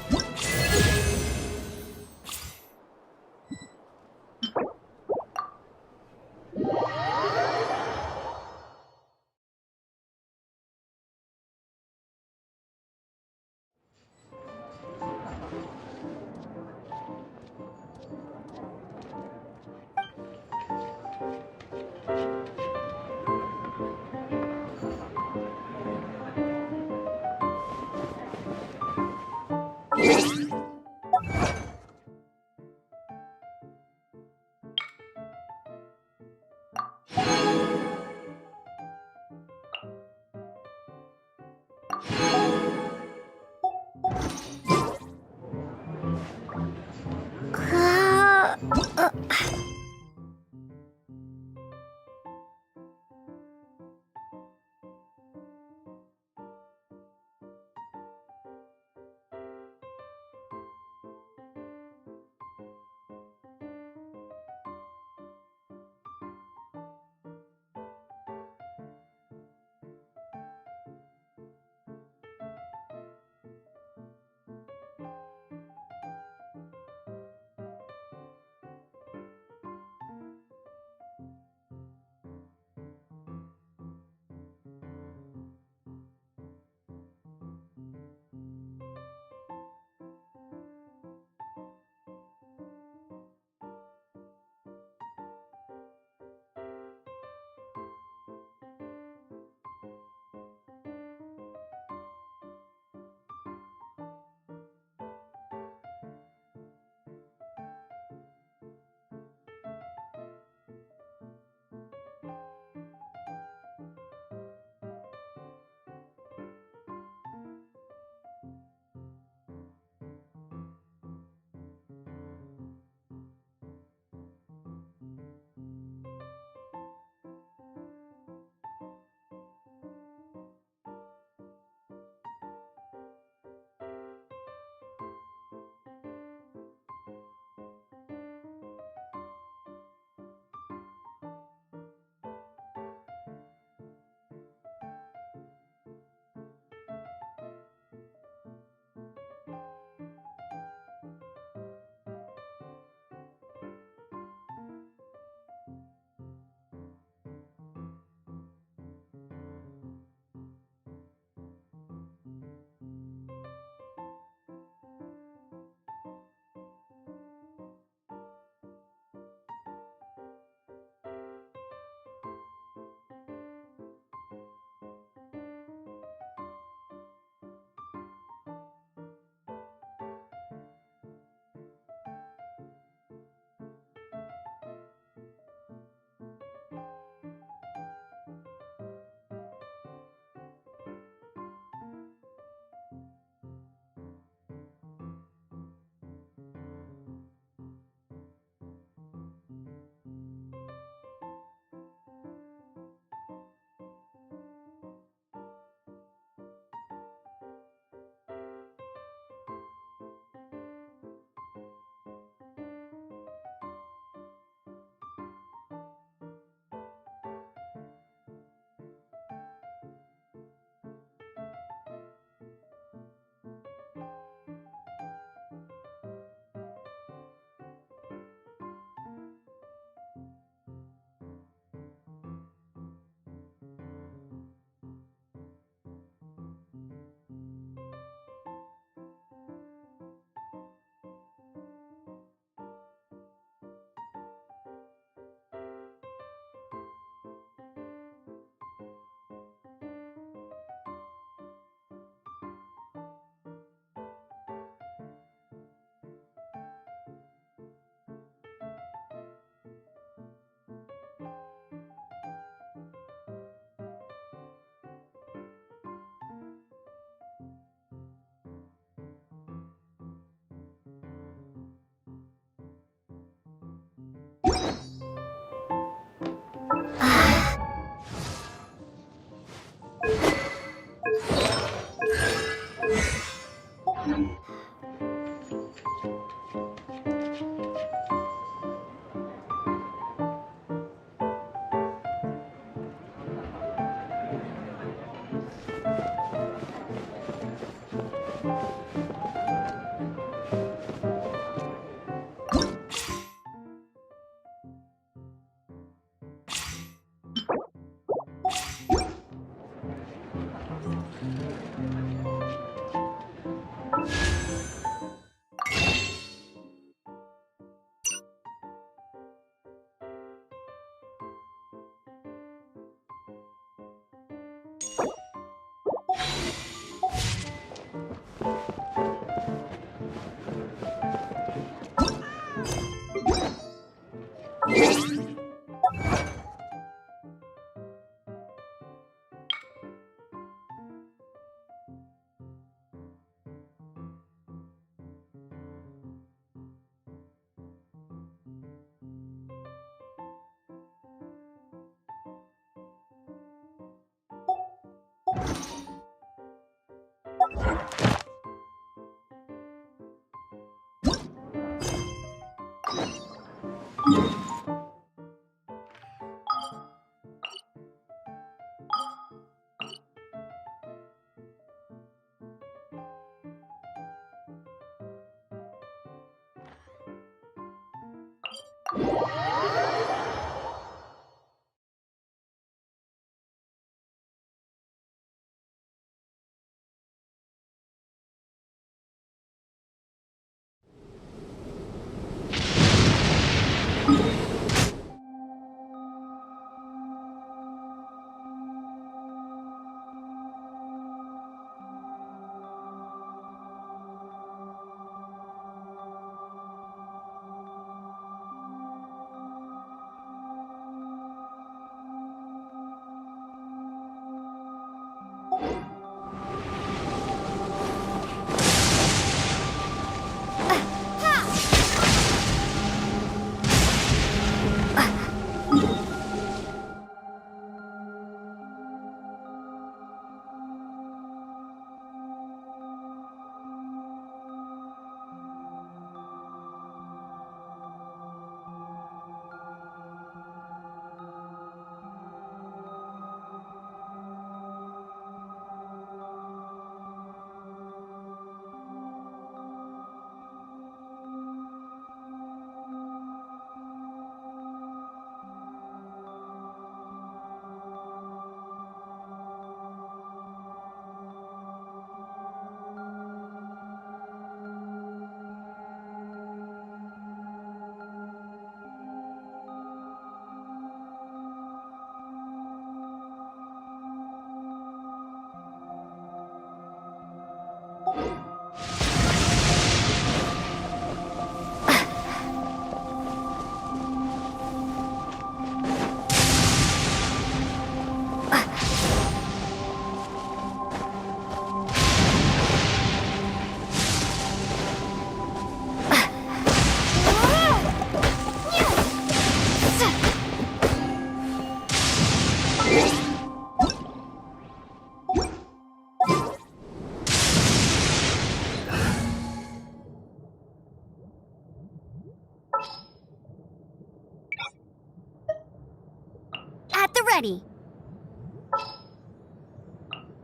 S8: At the ready.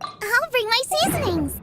S8: I'll bring my seasonings.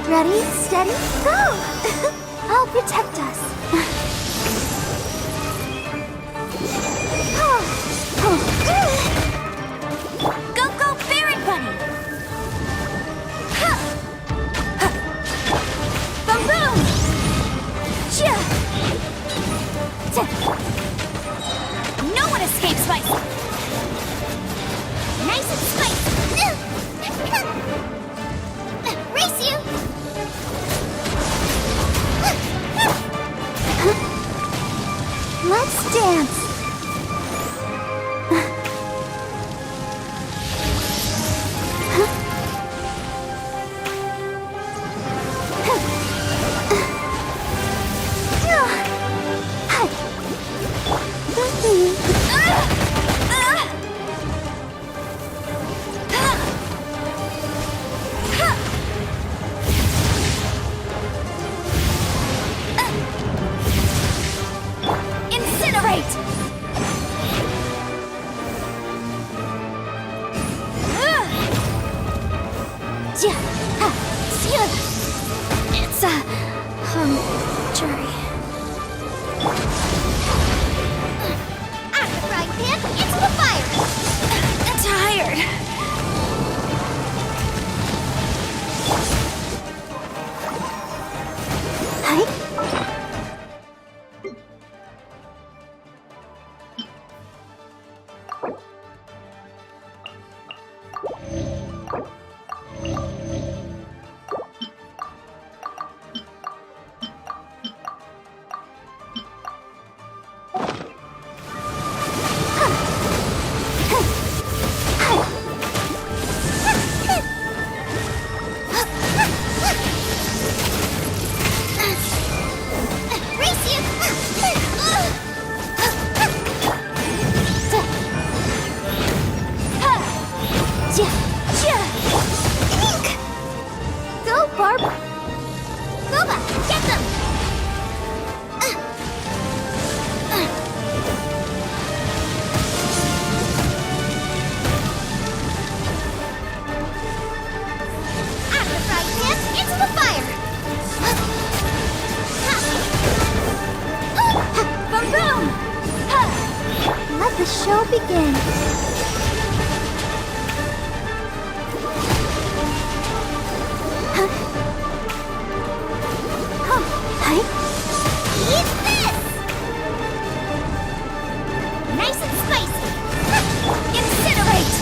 S8: Ready, steady, go! I'll protect us. dance!
S1: It's a jury. Out of the frying pan, into the fire! I'm tired.
S8: Let the show begin.
S1: Eat this! Nice and spicy! Incinerate!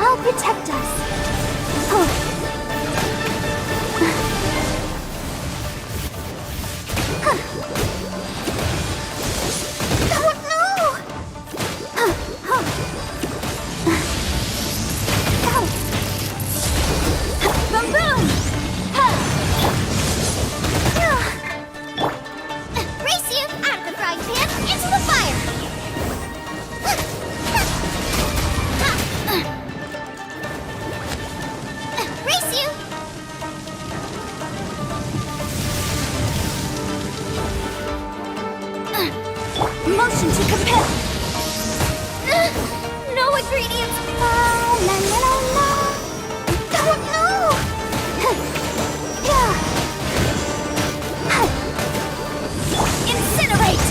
S8: I'll protect us.
S1: Motion to compare. No ingredients. La la la la la. Oh no! Incinerate.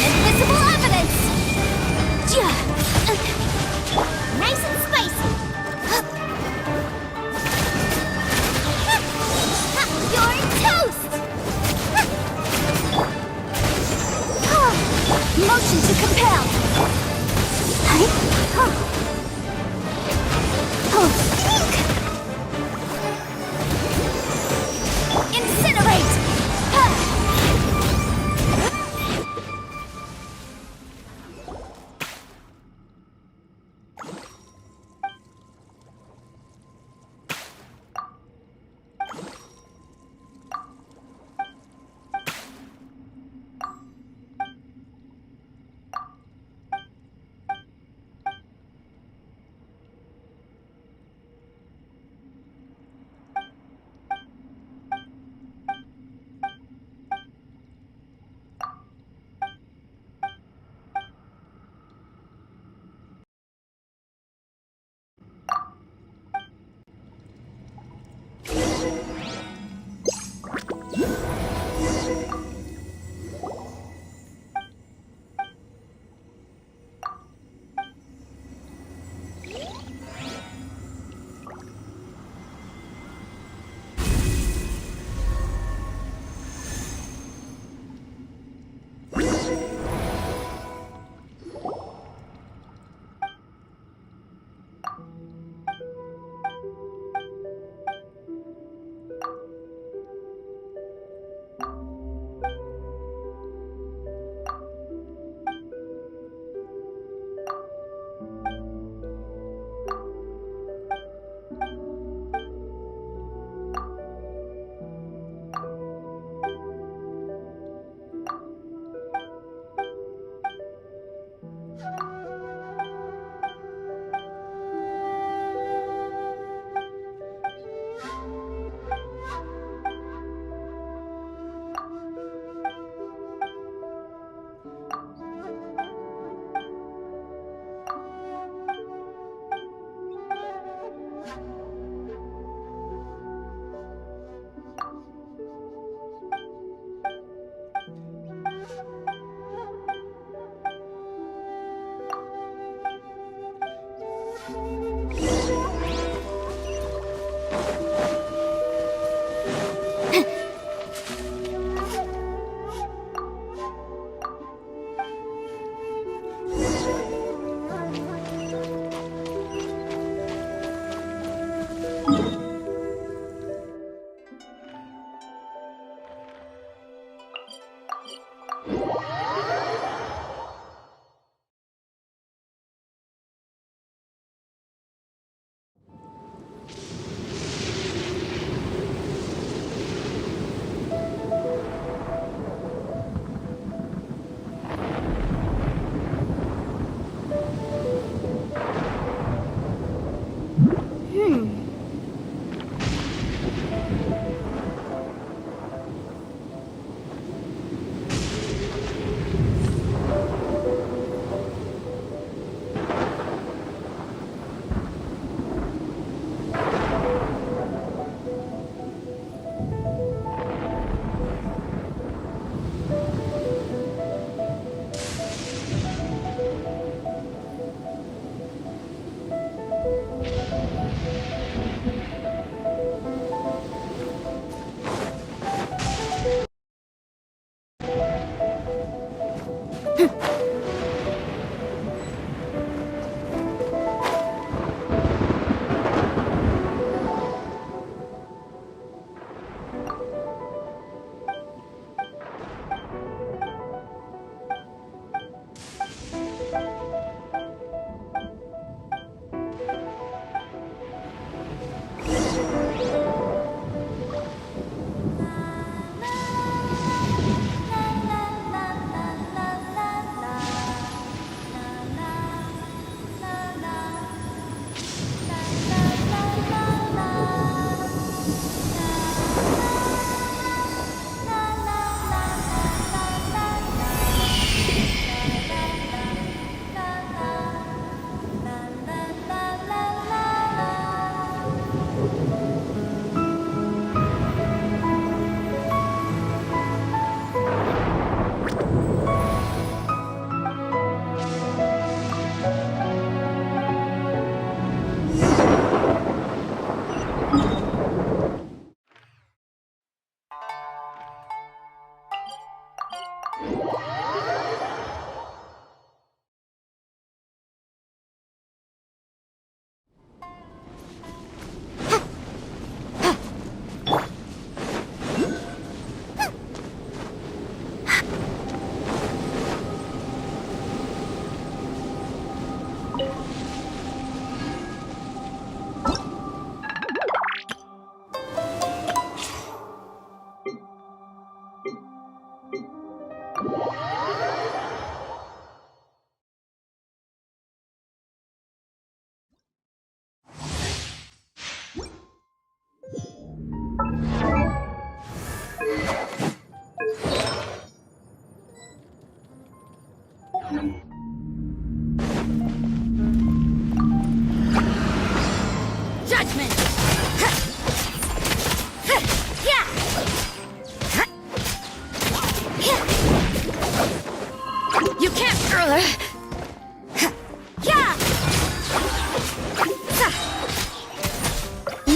S1: Invisible evidence. Nice and spicy. You're toast.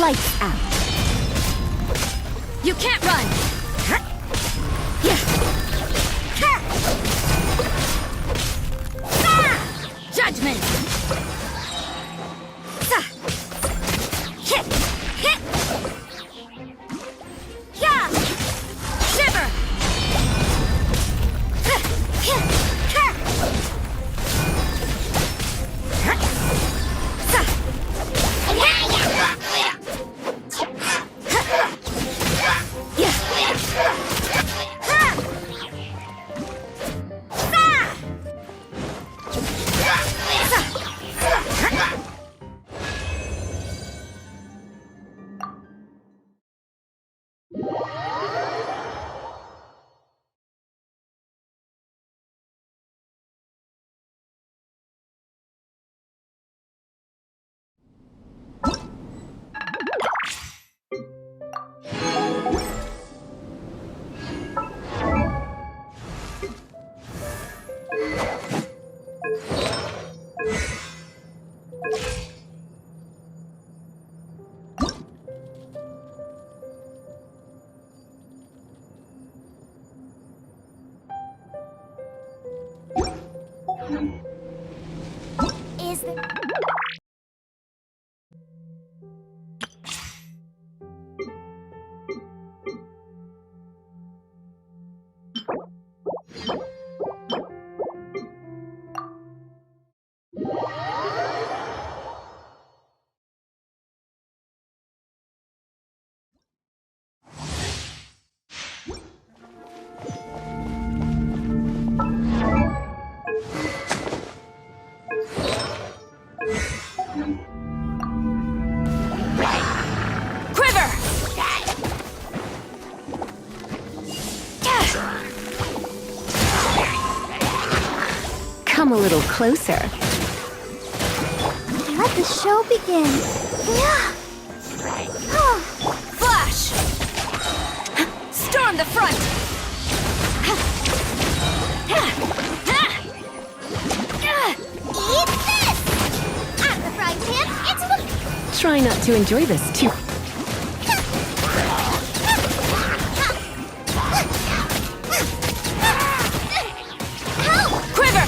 S7: Lights out. You can't run! Judgment! Shiver!
S19: a little closer.
S8: Let the show begin. Yeah.
S19: Flash! Storm the front!
S8: Eat this! I'm the frying pan, it's the...
S19: Try not to enjoy this too.
S13: Quiver!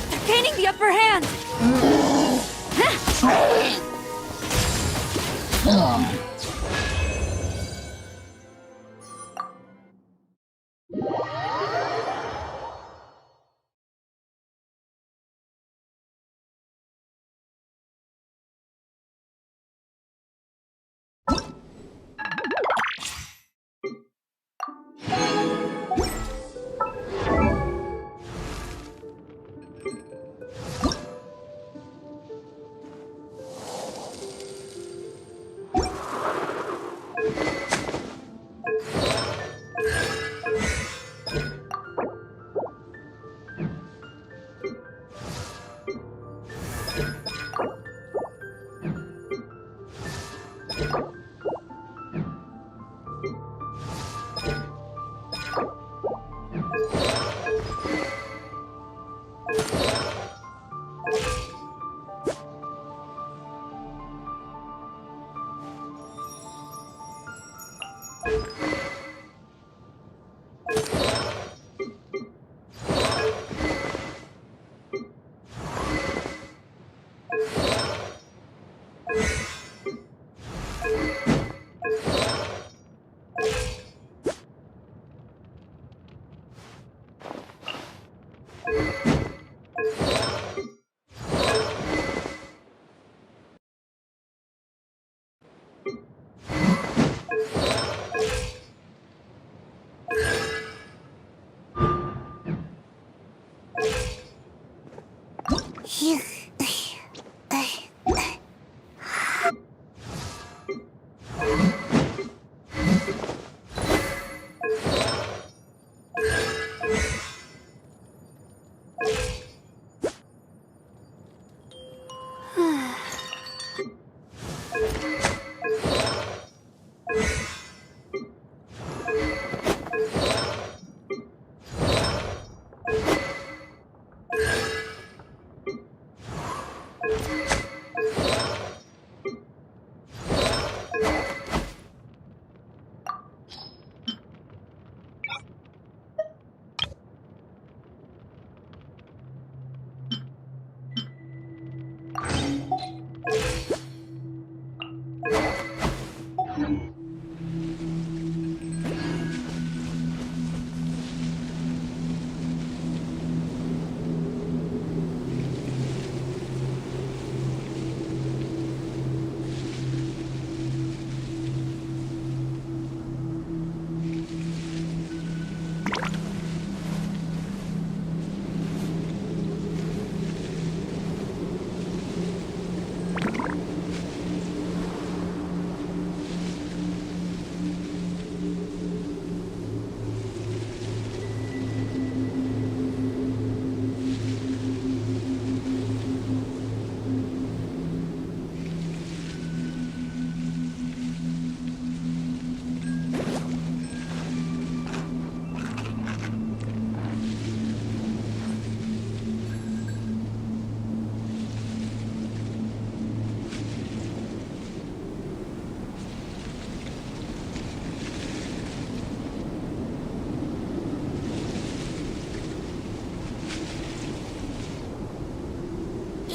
S13: They're gaining the upper hand!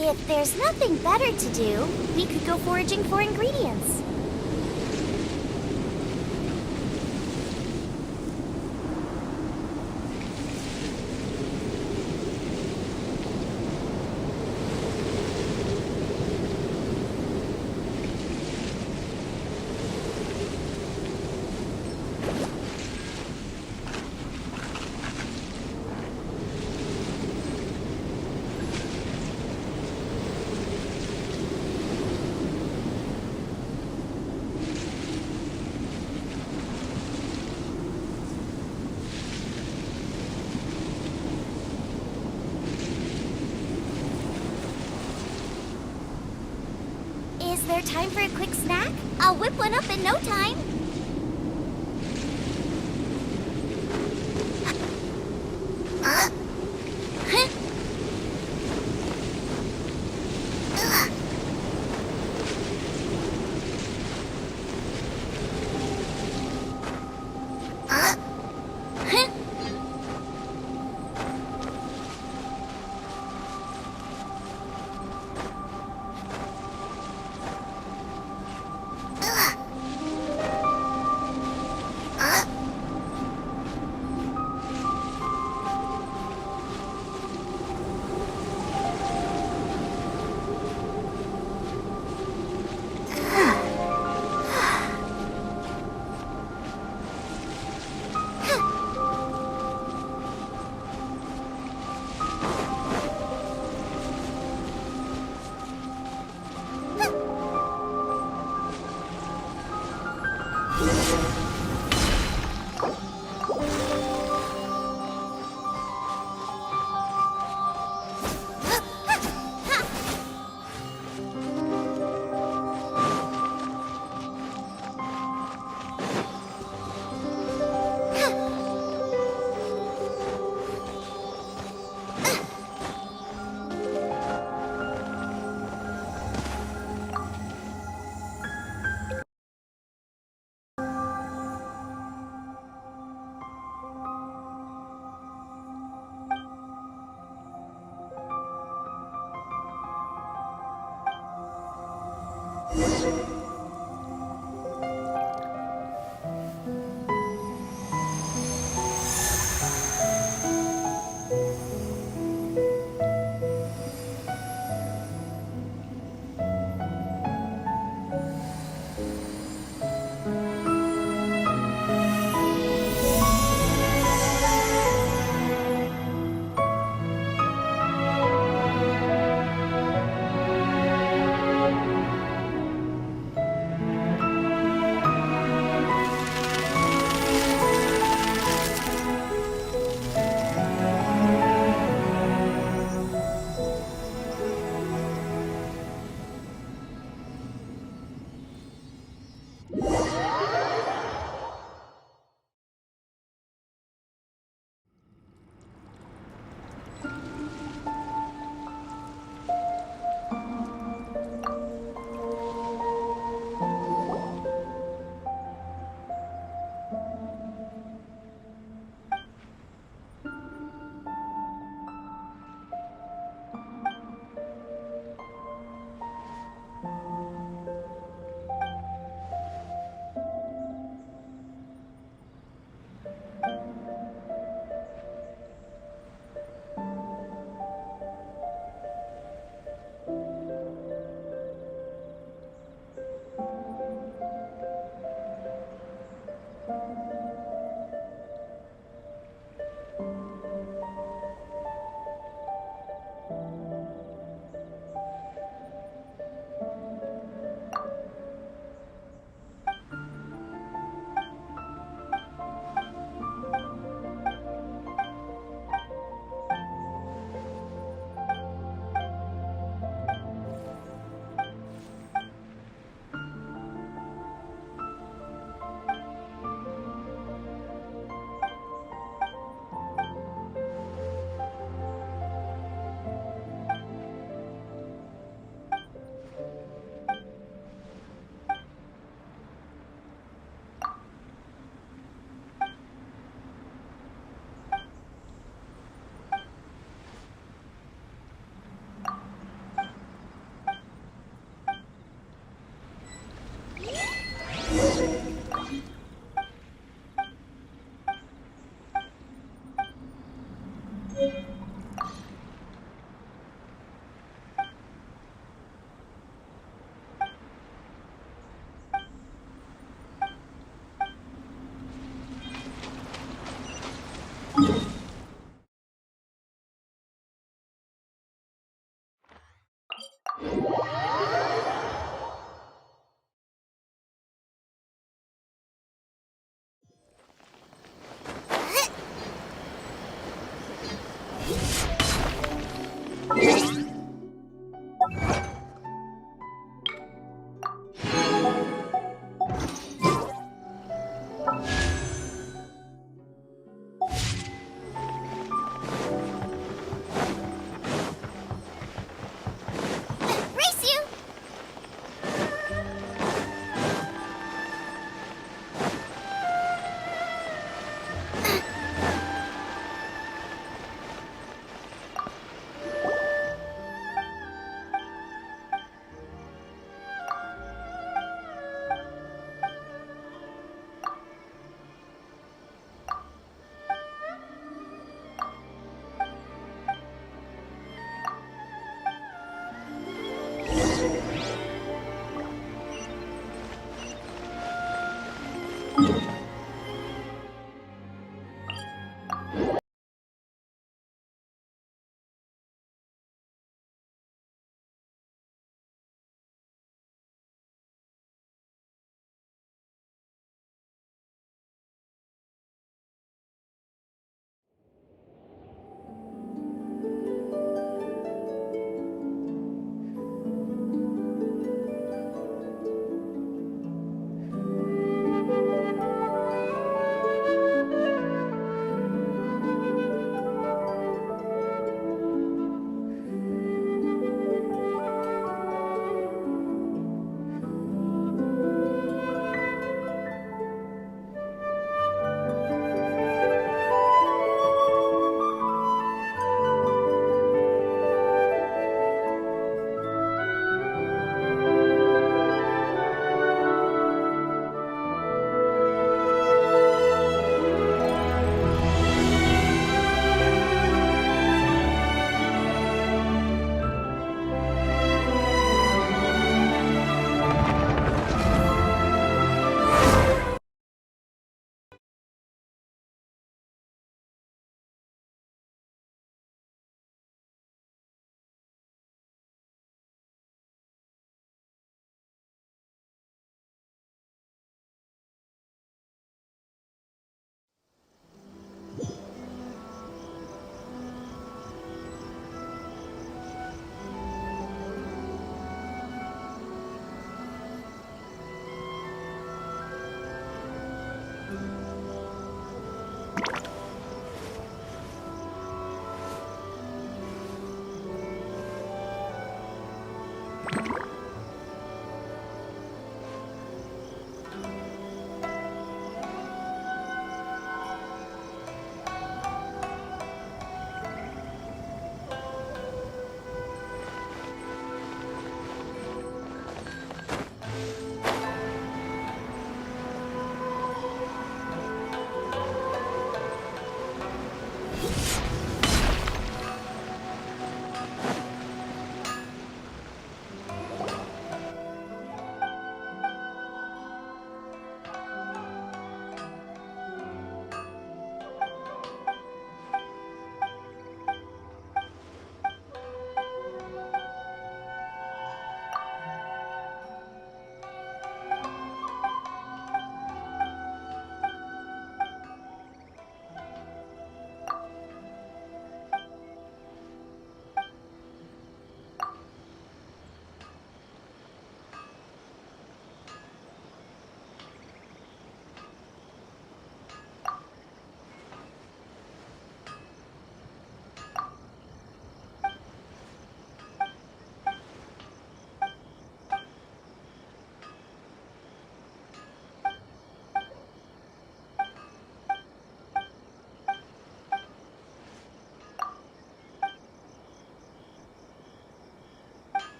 S8: If there's nothing better to do, we could go foraging for ingredients.
S20: Is there time for a quick snack? I'll whip one up in no time.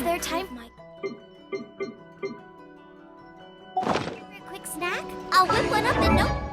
S20: Is there time for a quick snack? I'll whip one up in no...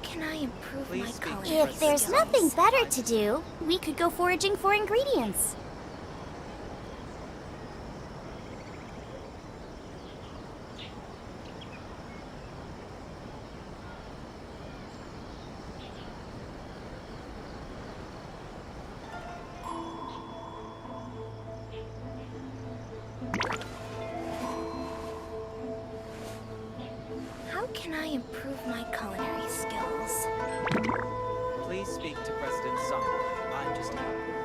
S1: can I improve my culinary
S20: If there's nothing better to do, we could go foraging for ingredients.
S1: How can I improve my culinary skills?
S17: Please speak to President Sung. I'm just helping.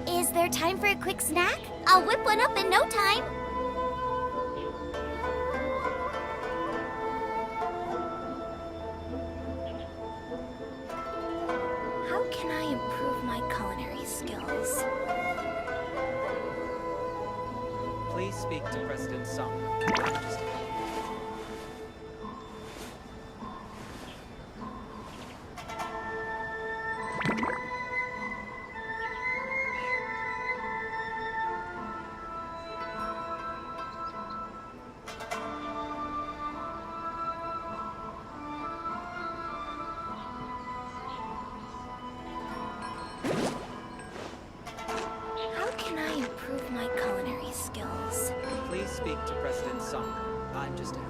S20: Is there time for a quick snack? I'll whip one up in no time.
S1: How can I improve my culinary skills?
S17: Please speak to President Sung. I'm just helping.
S1: How can I improve my culinary skills?
S17: Please speak to President Sung. I'm just helping.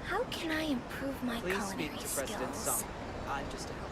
S1: How can I improve my
S17: Please
S1: culinary
S17: speak to President
S1: skills?
S17: Sung. I'm just helping.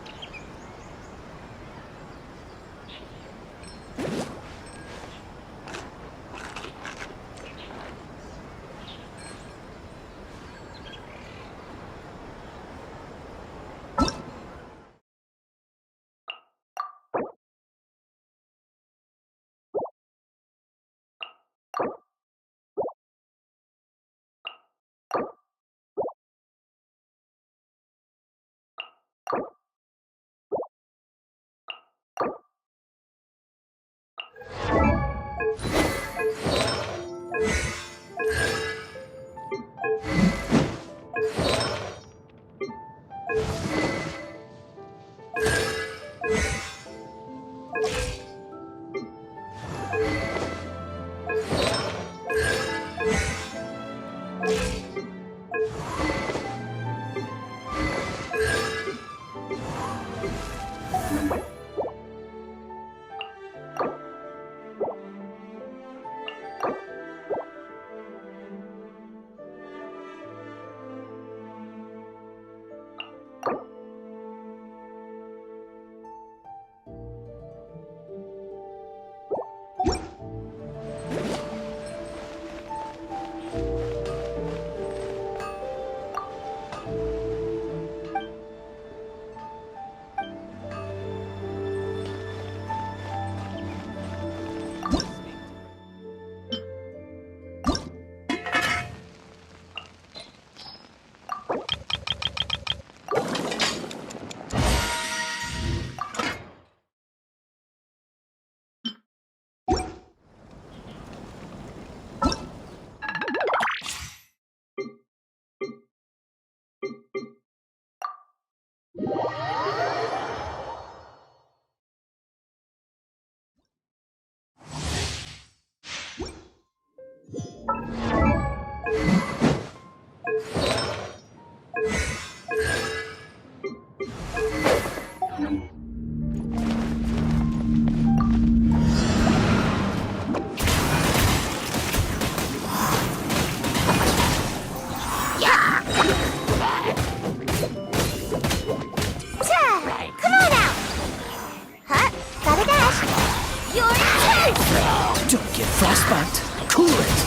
S4: Don't get frostbite. Cool it.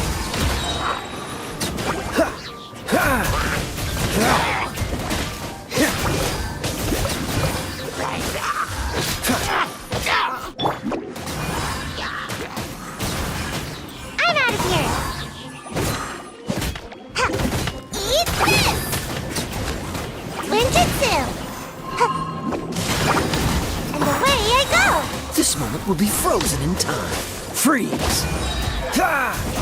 S20: I'm out of here.
S4: world will be frozen in time. Freeze! Ha!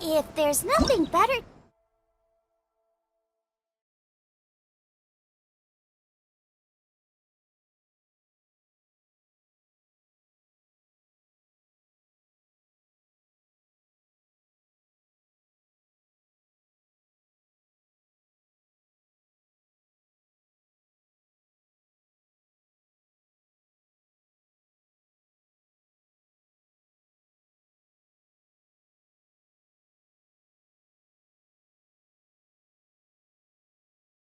S20: If there's nothing better...